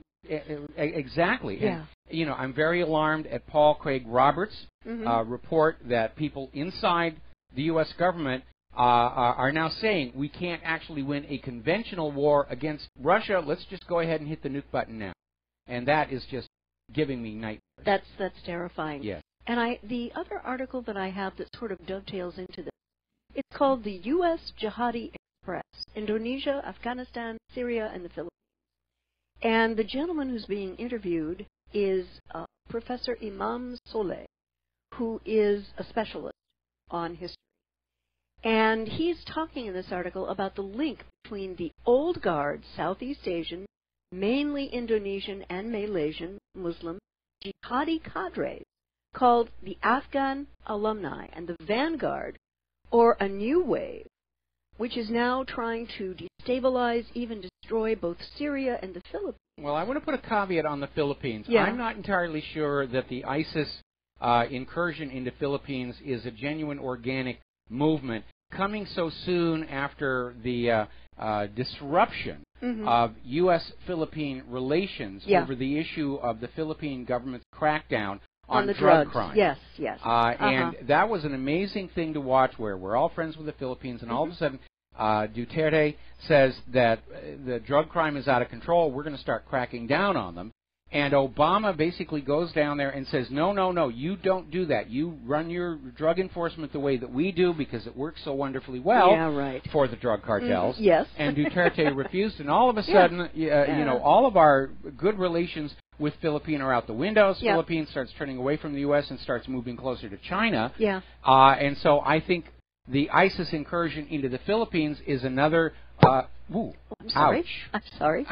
Exactly. Yeah. And, I'm very alarmed at Paul Craig Roberts' report that people inside the U.S. government are now saying we can't actually win a conventional war against Russia. Let's just go ahead and hit the nuke button now. And that is just giving me nightmares. That's terrifying. Yes. And the other article that I have that sort of dovetails into this, it's called the U.S. Jihadi Express, Indonesia, Afghanistan, Syria, and the Philippines. And the gentleman who's being interviewed is Professor Imam Soleh, who is a specialist on history. And he's talking in this article about the link between the old guard, Southeast Asian, mainly Indonesian and Malaysian Muslim jihadi cadres called the Afghan alumni and the vanguard, or a new wave, which is now trying to destabilize, even destroy both Syria and the Philippines. Well, I want to put a caveat on the Philippines. Yeah. I'm not entirely sure that the ISIS incursion into Philippines is a genuine organic movement coming so soon after the disruption of U.S.-Philippine relations over the issue of the Philippine government's crackdown on the drug drugs. crime. Yes. And that was an amazing thing to watch, where we're all friends with the Philippines, and all of a sudden Duterte says that the drug crime is out of control, we're going to start cracking down on them. And Obama basically goes down there and says, no, you don't do that. You run your drug enforcement the way that we do because it works so wonderfully well for the drug cartels. Yes. And Duterte refused, and all of a sudden, all of our good relations with Philippines are out the window. Philippines starts turning away from the U.S. and starts moving closer to China. And so I think the ISIS incursion into the Philippines is another... I'm sorry. Ouch. I'm sorry.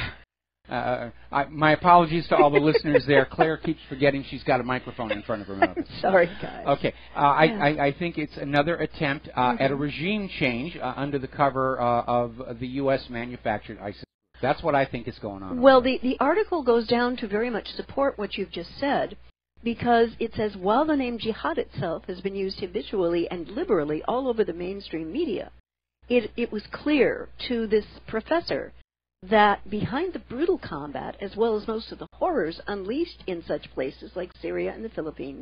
My apologies to all the listeners there. Claire keeps forgetting she's got a microphone in front of her mouth. Sorry, guys. Okay. I think it's another attempt at a regime change under the cover of the U.S. manufactured ISIS. That's what I think is going on. Well, the article goes down to very much support what you've just said, because it says, while the name jihad itself has been used habitually and liberally all over the mainstream media, it was clear to this professor that behind the brutal combat, as well as most of the horrors unleashed in such places like Syria and the Philippines,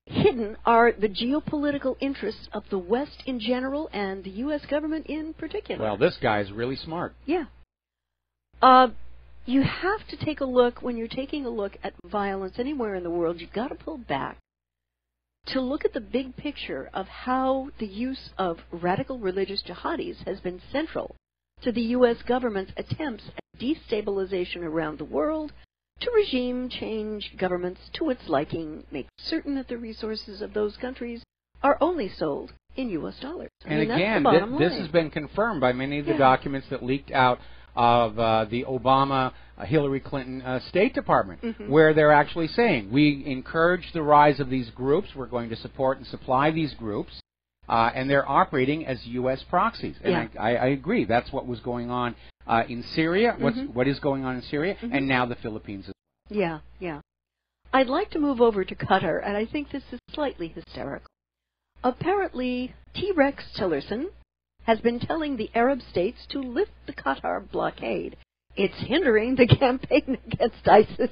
hidden are the geopolitical interests of the West in general and the U.S. government in particular. Well, this guy's really smart. Yeah. You have to take a look, when you're taking a look at violence anywhere in the world, you've got to pull back to look at the big picture of how the use of radical religious jihadis has been central to the U.S. government's attempts at destabilization around the world, to regime change governments to its liking, make certain that the resources of those countries are only sold in U.S. dollars. And again, this has been confirmed by many of the documents that leaked out of the Obama Hillary Clinton State Department, where they're actually saying, we encourage the rise of these groups, we're going to support and supply these groups, and they're operating as U.S. proxies. And I agree, that's what was going on in Syria, what is going on in Syria, and now the Philippines as well. Yeah, yeah. I'd like to move over to Qatar, and I think this is slightly hysterical. Apparently, T-Rex Tillerson has been telling the Arab states to lift the Qatar blockade. It's hindering the campaign against ISIS.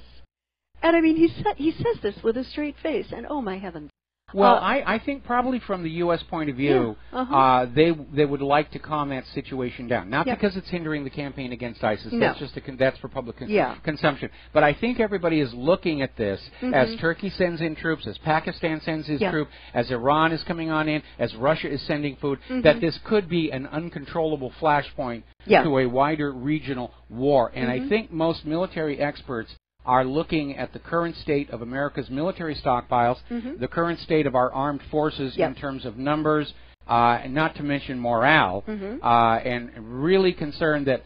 And I mean, he says this with a straight face, and oh my heavens. Well, I think probably from the U.S. point of view, they would like to calm that situation down. Not because it's hindering the campaign against ISIS. No. That's just that's for public consumption. But I think everybody is looking at this as Turkey sends in troops, as Pakistan sends his troops, as Iran is coming on in, as Russia is sending food, that this could be an uncontrollable flashpoint to a wider regional war. And I think most military experts are looking at the current state of America's military stockpiles, the current state of our armed forces in terms of numbers, and not to mention morale, and really concerned that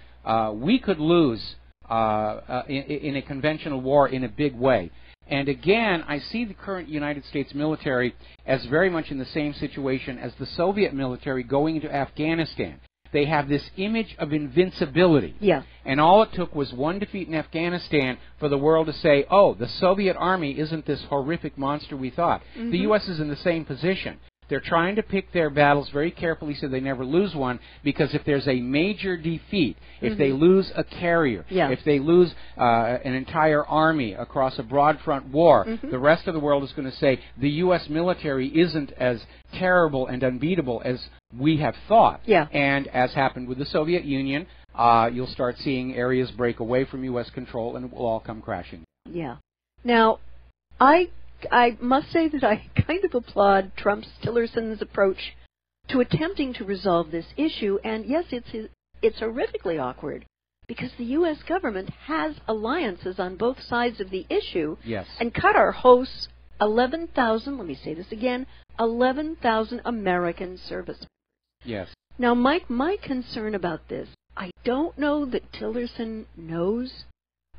we could lose in a conventional war in a big way. And again, I see the current United States military as very much in the same situation as the Soviet military going into Afghanistan. They have this image of invincibility. Yeah. And all it took was one defeat in Afghanistan for the world to say, oh, the Soviet army isn't this horrific monster we thought. The U.S. is in the same position. They're trying to pick their battles very carefully so they never lose one, because if there's a major defeat, if they lose a carrier, if they lose an entire army across a broad front war, the rest of the world is going to say the U.S. military isn't as terrible and unbeatable as we have thought. And as happened with the Soviet Union, you'll start seeing areas break away from U.S. control, and it will all come crashing. Yeah. Now, I must say that I kind of applaud Tillerson's approach to attempting to resolve this issue, and yes, it's horrifically awkward, because the U.S. government has alliances on both sides of the issue, and Qatar hosts 11,000, let me say this again, 11,000 American servicemen. Yes. Now, Mike, my concern about this, I don't know that Tillerson knows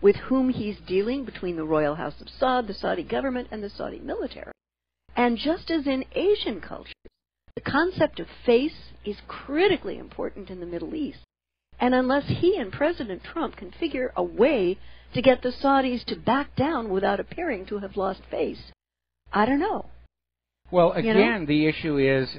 with whom he's dealing between the Royal House of Saud, the Saudi government, and the Saudi military. And just as in Asian cultures, the concept of face is critically important in the Middle East. And unless he and President Trump can figure a way to get the Saudis to back down without appearing to have lost face, I don't know. Well, again, the issue is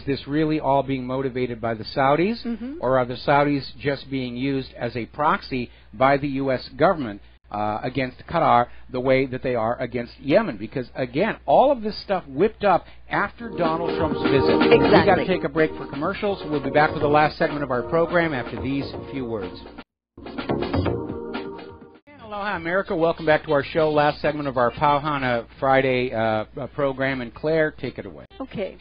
this really all being motivated by the Saudis, or are the Saudis just being used as a proxy by the U.S. government against Qatar the way that they are against Yemen? Because, again, all of this stuff whipped up after Donald Trump's visit. Exactly. We've got to take a break for commercials. We'll be back with the last segment of our program after these few words. Aloha, America. Welcome back to our show, last segment of our Pauhana Friday program. And Claire, take it away. Okay.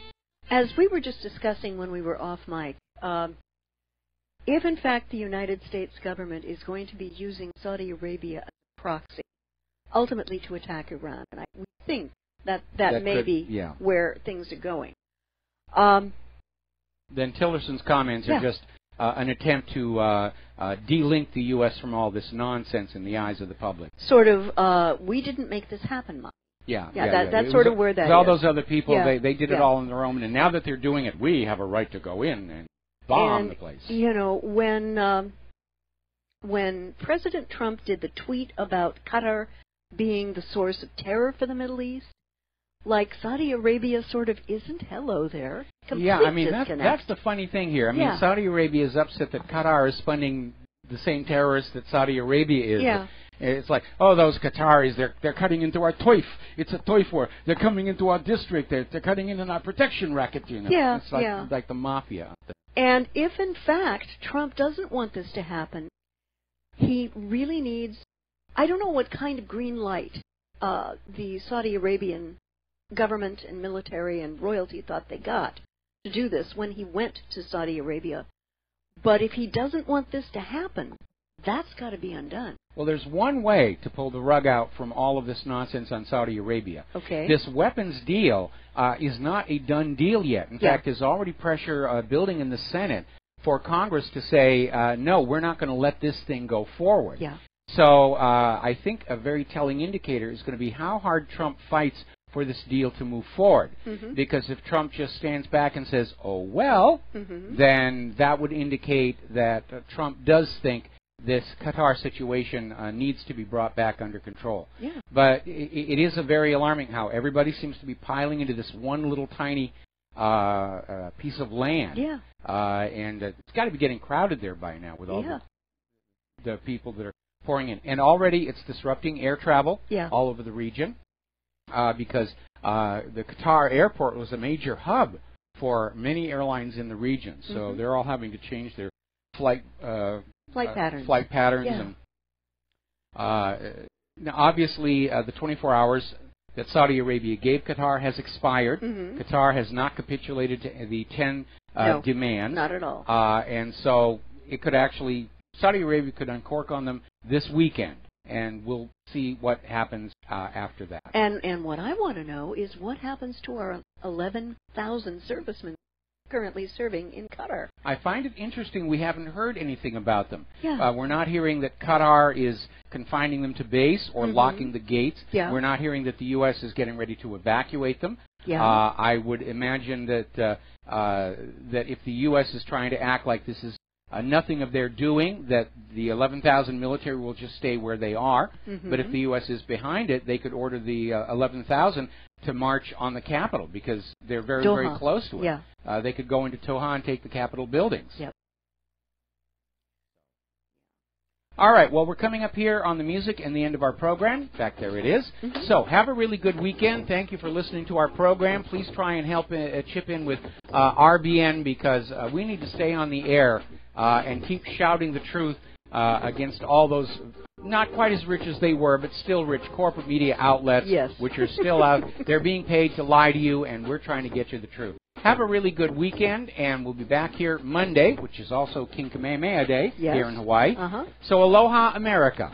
As we were just discussing when we were off mic, if in fact the United States government is going to be using Saudi Arabia as a proxy, ultimately to attack Iran, and we think that may be where things are going. Then Tillerson's comments are just an attempt to de-link the U.S. from all this nonsense in the eyes of the public. Sort of, we didn't make this happen, Mike. That's sort of where that is. All those other people, they did it all on their own, and now that they're doing it, we have a right to go in and bomb the place. You know, when President Trump did the tweet about Qatar being the source of terror for the Middle East, like Saudi Arabia sort of isn't hello there. Complete I mean, that's the funny thing here. I mean, Saudi Arabia is upset that Qatar is funding the same terrorists that Saudi Arabia is. It's like, oh, those Qataris, they're cutting into our toif. It's a toif war. They're coming into our district. They're cutting into our protection racket, you know. It's like the mafia. And if, in fact, Trump doesn't want this to happen, he really needs, I don't know what kind of green light the Saudi Arabian government and military and royalty thought they got to do this when he went to Saudi Arabia. But if he doesn't want this to happen, that's got to be undone. Well, there's one way to pull the rug out from all of this nonsense on Saudi Arabia. Okay. This weapons deal is not a done deal yet. In fact, there's already pressure building in the Senate for Congress to say, no, we're not going to let this thing go forward. Yeah. So I think a very telling indicator is going to be how hard Trump fights for this deal to move forward. Because if Trump just stands back and says, oh, well, then that would indicate that Trump does think this Qatar situation needs to be brought back under control. Yeah. But it is a very alarming how everybody seems to be piling into this one little tiny piece of land. Yeah. And it's got to be getting crowded there by now with all the people that are pouring in. And already it's disrupting air travel all over the region because the Qatar airport was a major hub for many airlines in the region. So they're all having to change their flight patterns. Yeah. And now, obviously, the 24 hours that Saudi Arabia gave Qatar has expired. Qatar has not capitulated to the 10 demands. Not at all. And so it could actually, Saudi Arabia could uncork on them this weekend, and we'll see what happens after that. And what I want to know is what happens to our 11,000 servicemen currently serving in Qatar. I find it interesting we haven't heard anything about them. Yeah. We're not hearing that Qatar is confining them to base or locking the gates. Yeah. We're not hearing that the U.S. is getting ready to evacuate them. Yeah. I would imagine that that if the U.S. is trying to act like this is nothing of their doing, that the 11,000 military will just stay where they are. But if the U.S. is behind it, they could order the 11,000 to march on the Capitol because they're very, Doha. very close to it. Yeah. They could go into Doha and take the Capitol buildings. Yep. All right, well, we're coming up here on the music and the end of our program. In fact, there it is. So have a really good weekend. Thank you for listening to our program. Please try and help chip in with RBN because we need to stay on the air and keep shouting the truth against all those not quite as rich as they were, but still rich corporate media outlets, which are still out. They're being paid to lie to you, and we're trying to get you the truth. Have a really good weekend, and we'll be back here Monday, which is also King Kamehameha Day here in Hawaii. So aloha, America.